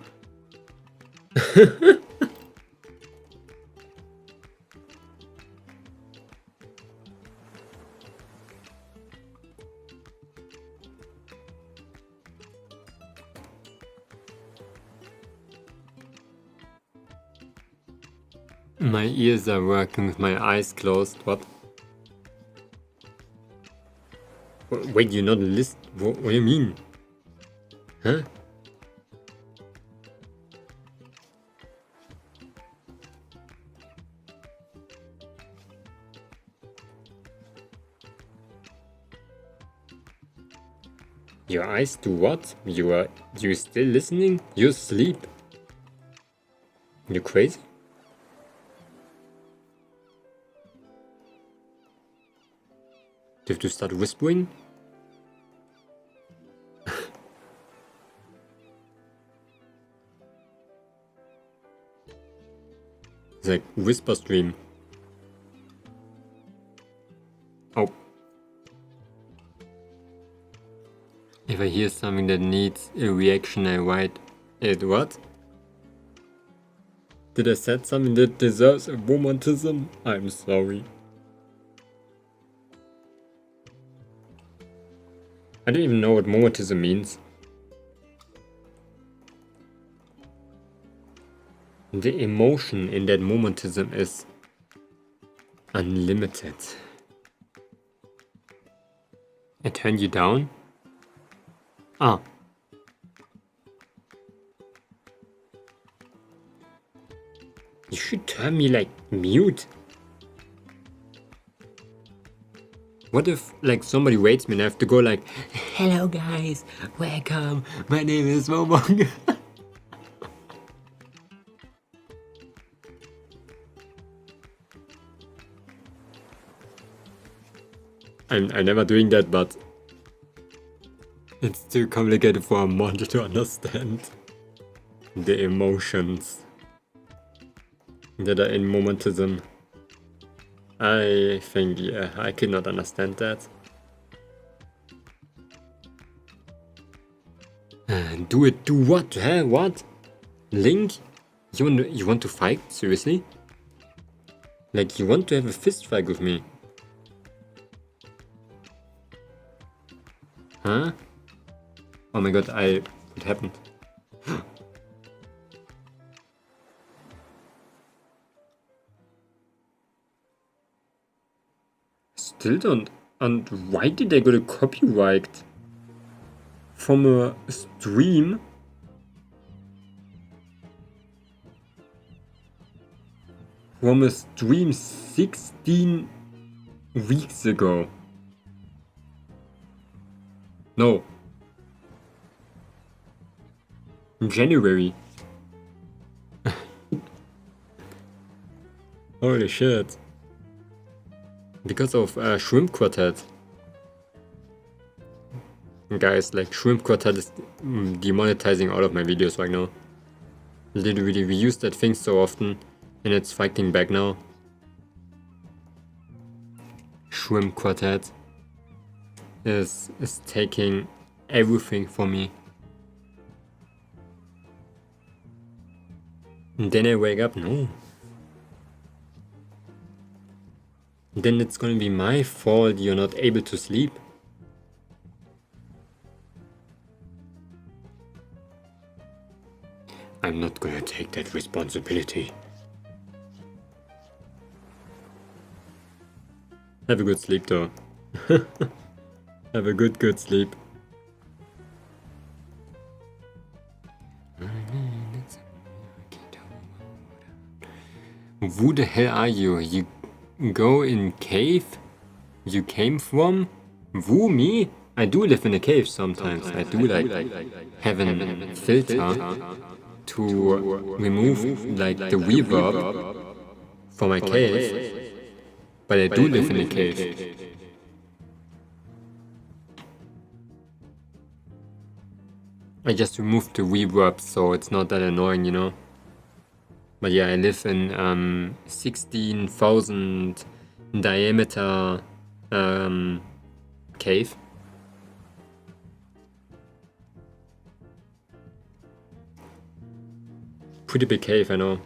My ears are working with my eyes closed. What? Wait, you're not listening? What do you mean? Huh? Your eyes do what? You still listening? You asleep? You crazy? Do you have to start whispering? It's like whisper stream. Oh. If I hear something that needs a reaction, I write it. What? Did I say something that deserves a romanticism? I'm sorry. I don't even know what momentism means. The emotion in that momentism is unlimited. I turn you down? Ah. You should turn me like mute. What if like somebody waits me and I have to go like, hello guys, welcome, my name is Momonga. I'm never doing that, but it's too complicated for a mod to understand the emotions that are in momentism. I think, yeah, I could not understand that. Do what? Huh? What? Link? You want to fight? Seriously? Like, you want to have a fist fight with me? Huh? Oh my god, what happened? Still don't. And why did I get a copyright? From a stream? From a stream 16 weeks ago. No. January. Holy shit. Because of Shrimp Quartet. Guys, like Shrimp Quartet is demonetizing all of my videos right now. Literally, we use that thing so often and it's fighting back now. Shrimp Quartet is taking everything from me. And then I wake up, no. Then it's gonna be my fault you're not able to sleep. I'm not gonna take that responsibility. Have a good sleep though. Have a good sleep. Who the hell are you? You go in cave you came from? Who, me? I do live in a cave sometimes. I do like having filter to remove like the reverb from my cave. But I do live in a cave. I just removed the reverb so it's not that annoying, you know? But yeah, I live in 16,000 diameter cave. Pretty big cave, I know.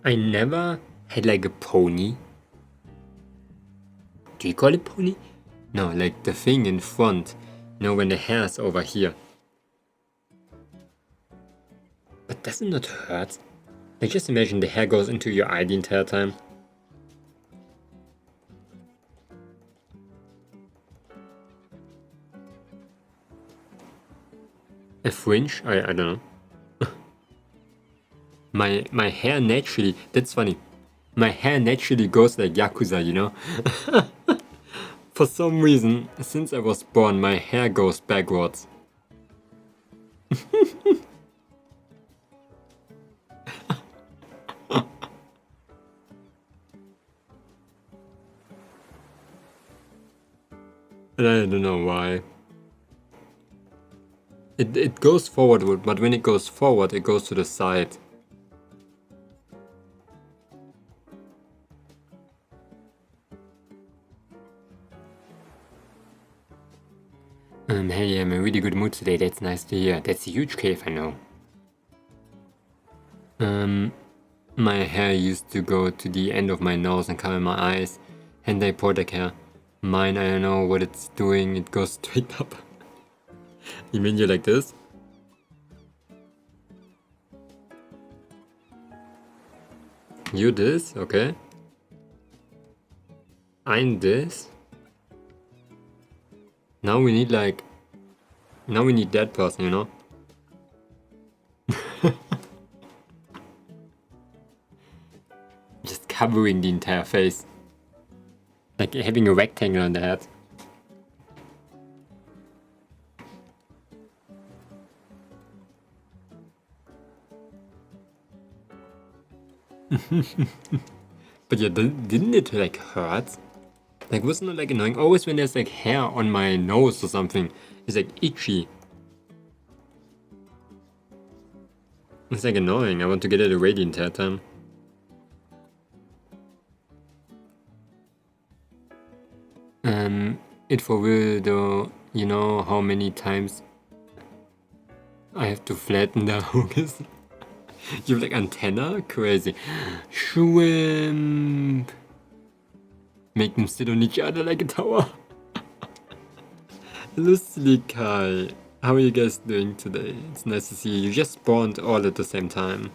I never had like a pony. Do you call it pony? No, like the thing in front. You know, when the hair's over here. But doesn't that hurt? Like just imagine the hair goes into your eye the entire time. A fringe? I don't know. My hair naturally, that's funny. My hair naturally goes like Yakuza, you know? For some reason, since I was born, my hair goes backwards. And I don't know why. It goes forward, but when it goes forward, it goes to the side. Hey, I'm in a really good mood today, that's nice to hear. That's a huge cave, I know. My hair used to go to the end of my nose and cover my eyes. And they product hair. Mine, I don't know what it's doing, it goes straight up. You mean you're like this? You this? Okay. I'm this? Now we need like... Now we need that person, you know? Just covering the entire face. Like having a rectangle on the head. But yeah, didn't it like hurt? Like wasn't it like annoying? Always when there's like hair on my nose or something, it's like itchy. It's like annoying, I want to get it away the entire time. It for real though, you know how many times I have to flatten the hookers? You have like antenna? Crazy. Shrimp. Make them sit on each other like a tower. Lustig Kai. How are you guys doing today? It's nice to see you. You just spawned all at the same time.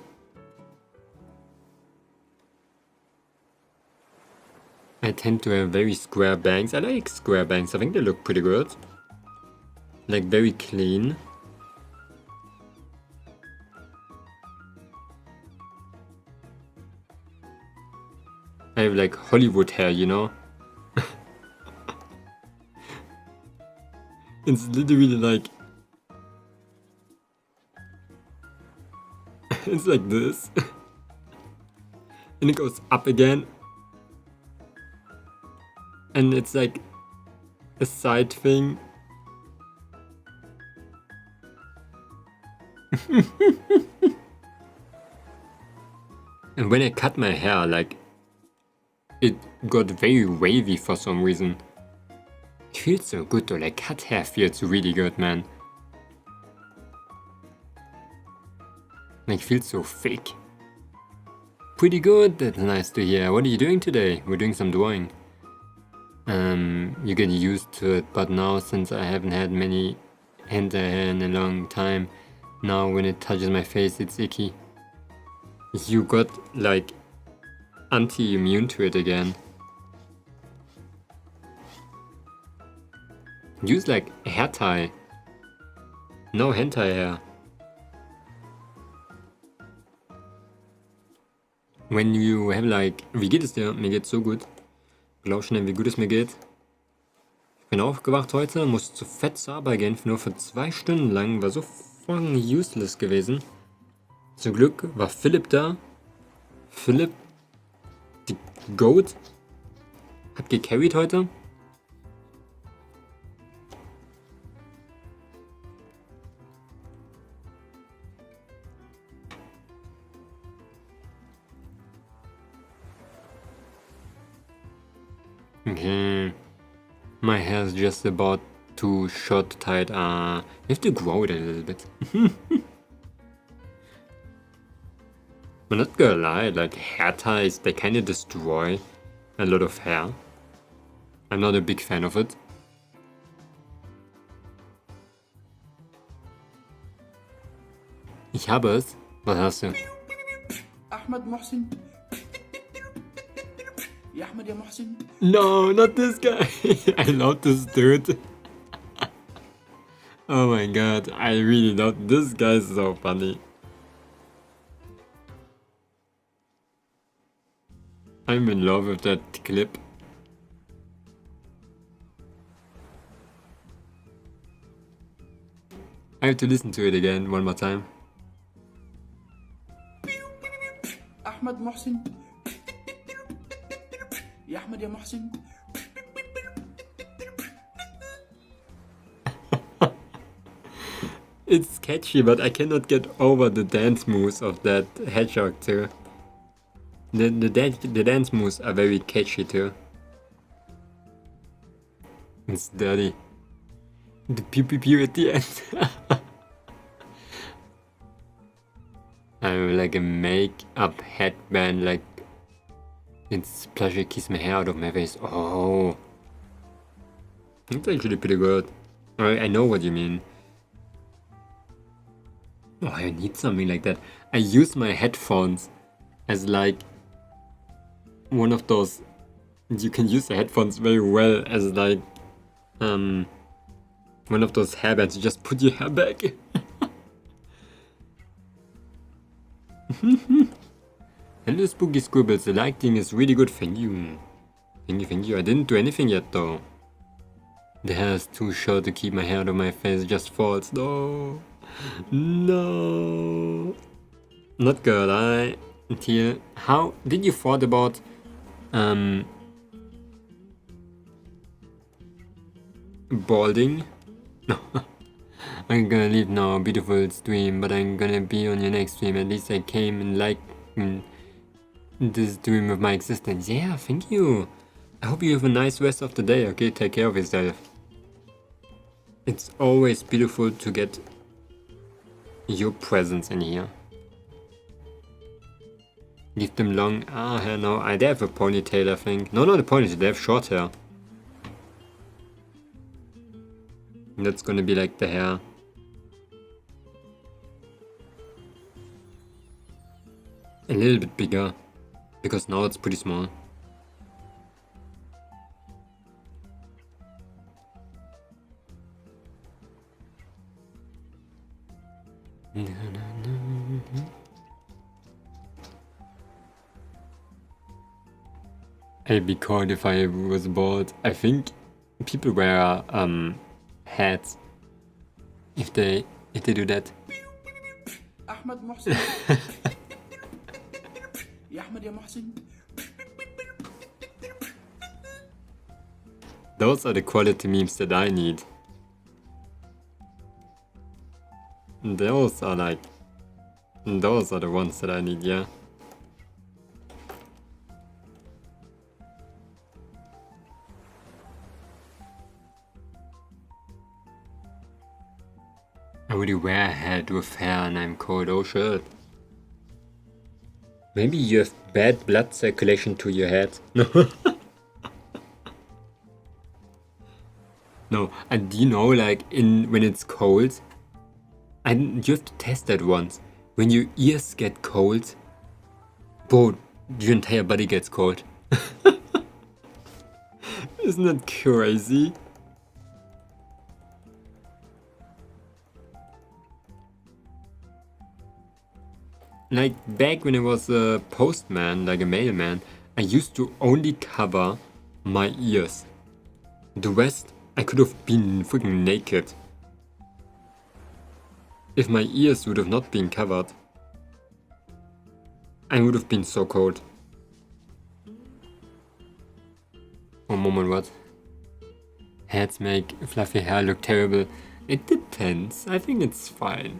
I tend to have very square bangs. I like square bangs. I think they look pretty good. Like very clean. have like Hollywood hair, you know? It's literally like... it's like this. And it goes up again. And it's like a side thing. And when I cut my hair, like, it got very wavy for some reason. It feels so good though, like cut hair feels really good, man. Like, feels so fake. Pretty good, that's nice to hear. What are you doing today? We're doing some drawing. You get used to it, but now since I haven't had many hentai hair in a long time, now when it touches my face it's icky. You got like anti-immune to it again. Use like hair tie. No hentai hair. When you have like... Wie geht es dir? Mir geht's so gut. Glaub schnell, wie gut es mir geht. Ich bin aufgewacht heute, musste zu fett zur Arbeit gehen, nur für 2 Stunden lang. War so fucking useless gewesen. Zum Glück war Philipp da. Philipp, die Goat, hat gecarried heute. Okay, my hair is just about too short tied. You have to grow it a little bit. I'm not gonna lie, like hair ties, they kinda destroy a lot of hair. I'm not a big fan of it. Ich habe es. Was hast du? Ahmed Mohsin. Ya Ahmed, ya Mohsin. No, not this guy. I love this dude. Oh my god, I really love this guy, is so funny. I'm in love with that clip. I have to listen to it again one more time. Ahmed Mohsin. Ya Ahmed, ya Mohsin. It's catchy, but I cannot get over the dance moves of that hedgehog too. The dance moves are very catchy too. It's dirty. The pew pew pew at the end. I'm like a make-up headband, like it's plushie kiss my hair out of my face. Oh, it's actually pretty good. I know what you mean. Oh, I need something like that. I use my headphones as like one of those. You can use the headphones very well as like one of those hairbands. You just put your hair back. Hello Spooky Squibbles, the lighting is really good, thank you. Thank you. I didn't do anything yet though. The hair is too short to keep my hair out of my face, it just falls. No. No. Not good, until... How did you thought about balding? No. I'm gonna leave now, beautiful stream, but I'm gonna be on your next stream. At least I came and liked this dream of my existence. Yeah, thank you. I hope you have a nice rest of the day, okay? Take care of yourself. It's always beautiful to get your presence in here. Give them long... no, they have a ponytail, I think. No, not a ponytail, they have short hair. That's gonna be like the hair. A little bit bigger, because now it's pretty small. I'd be cold if I was bald. I think people wear hats if they do that. أحمد محسن يا أحمد يا محسن. Those are the quality memes that I need. Those are the ones that I need, yeah. I would wear a hat with hair and I'm cold, oh shit. Maybe you have bad blood circulation to your head. No. No, and do you know, like, when it's cold, and you have to test that once. When your ears get cold, bro, your entire body gets cold. Isn't that crazy? Like, back when I was a postman, like a mailman, I used to only cover my ears. The rest, I could have been freaking naked. If my ears would have not been covered, I would have been so cold. Oh, moment, what? Hats make fluffy hair look terrible. It depends. I think it's fine.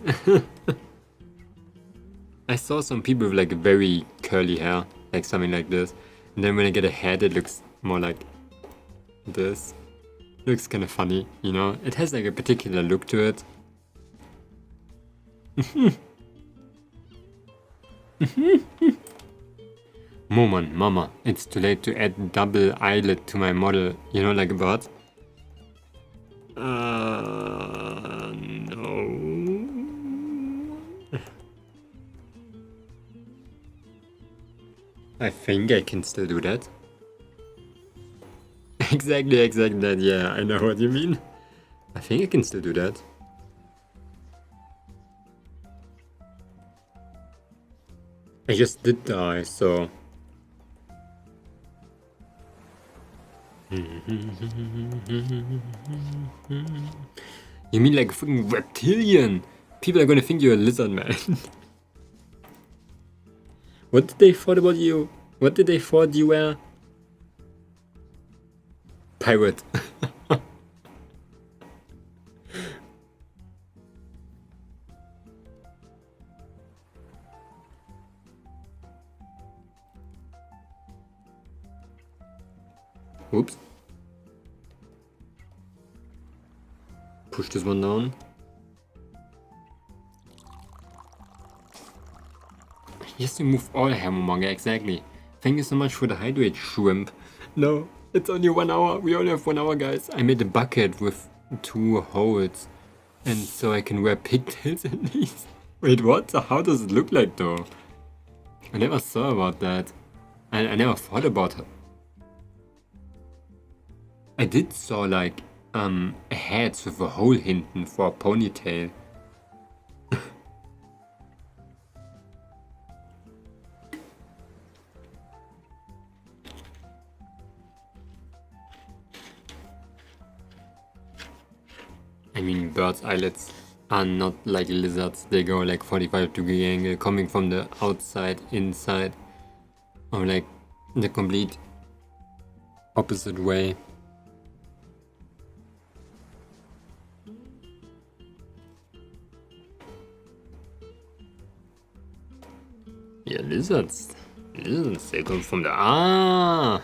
I saw some people with like very curly hair, like something like this. And then when I get a hat, it looks more like this. Looks kind of funny, you know? It has like a particular look to it. Mama, it's too late to add double eyelid to my model. You know, like a bird? No. I think I can still do that. Exactly that, yeah, I know what you mean. I think I can still do that. I just did die, so... You mean like a fucking reptilian? People are gonna think you're a lizard man. What did they thought about you? What did they thought you were? Pirate. Oops. Push this one down. Yes, remove all hair, Momonga, exactly. Thank you so much for the hydrate, shrimp. No, it's only 1 hour. We only have 1 hour, guys. I made a bucket with 2 holes. And so I can wear pigtails at least. Wait, what? So how does it look like, though? I never saw about that. I never thought about it. I did saw, like, hats with a hole hinten for a ponytail. I mean, birds' eyelids are not like lizards. They go like 45-degree angle, coming from the outside, inside, or like the complete opposite way. Yeah, lizards, they come from the... I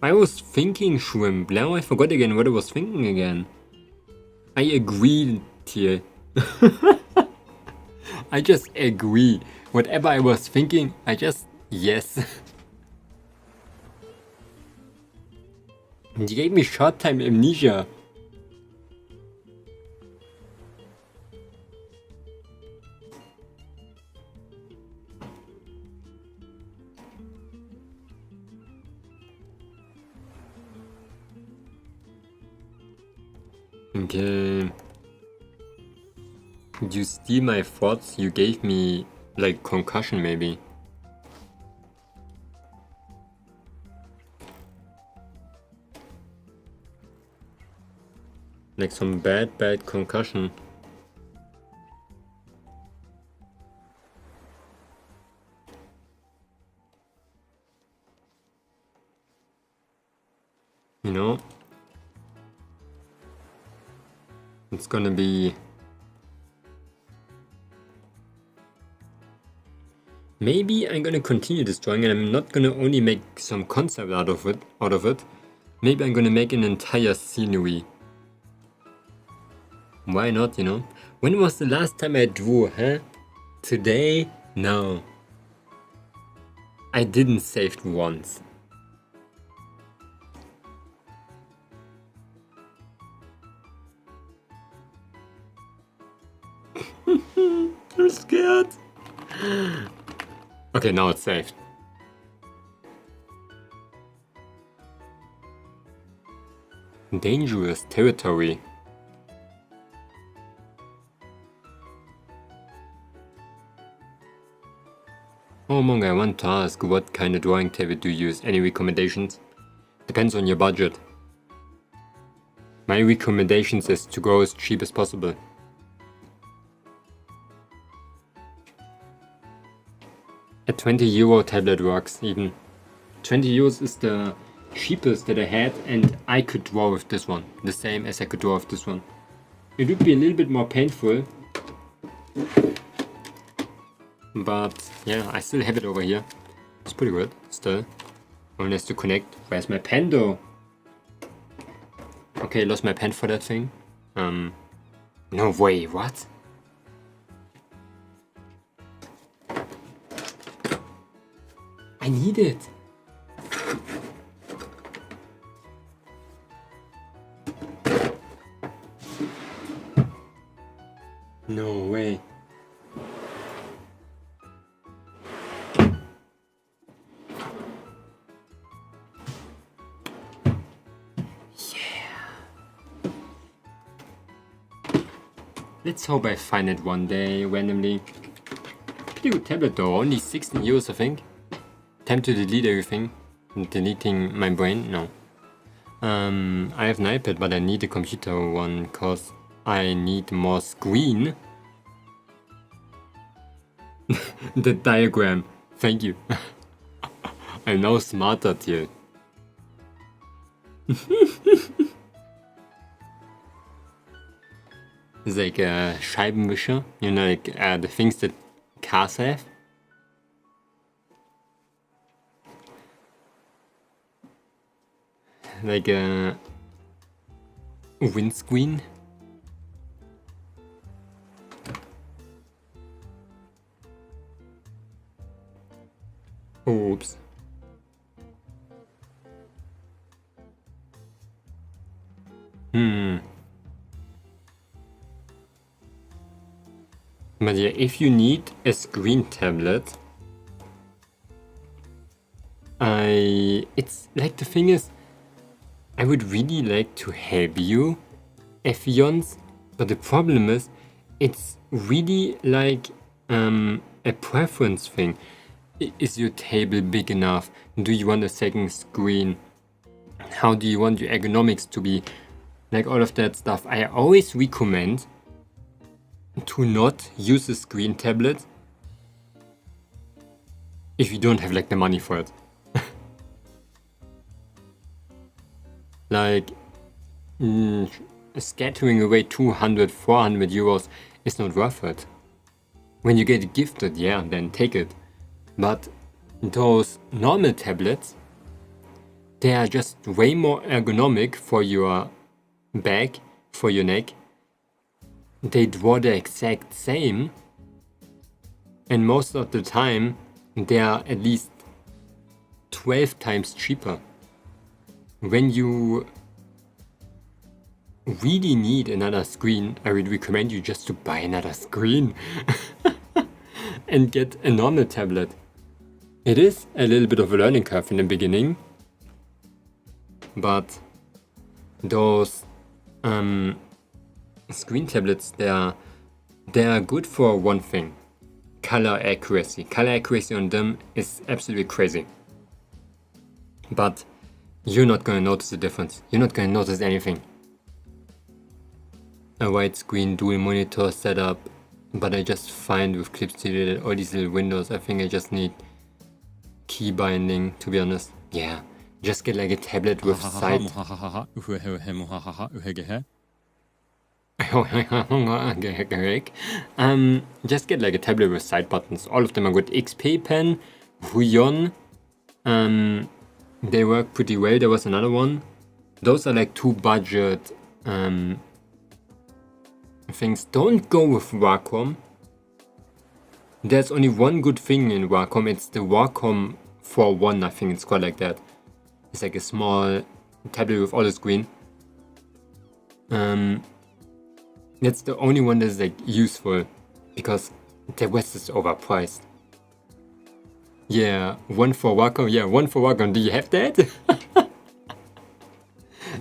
was thinking shrimp. Now I forgot again what I was thinking again. I agree, Tier. I just agree. Whatever I was thinking, I just... yes. You gave me short-time amnesia. Okay. You steal my thoughts, you gave me, like, concussion maybe. Like some bad concussion. You know? It's gonna be... Maybe I'm gonna continue this drawing and I'm not gonna only make some concept out of it. Maybe I'm gonna make an entire scenery. Why not, you know? When was the last time I drew, huh? Today? No. I didn't save once. I'm scared. Okay, now it's saved. Dangerous territory. Oh, Momonga, I want to ask, what kind of drawing tablet do you use? Any recommendations? Depends on your budget. My recommendations is to go as cheap as possible. A 20 euro tablet works even. 20 euros is the cheapest that I had and I could draw with this one. The same as I could draw with this one. It would be a little bit more painful. But yeah, I still have it over here. It's pretty good still. Only has to connect. Where's my pen though? Okay, lost my pen for that thing. No way, what? I need it. No way. Let's hope I find it one day, randomly. Pretty good tablet though, only 16 euros I think. Time to delete everything. Deleting my brain? No. I have an iPad, but I need a computer one, cause I need more screen. The diagram. Thank you. I'm now smarter, Till. It's like a Scheibenwischer, you know, like the things that cars have. Like a windscreen. Oops. But yeah, if you need a screen tablet, it's like, the thing is, I would really like to help you, Ephions, but the problem is, it's really like a preference thing. Is your table big enough? Do you want a second screen? How do you want your ergonomics to be? Like all of that stuff. I always recommend to not use a screen tablet if you don't have like the money for it. Like scattering away 200, 400 euros is not worth it. When you get it gifted, yeah, then take it. But those normal tablets, they are just way more ergonomic for your back, for your neck. They draw the exact same, and most of the time they are at least 12 times cheaper. When you really need another screen, I would recommend you just to buy another screen and get a normal tablet. It is a little bit of a learning curve in the beginning, but those screen tablets, they are good for one thing: color accuracy. Color accuracy on them is absolutely crazy. But you're not gonna notice the difference. You're not gonna notice anything. a widescreen dual monitor setup, but I just find with Clip Studio that all these little windows, I think I just need key binding, to be honest. Yeah, just get like a tablet with side... just get like a tablet with side buttons. All of them are good. XP Pen, Huion, they work pretty well. There was another one. Those are like 2 budget things. Don't go with Wacom. There's only one good thing in Wacom. It's the Wacom 4.1, I think it's called like that. It's like a small tablet with all the screen. That's the only one that's like useful, because the rest is overpriced. Yeah, one for Wacom. Yeah, one for Wacom. Do you have that?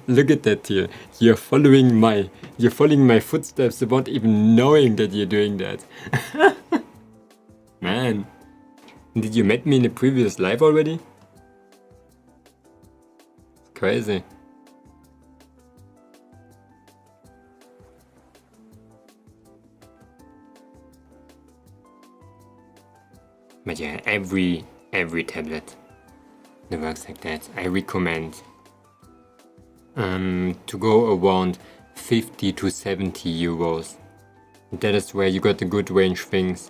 Look at that here. You're following my footsteps without even knowing that you're doing that. Man, did you met me in a previous live already? Crazy. But yeah, every tablet that works like that, I recommend to go around 50 to 70 euros. That is where you got the good range things.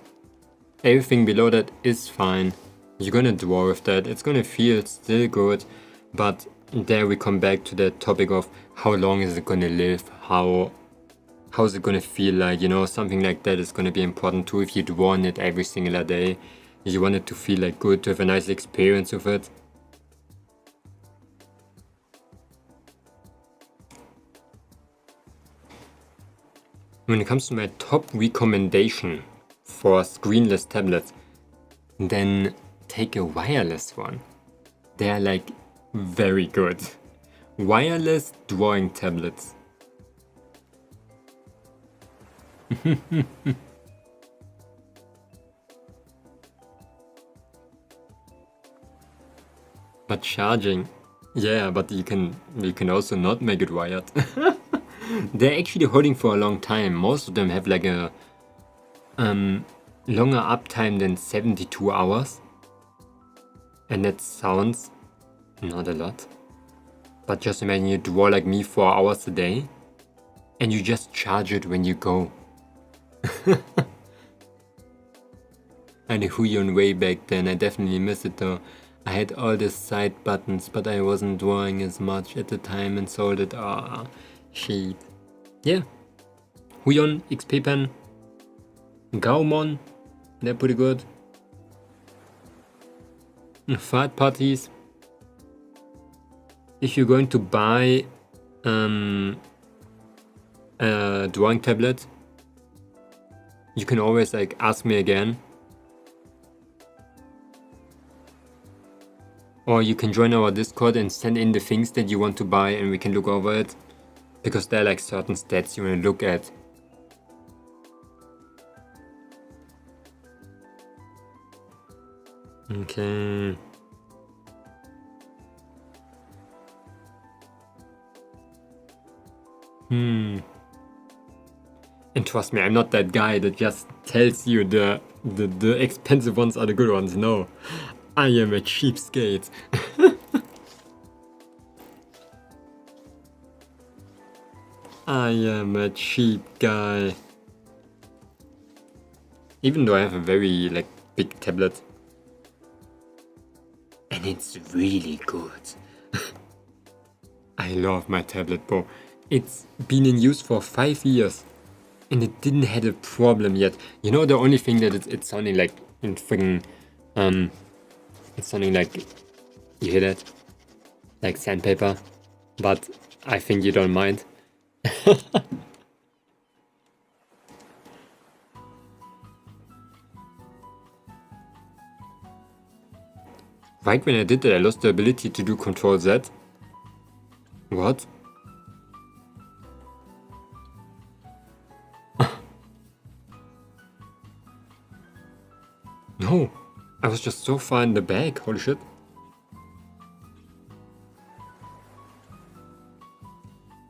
Everything below that is fine. You're gonna draw with that. It's gonna feel still good, but there we come back to that topic of how long is it gonna live, how's it gonna feel like, you know, something like that is gonna be important too. If you draw on it every single day, you want it to feel like good, to have a nice experience with it. When it comes to my top recommendation for screenless tablets, then take a wireless one. They're like very good. Wireless drawing tablets. But charging, yeah, but you can also not make it wired. They're actually holding for a long time. Most of them have like a longer uptime than 72 hours. And that sounds not a lot. But just imagine you draw like me 4 hours a day and you just charge it when you go. And a Huion way back then, I definitely miss it though. I had all the side buttons, but I wasn't drawing as much at the time and sold it. Ah, shit. Yeah. Huion, XP Pen, Gaumon, they're pretty good. Third parties. If you're going to buy a drawing tablet, you can always like ask me again. Or you can join our Discord and send in the things that you want to buy and we can look over it. Because there are like certain stats you want to look at. Okay. And trust me, I'm not that guy that just tells you the expensive ones are the good ones. No. I am a cheapskate. I am a cheap guy. Even though I have a very like big tablet. And it's really good. I love my tablet, bro. It's been in use for 5 years. And it didn't have a problem yet. You know, the only thing that it's sounding like in friggin' it's sounding like, you hear that? Like sandpaper. But I think you don't mind. Right when I did that, I lost the ability to do Control Z. What? No, I was just so far in the back, holy shit.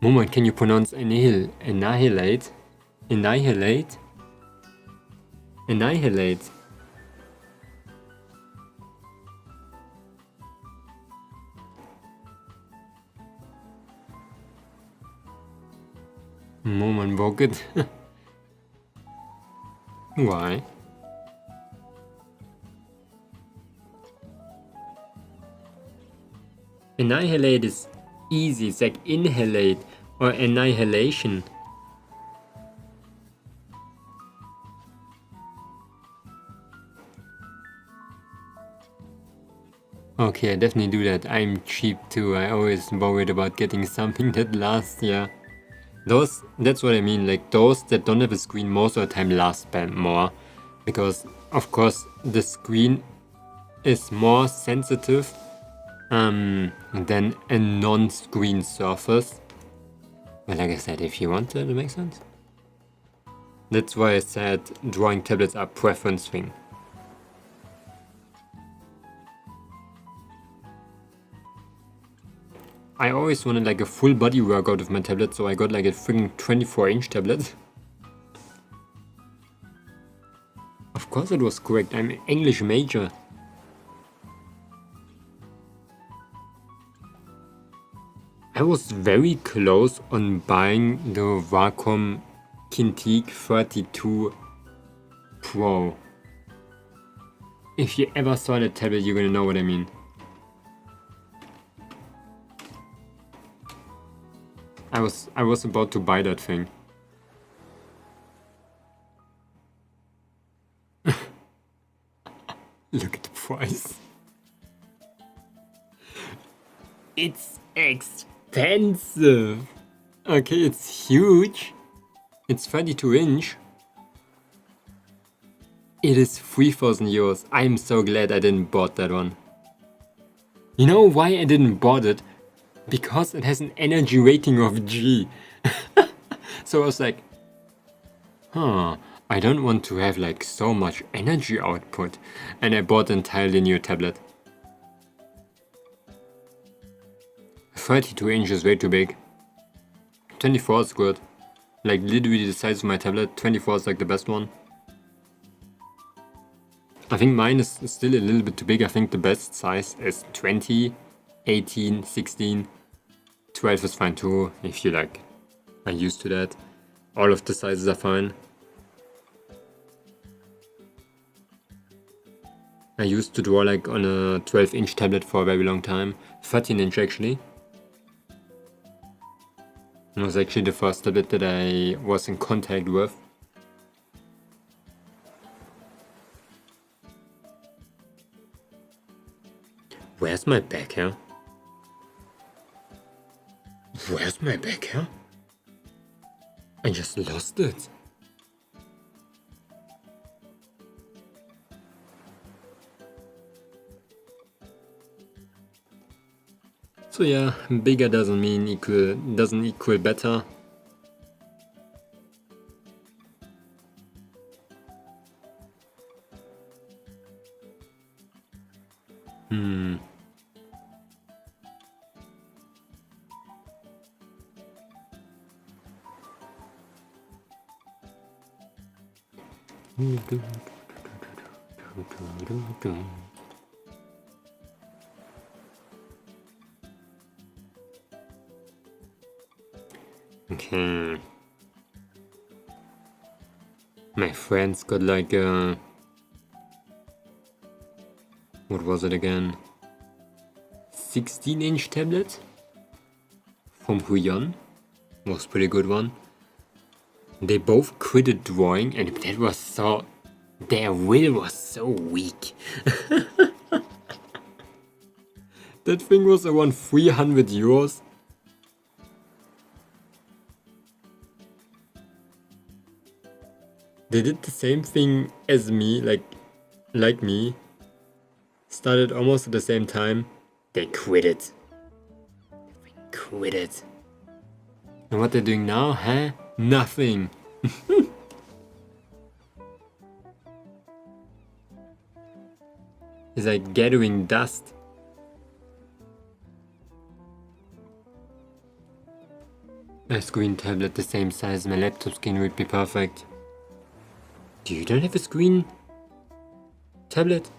Moment, can you pronounce annihilate? Annihilate? Annihilate. Moment, Rocket. Why? Annihilate is easy, it's like inhalate or annihilation. Okay, I definitely do that. I'm cheap too. I always worried about getting something that lasts, yeah. That's what I mean, like those that don't have a screen most of the time last more. Because, of course, the screen is more sensitive than a non-screen surface. But like I said, if you want it, it makes sense. That's why I said drawing tablets are preference thing. I always wanted like a full body workout of my tablet, so I got like a freaking 24-inch tablet. Of course it was correct, I'm an English major. I was very close on buying the Wacom Cintiq 32 Pro. If you ever saw the tablet, you're gonna know what I mean. I was about to buy that thing. Look at the price. It's expensive. Okay, it's huge. It's 32-inch. It is 3,000 euros. I'm so glad I didn't bought that one. You know why I didn't bought it? Because it has an energy rating of G. So I was like, I don't want to have like so much energy output. And I bought an entirely new tablet. 32 inches is way too big. 24 is good. Like literally the size of my tablet, 24 is like the best one. I think mine is still a little bit too big. I think the best size is 20, 18, 16. 12 is fine too, if you like are used to that. All of the sizes are fine. I used to draw like on a 12-inch tablet for a very long time. 13-inch actually. It was actually the first tablet that I was in contact with. Where's my back hair? Where's my back hair? I just lost it. So yeah, bigger doesn't equal better. Okay. My friend's got like a... What was it again? 16-inch tablet? From Huion. Was a pretty good one. They both quitted drawing and that was so... Their will was so weak. That thing was around 300 euros. They did the same thing as me, like me. Started almost at the same time. They quit it. And what they're doing now, huh? Nothing. It's like gathering dust. A screen tablet the same size as my laptop screen would be perfect. You don't have a screen tablet?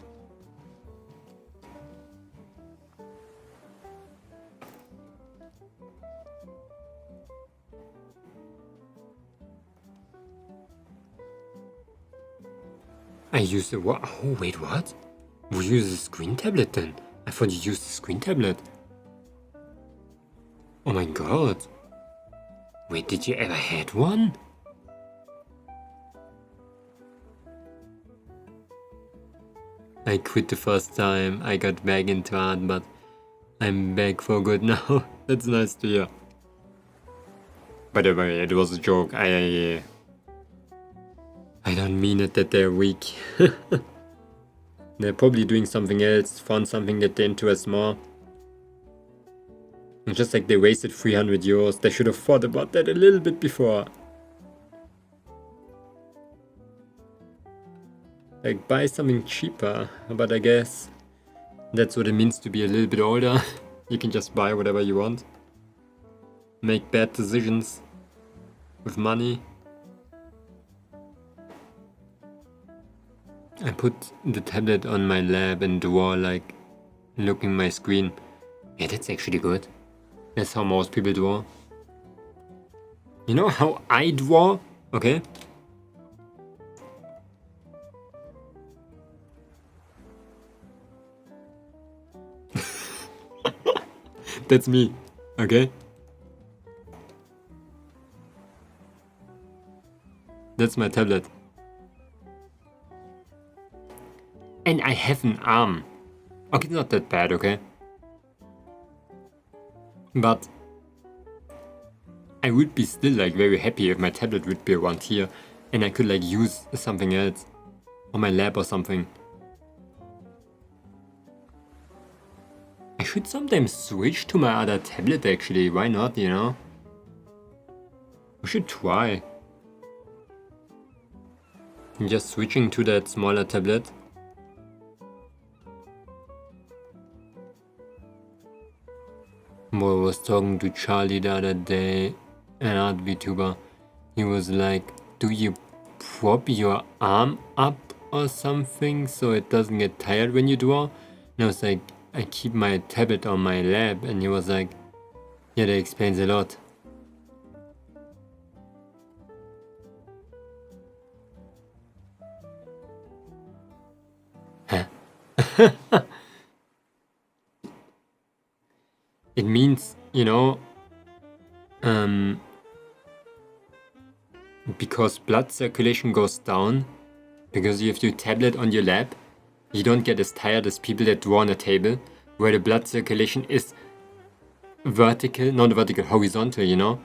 I use the what? Oh wait, what? We use a screen tablet then? I thought you used a screen tablet. Oh my god. Wait, did you ever had one? I quit the first time I got back into art, but I'm back for good now. That's nice to hear. By the way, it was a joke. I don't mean it that they're weak. They're probably doing something else, found something that they interest more. It's just like they wasted 300 euros. They should have thought about that a little bit before. Like, buy something cheaper, but I guess that's what it means to be a little bit older. You can just buy whatever you want. Make bad decisions with money. I put the tablet on my lap and draw, like, looking my screen. Yeah, that's actually good. That's how most people draw. You know how I draw? Okay. That's me. Okay. That's my tablet. And I have an arm. Okay, it's not that bad, okay? But I would be still like very happy if my tablet would be around here and I could like use something else on my lap or something. I should sometimes switch to my other tablet actually, why not, you know? We should try. Just switching to that smaller tablet. I was talking to Charlie the other day, an art VTuber. He was like, do you prop your arm up or something so it doesn't get tired when you draw? And I was like, I keep my tablet on my lap, and he was like, yeah, that explains a lot. Huh? It means, you know, because blood circulation goes down, because you have your tablet on your lap, you don't get as tired as people that draw on a table, where the blood circulation is vertical, not vertical, horizontal, you know?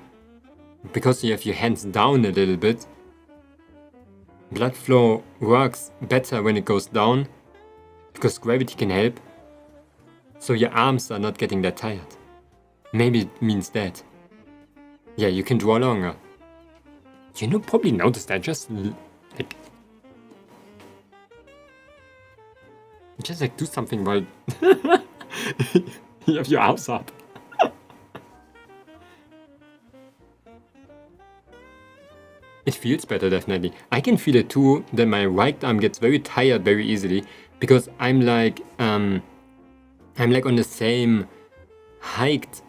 Because you have your hands down a little bit, blood flow works better when it goes down, because gravity can help, so your arms are not getting that tired. Maybe it means that. Yeah, you can draw longer. You know, probably noticed that, just like do something while you have your arms up. It feels better, definitely. I can feel it too, that my right arm gets very tired very easily, because I'm like on the same height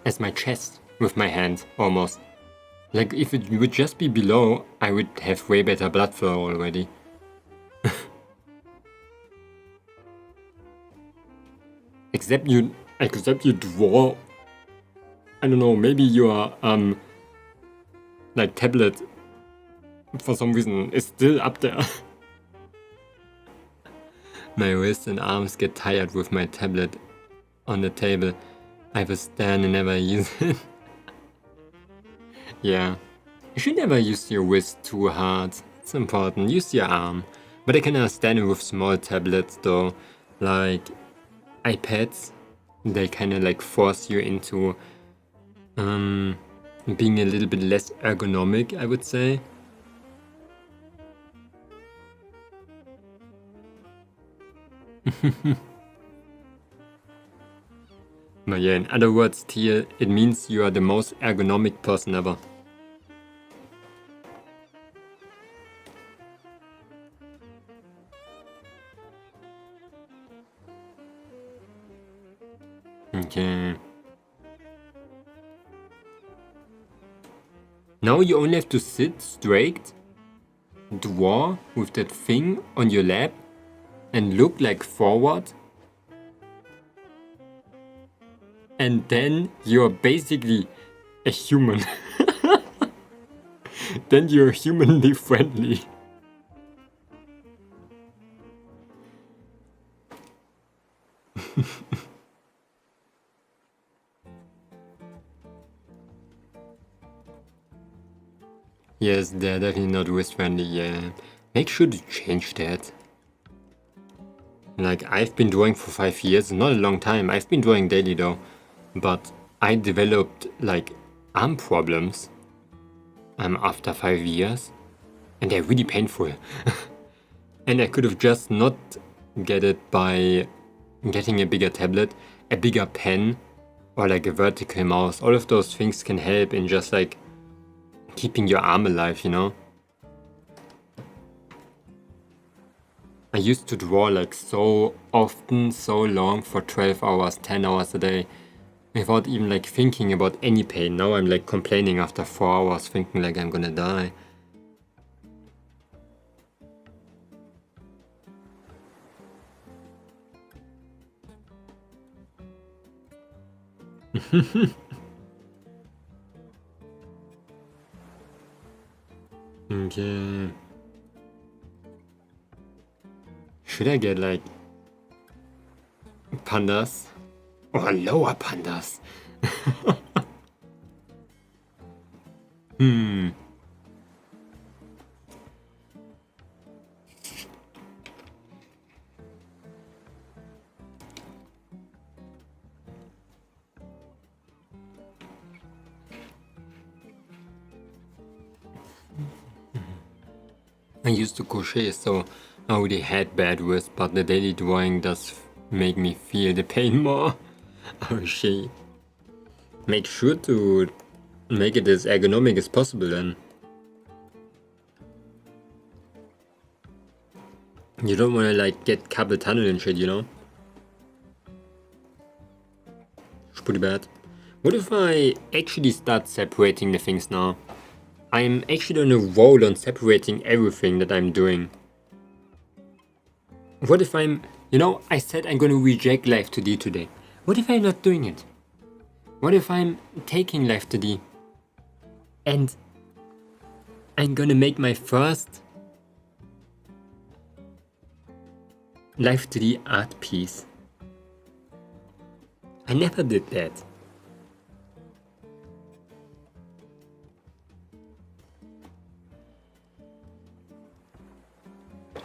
as my chest with my hand, almost. Like, if it would just be below, I would have way better blood flow already. Except you draw, I don't know, maybe your like tablet for some reason is still up there. My wrists and arms get tired with my tablet on the table. I have a stand and never use it. Yeah, you should never use your wrist too hard. It's important, use your arm. But I can understand it with small tablets though, like iPads. They kind of like force you into being a little bit less ergonomic, I would say. But yeah, in other words, Teal, it means you are the most ergonomic person ever. Okay. Now you only have to sit straight, draw with that thing on your lap, and look like forward. And then you're basically a human. Then you're humanly friendly. Yes, they're definitely not wrist friendly, yeah. Make sure to change that. Like, I've been drawing for 5 years, not a long time. I've been drawing daily though. But I developed, like, arm problems after 5 years. And they're really painful. And I could have just not get it by getting a bigger tablet, a bigger pen, or like a vertical mouse. All of those things can help in just like keeping your arm alive, you know? I used to draw like so often, so long, for 12 hours, 10 hours a day, without even like thinking about any pain. Now I'm like complaining after 4 hours, thinking like I'm gonna die. Okay. Should I get like pandas or lower pandas? I used to crochet, so I already had bad wrist, but the daily drawing does make me feel the pain more. Oh shit. Make sure to make it as ergonomic as possible then. You don't wanna like get carpal tunnel and shit, you know? It's pretty bad. What if I actually start separating the things now? I'm actually on a roll on separating everything that I'm doing. What if I'm... You know, I said I'm gonna reject Live2D today. What if I'm not doing it? What if I'm taking Live2D and I'm gonna make my first Live2D art piece? I never did that.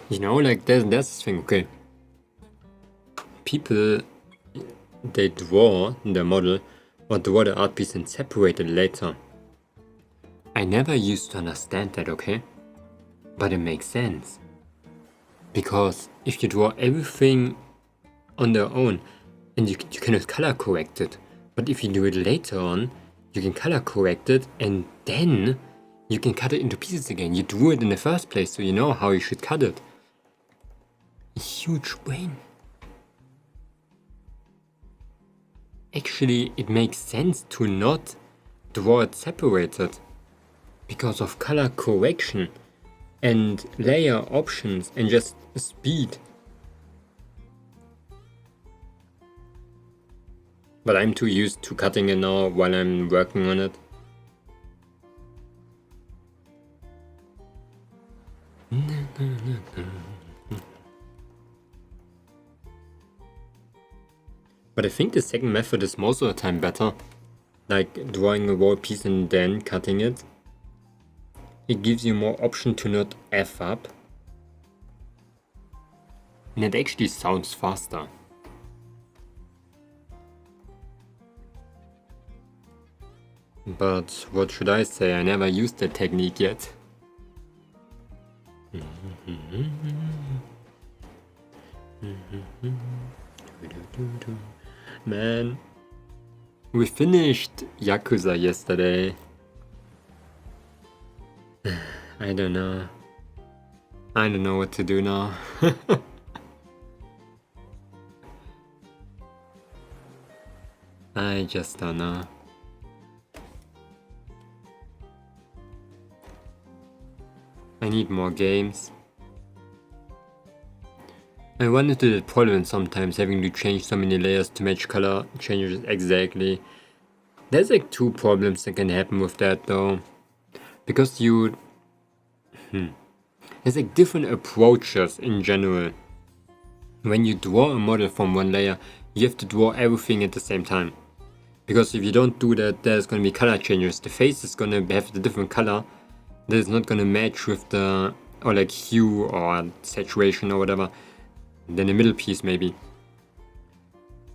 You know, like there's this thing, okay. People, they draw the model or draw the art piece and separate it later. I never used to understand that, okay? But it makes sense. Because if you draw everything on their own, and you cannot color correct it. But if you do it later on, you can color correct it and then you can cut it into pieces again. You drew it in the first place, so you know how you should cut it. Huge brain. Actually, it makes sense to not draw it separated because of color correction and layer options and just speed. But I'm too used to cutting it now while I'm working on it. But I think the second method is most of the time better. Like drawing a raw piece and then cutting it. It gives you more option to not F up. And it actually sounds faster. But what should I say? I never used that technique yet. Man, We finished Yakuza yesterday. I don't know. I don't know what to do now. I just don't know. I need more games. I run into that problem sometimes, having to change so many layers to match color changes exactly. There's like two problems that can happen with that though. Because you... There's like different approaches in general. When you draw a model from one layer, you have to draw everything at the same time. Because if you don't do that, there's going to be color changes. The face is going to have the different color that is not going to match with the, or like hue or saturation or whatever. Then the middle piece maybe.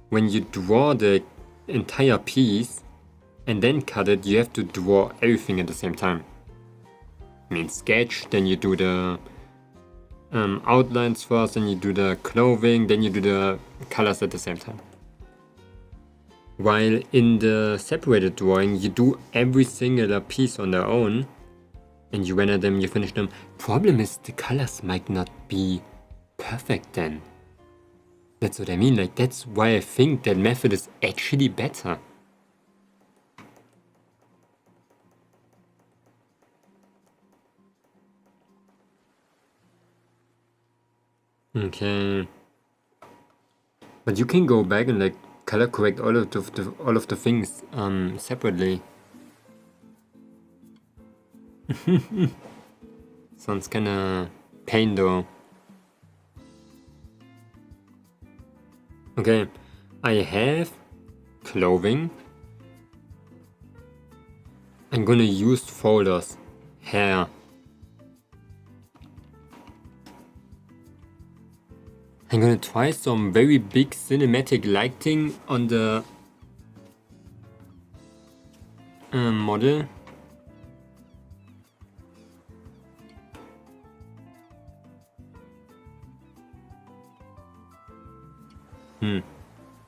When you draw the entire piece and then cut it, you have to draw everything at the same time. I mean sketch, then you do the outlines first, then you do the clothing, then you do the colors at the same time. While in the separated drawing, you do every singular piece on their own, and you render them, you finish them. Problem is, the colors might not be perfect then. That's what I mean, like that's why I think that method is actually better. Okay. But you can go back and like color correct all of the things separately. Sounds kinda pain though. Okay, I have clothing. I'm gonna use folders. Hair. I'm gonna try some very big cinematic lighting on the model.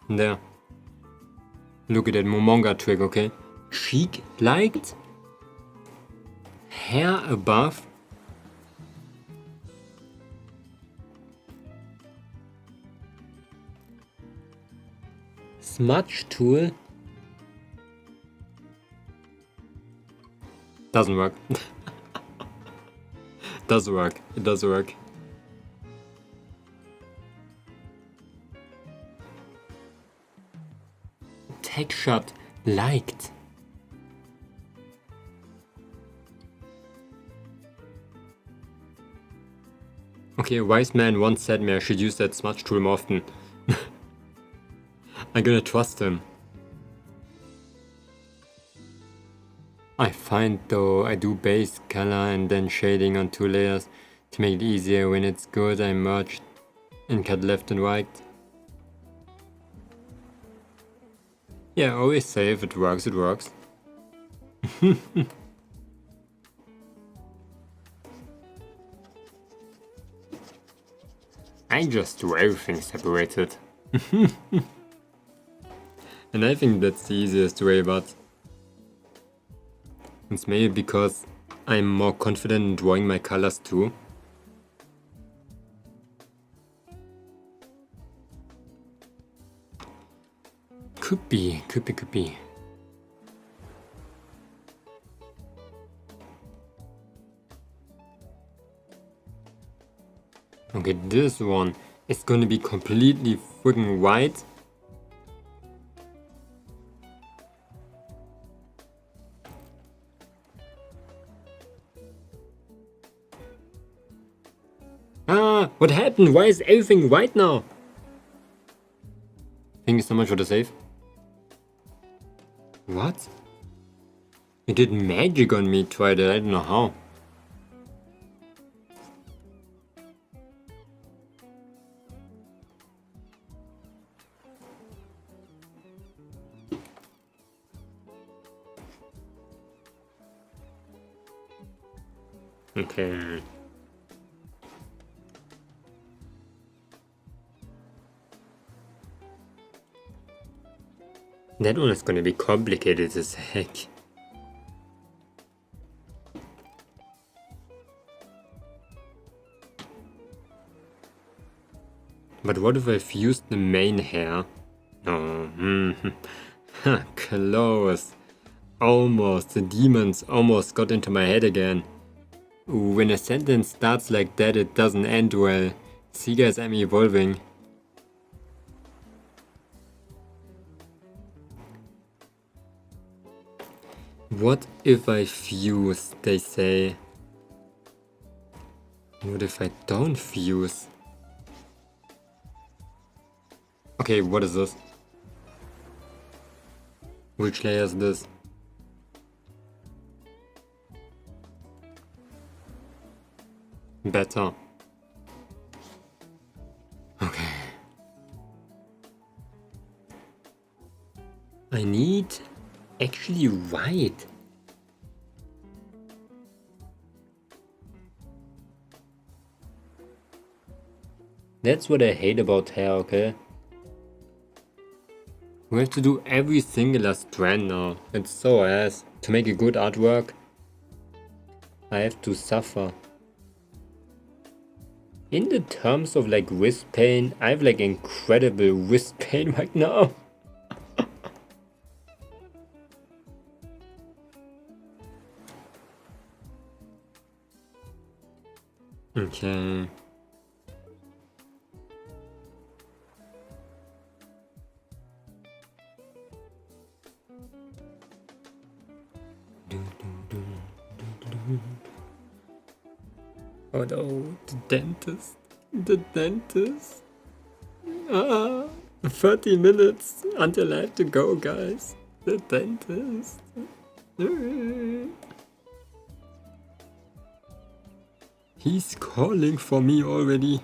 There. Look at that Momonga trick, okay? Cheek liked. Hair above. Smudge tool. Doesn't work. Does work. It does work. Tech shot liked. Okay, a wise man once said me I should use that smudge tool more often. I'm gonna trust him. I find though I do base color and then shading on 2 layers to make it easier. When it's good, I merge and cut left and right. Yeah, always say if it works, it works. I just do everything separated. And I think that's the easiest way, but it's maybe because I'm more confident in drawing my colors too. Could be. Okay, this one is gonna be completely freaking white. Ah, what happened? Why is everything white now? Thank you so much for the save. What? You did magic on me, tried it, I don't know how. Okay. That one is gonna be complicated as heck. But what if I fused the main hair? Oh, close. Almost. The demons almost got into my head again. When a sentence starts like that, it doesn't end well. See guys, I'm evolving. What if I fuse, they say. What if I don't fuse? Okay, what is this? Which layer is this? Better. Okay. I need actually white. That's what I hate about hair, okay? We have to do every singular strand now. It's so ass. To make a good artwork, I have to suffer. In the terms of like wrist pain, I have like incredible wrist pain right now. Okay. Oh no, the dentist. The dentist. 30 minutes until I have to go, guys. The dentist. He's calling for me already.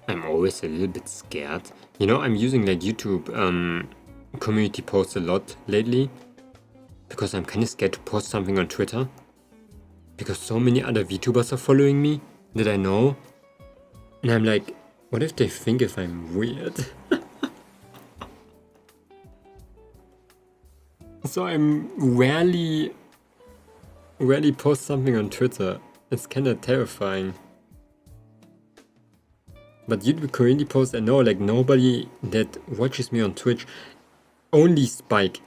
I'm always a little bit scared. You know, I'm using like YouTube community posts a lot lately. Because I'm kind of scared to post something on Twitter. Because so many other VTubers are following me that I know. And I'm like, what if they think if I'm weird? So I'm rarely post something on Twitter. It's kind of terrifying. But YouTube community posts, I know like nobody that watches me on Twitch. Only Spike.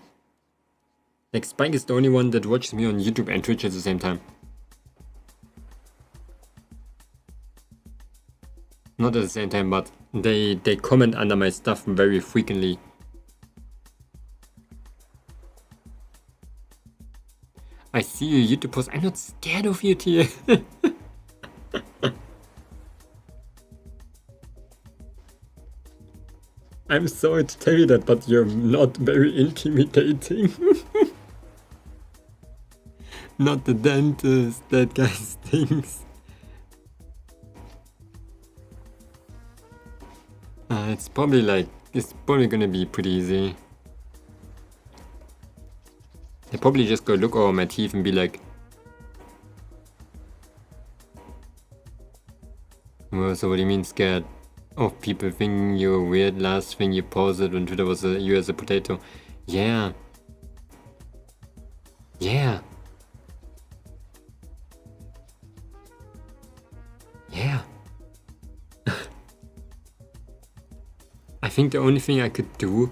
Like Spike is the only one that watches me on YouTube and Twitch at the same time. Not at the same time, but they comment under my stuff very frequently. I see your YouTube post. I'm not scared of you, Tia. I'm sorry to tell you that, but you're not very intimidating. Not the dentist. That guy stinks. It's probably gonna be pretty easy. They probably just go look over my teeth and be like, well, so what do you mean scared of people thinking you're weird? Last thing you posted on Twitter was you as a potato. Yeah. Yeah. Yeah. I think the only thing I could do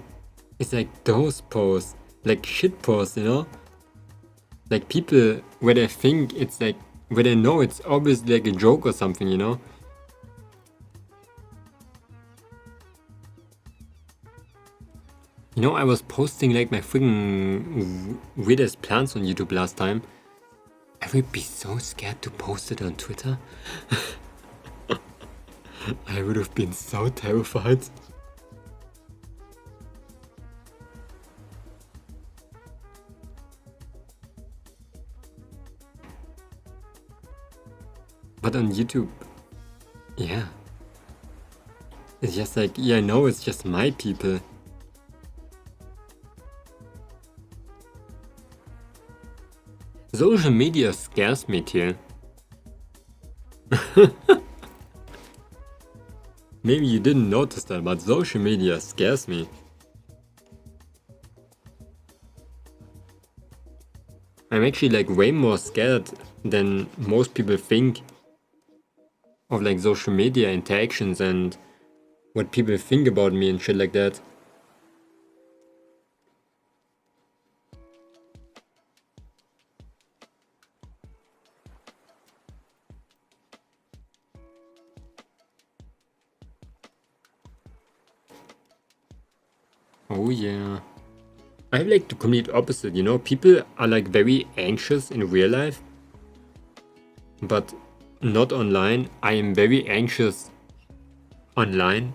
is like those posts, like shit posts, you know? Like people where they think it's like, where they know it's obviously like a joke or something, you know? You know, I was posting like my freaking weirdest plants on YouTube last time. I would be so scared to post it on Twitter. I would have been so terrified. But on YouTube, yeah. It's just like, yeah, I know it's just my people. Social media scares me too. Maybe you didn't notice that, but social media scares me. I'm actually like way more scared than most people think of like social media interactions and what people think about me and shit like that. Oh yeah. I have like the complete opposite, you know? People are like very anxious in real life, but not online. I am very anxious online,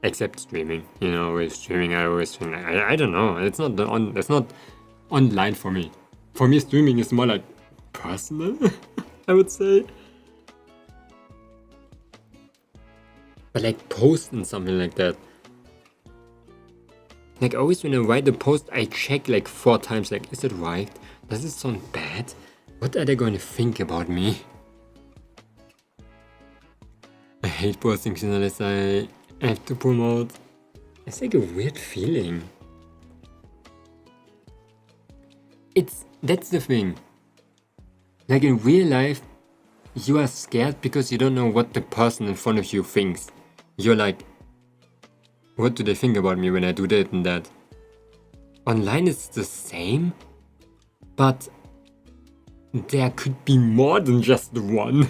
except streaming. You know, with streaming, I always stream. I don't know. It's not it's not online for me. For me, streaming is more like personal, I would say. But like posting something like that. Like always when I write a post, I check like 4 times, like, is it right? Does it sound bad? What are they going to think about me? I hate posting unless I have to promote. It's like a weird feeling. That's the thing. Like in real life, you are scared because you don't know what the person in front of you thinks. You're like, what do they think about me when I do that and that? Online it's the same, but there could be more than just one.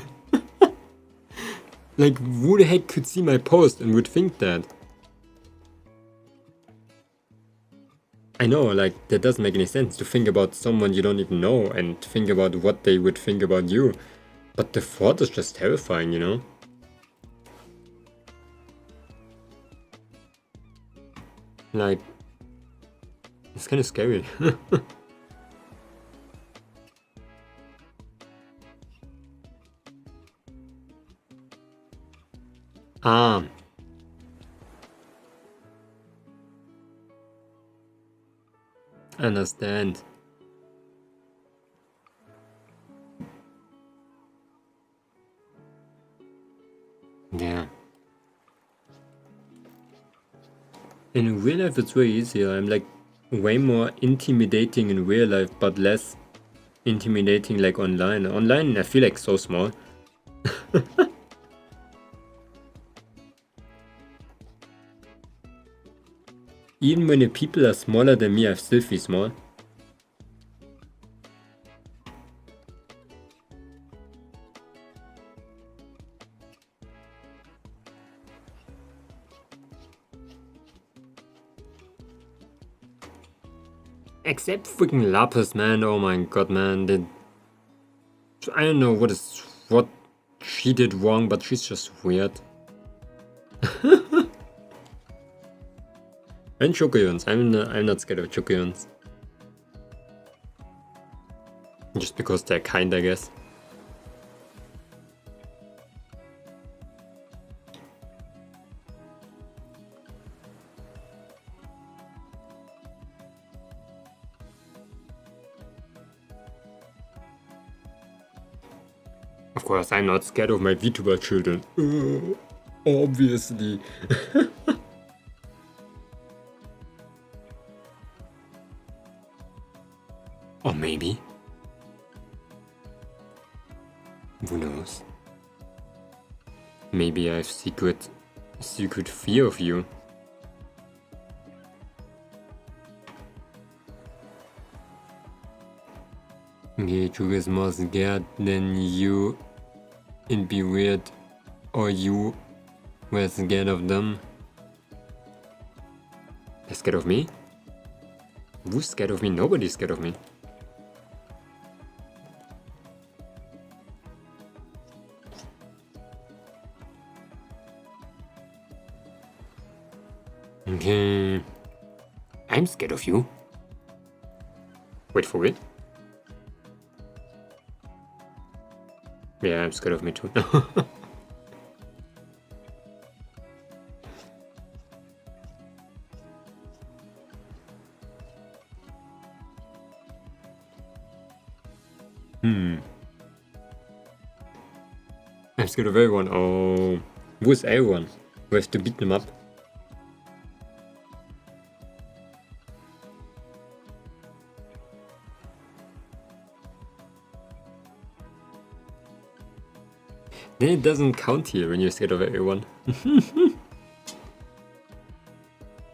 Like, who the heck could see my post and would think that? I know, like, that doesn't make any sense to think about someone you don't even know and think about what they would think about you. But the thought is just terrifying, you know? Like, it's kind of scary. Understand. Yeah. In real life it's way easier. I'm like way more intimidating in real life, but less intimidating like online. Online I feel like so small. Even when the people are smaller than me, I still feel small. Except freaking Lapis, man. Oh my god, man. I don't know what she did wrong, but she's just weird. And Chocoyons. I'm not scared of Chocoyons. Just because they're kind, I guess. Of course, I'm not scared of my VTuber children. Obviously. Or maybe. Who knows? Maybe I have secret fear of you. Okay, Chuga is more scared than you and be weird, or you were scared of them. They're scared of me? Who's scared of me? Nobody's scared of me. Okay. I'm scared of you. Wait for it. Yeah, I'm scared of me too. I'm scared of everyone. Oh, who's everyone? We have to beat them up. Then it doesn't count here when you're scared of everyone.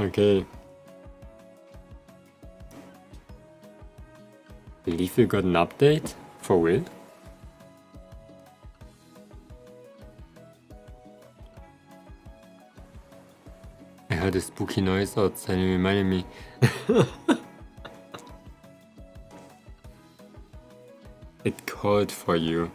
Okay. Leafy got an update? For real? I heard a spooky noise outside and it reminded me. It called for you.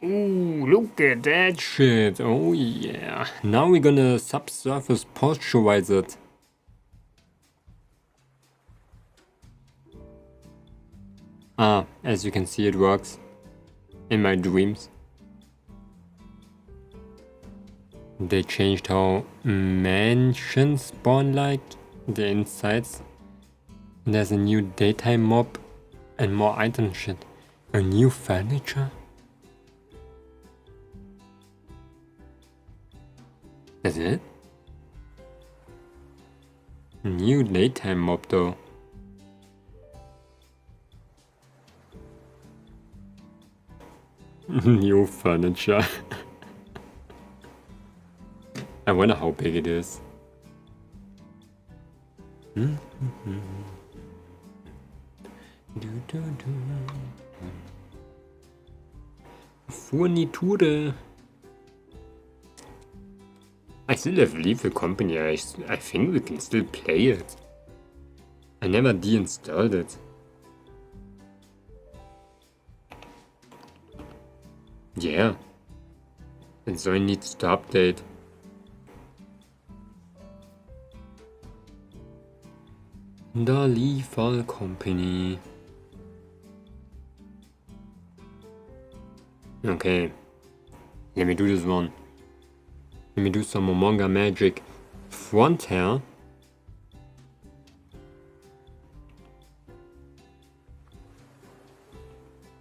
Ooh, look at that shit. Oh yeah. Now we're gonna subsurface posturize it. Ah, as you can see, it works. In my dreams. They changed how mansions spawn like the insides. There's a new daytime mob and more item shit. A new furniture? That's it? New daytime mob though. New furniture. I wonder how big it is. Furniture. I still have Leave the Company. I think we can still play it. I never deinstalled it. Yeah. And so it needs to update. The Leave Company. Okay. Let me do this one. Let me do some Momonga magic. Front hair.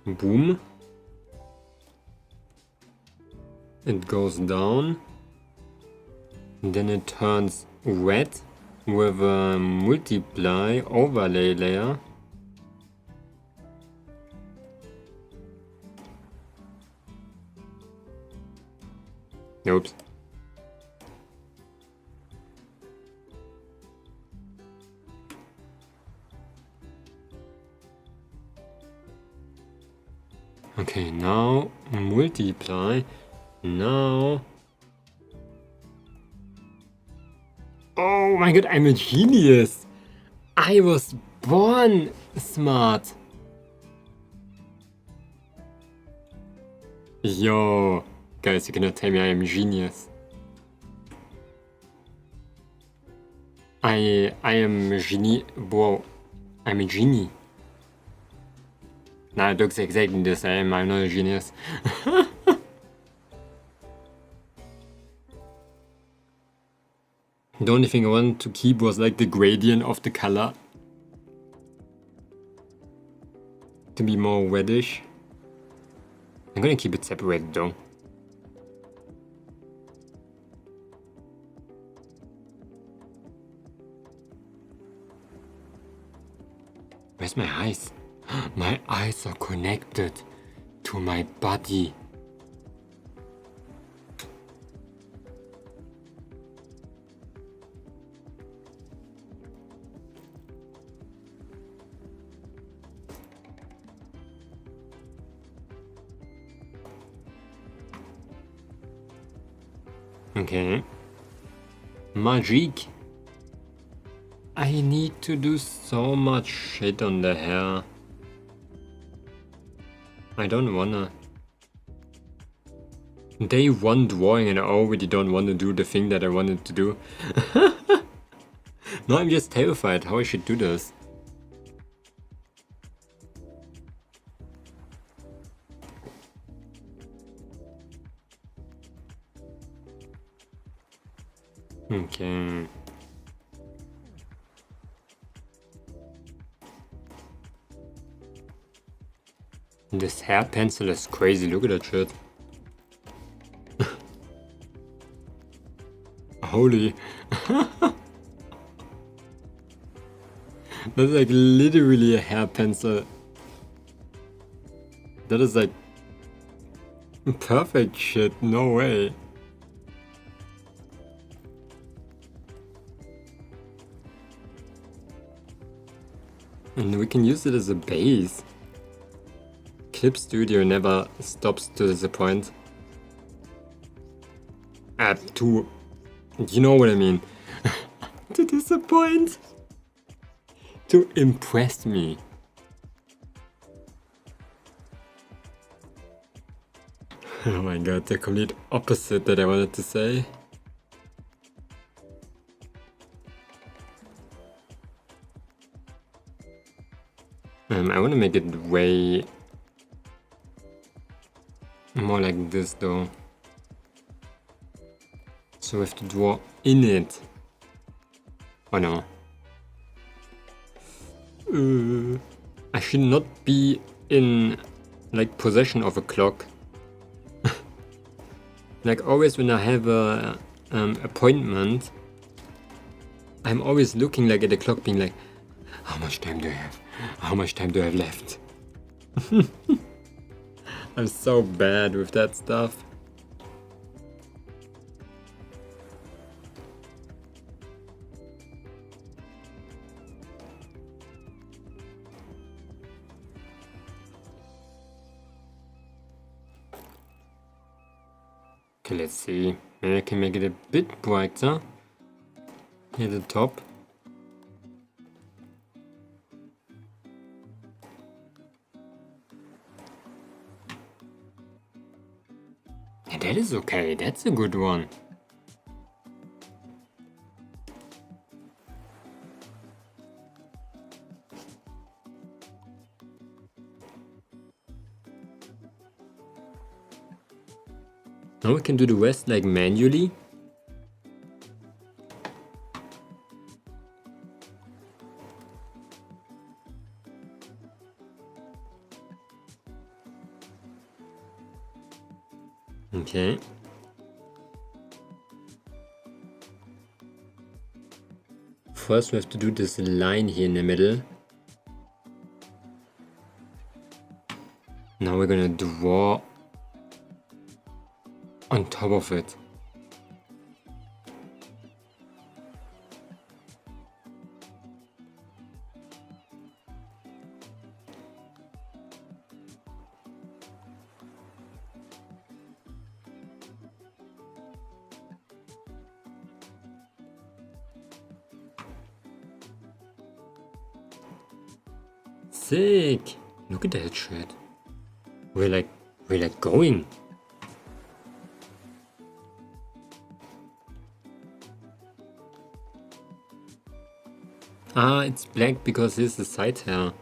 Boom. It goes down. And then it turns red with a multiply overlay layer. Oops. Okay, now multiply. Now. Oh my god, I'm a genius! I was born smart! Yo, guys, you cannot tell me I am a genius. I am a genie. Whoa, I'm a genie. Nah, it looks exactly the same. I'm not a genius. The only thing I wanted to keep was like the gradient of the color. To be more reddish. I'm gonna keep it separated though. Where's my eyes? My eyes are connected to my body. Okay. Magic. I need to do so much shit on the hair. I don't wanna. Day 1 drawing and I already don't want to do the thing that I wanted to do. No, I'm just terrified how I should do this. Okay. This hair pencil is crazy, look at that shit. Holy. That's like literally a hair pencil. That is like perfect shit, no way. And we can use it as a base. Clip Studio never stops to disappoint. You know what I mean. To disappoint. To impress me. Oh my god, the complete opposite that I wanted to say. I want to make it way more like this though. So we have to draw in it. Oh no. I should not be in like possession of a clock. Like always when I have a appointment, I'm always looking like at the clock being like, how much time do I have? How much time do I have left? I'm so bad with that stuff. Okay, let's see. Maybe I can make it a bit brighter. Here at the top. Yeah, that is okay. That's a good one. Now we can do the rest like manually. Okay. First we have to do this line here in the middle. Now we're gonna draw on top of it. Sick! Look at that shit. We're like going. Ah, it's black because this is the side hair.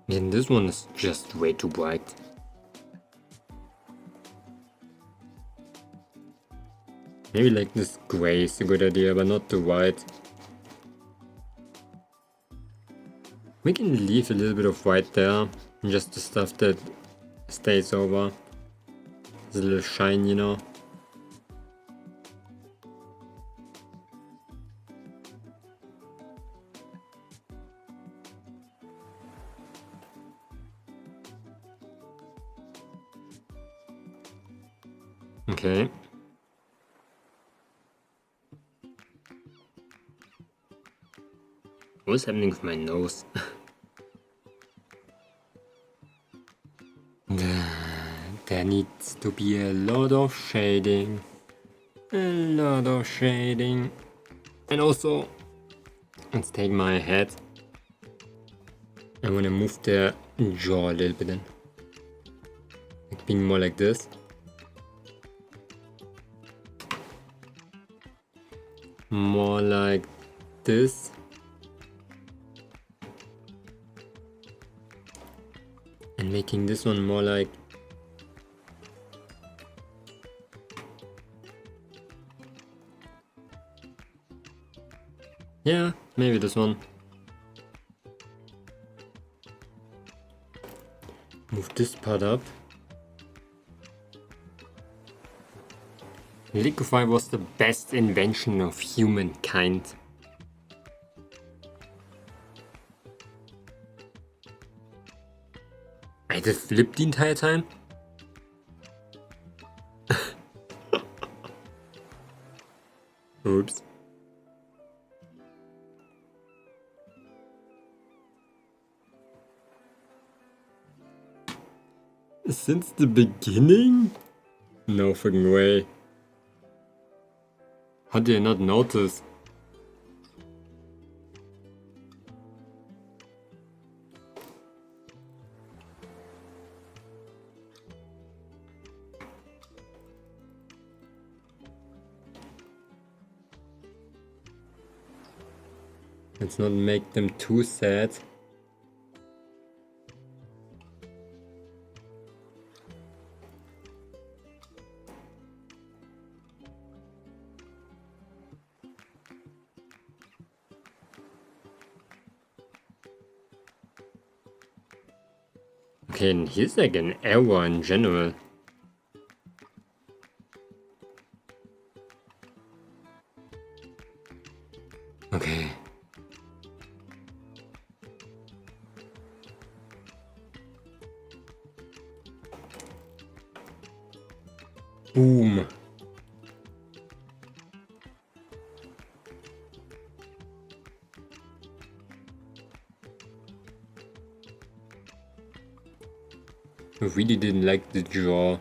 And this one is just way too bright. Maybe like this gray is a good idea, but not the white. We can leave a little bit of white there, just the stuff that stays over. There's a little shine, you know. Okay. What's happening with my nose? There needs to be a lot of shading. A lot of shading. And also, let's take my head. I'm gonna move the jaw a little bit in. Like being more like this. More like this. And making this one more like Yeah, maybe this one. Move this part up. Liquefy was the best invention of humankind. I had to flip the entire time? Oops. Since the beginning? No fucking way. How did I not notice? Let's not make them too sad. Okay, and here's like an error in general. Okay. Boom. I really didn't like the draw.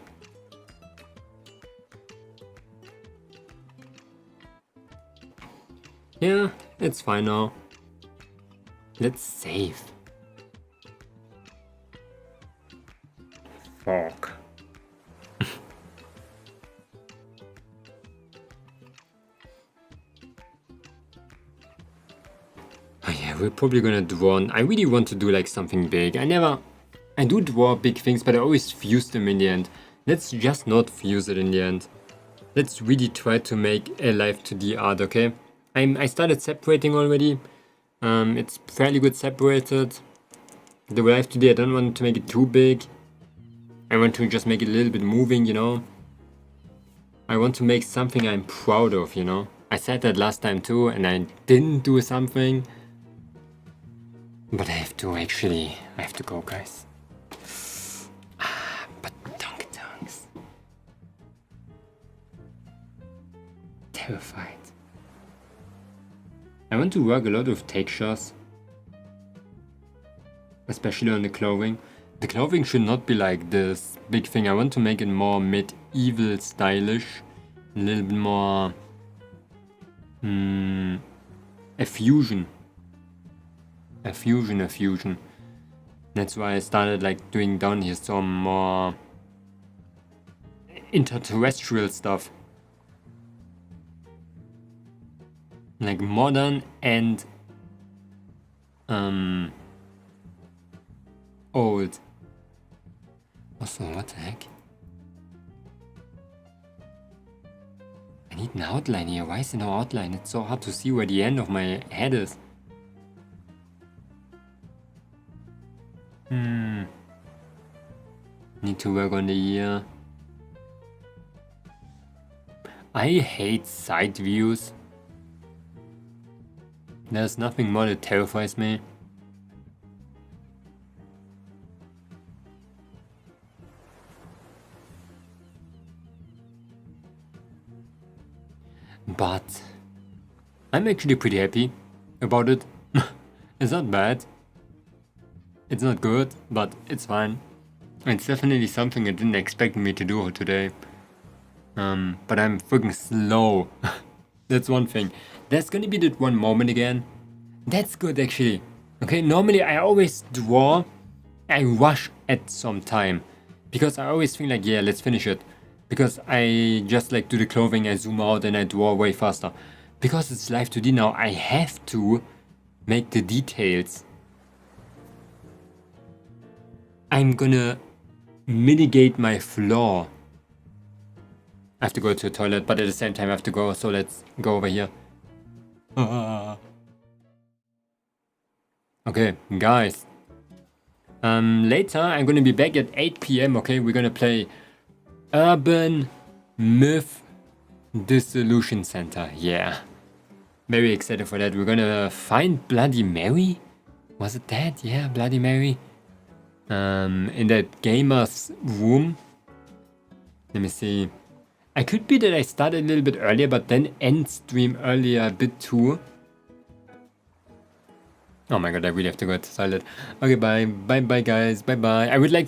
Yeah, it's fine now. Let's save. Fuck. Oh yeah, we're probably gonna draw. I really want to do like something big. I do draw big things, but I always fuse them in the end. Let's just not fuse it in the end. Let's really try to make a Live2D art, okay? I started separating already. It's fairly good separated. The Live2D, I don't want to make it too big. I want to just make it a little bit moving, you know? I want to make something I'm proud of, you know? I said that last time too, and I didn't do something. But I have to go, guys. But donks. Terrified. I want to work a lot with textures. Especially on the clothing. The clothing should not be like this big thing. I want to make it more medieval stylish. A little bit more... a fusion. A fusion. That's why I started like doing down here some more interterrestrial stuff. Like modern and old. Also, what the heck? I need an outline here. Why is there no outline? It's so hard to see where the end of my head is. Need to work on the ear. I hate side views. There's nothing more that terrifies me. But I'm actually pretty happy about it. It's not bad. It's not good, but it's fine. It's definitely something I didn't expect me to do today. But I'm freaking slow. That's one thing. There's gonna be that one moment again. That's good actually. Okay, normally I always draw. I rush at some time. Because I always think like, yeah, let's finish it. Because I just like do the clothing, I zoom out and I draw way faster. Because it's Live2D now, I have to make the details. I'm gonna mitigate my flaw. I have to go to the toilet, but at the same time I have to go, so let's go over here. Okay, guys. Later I'm gonna be back at 8 p.m. Okay, we're gonna play Urban Myth Dissolution Center. Yeah, very excited for that. We're gonna find Bloody Mary. Was it that? Yeah, Bloody Mary. In that gamer's room. Let me see. I could be that I started a little bit earlier, but then end stream earlier a bit too. Oh my god, I really have to go to toilet. Okay, bye. Bye, guys. Bye. I would like to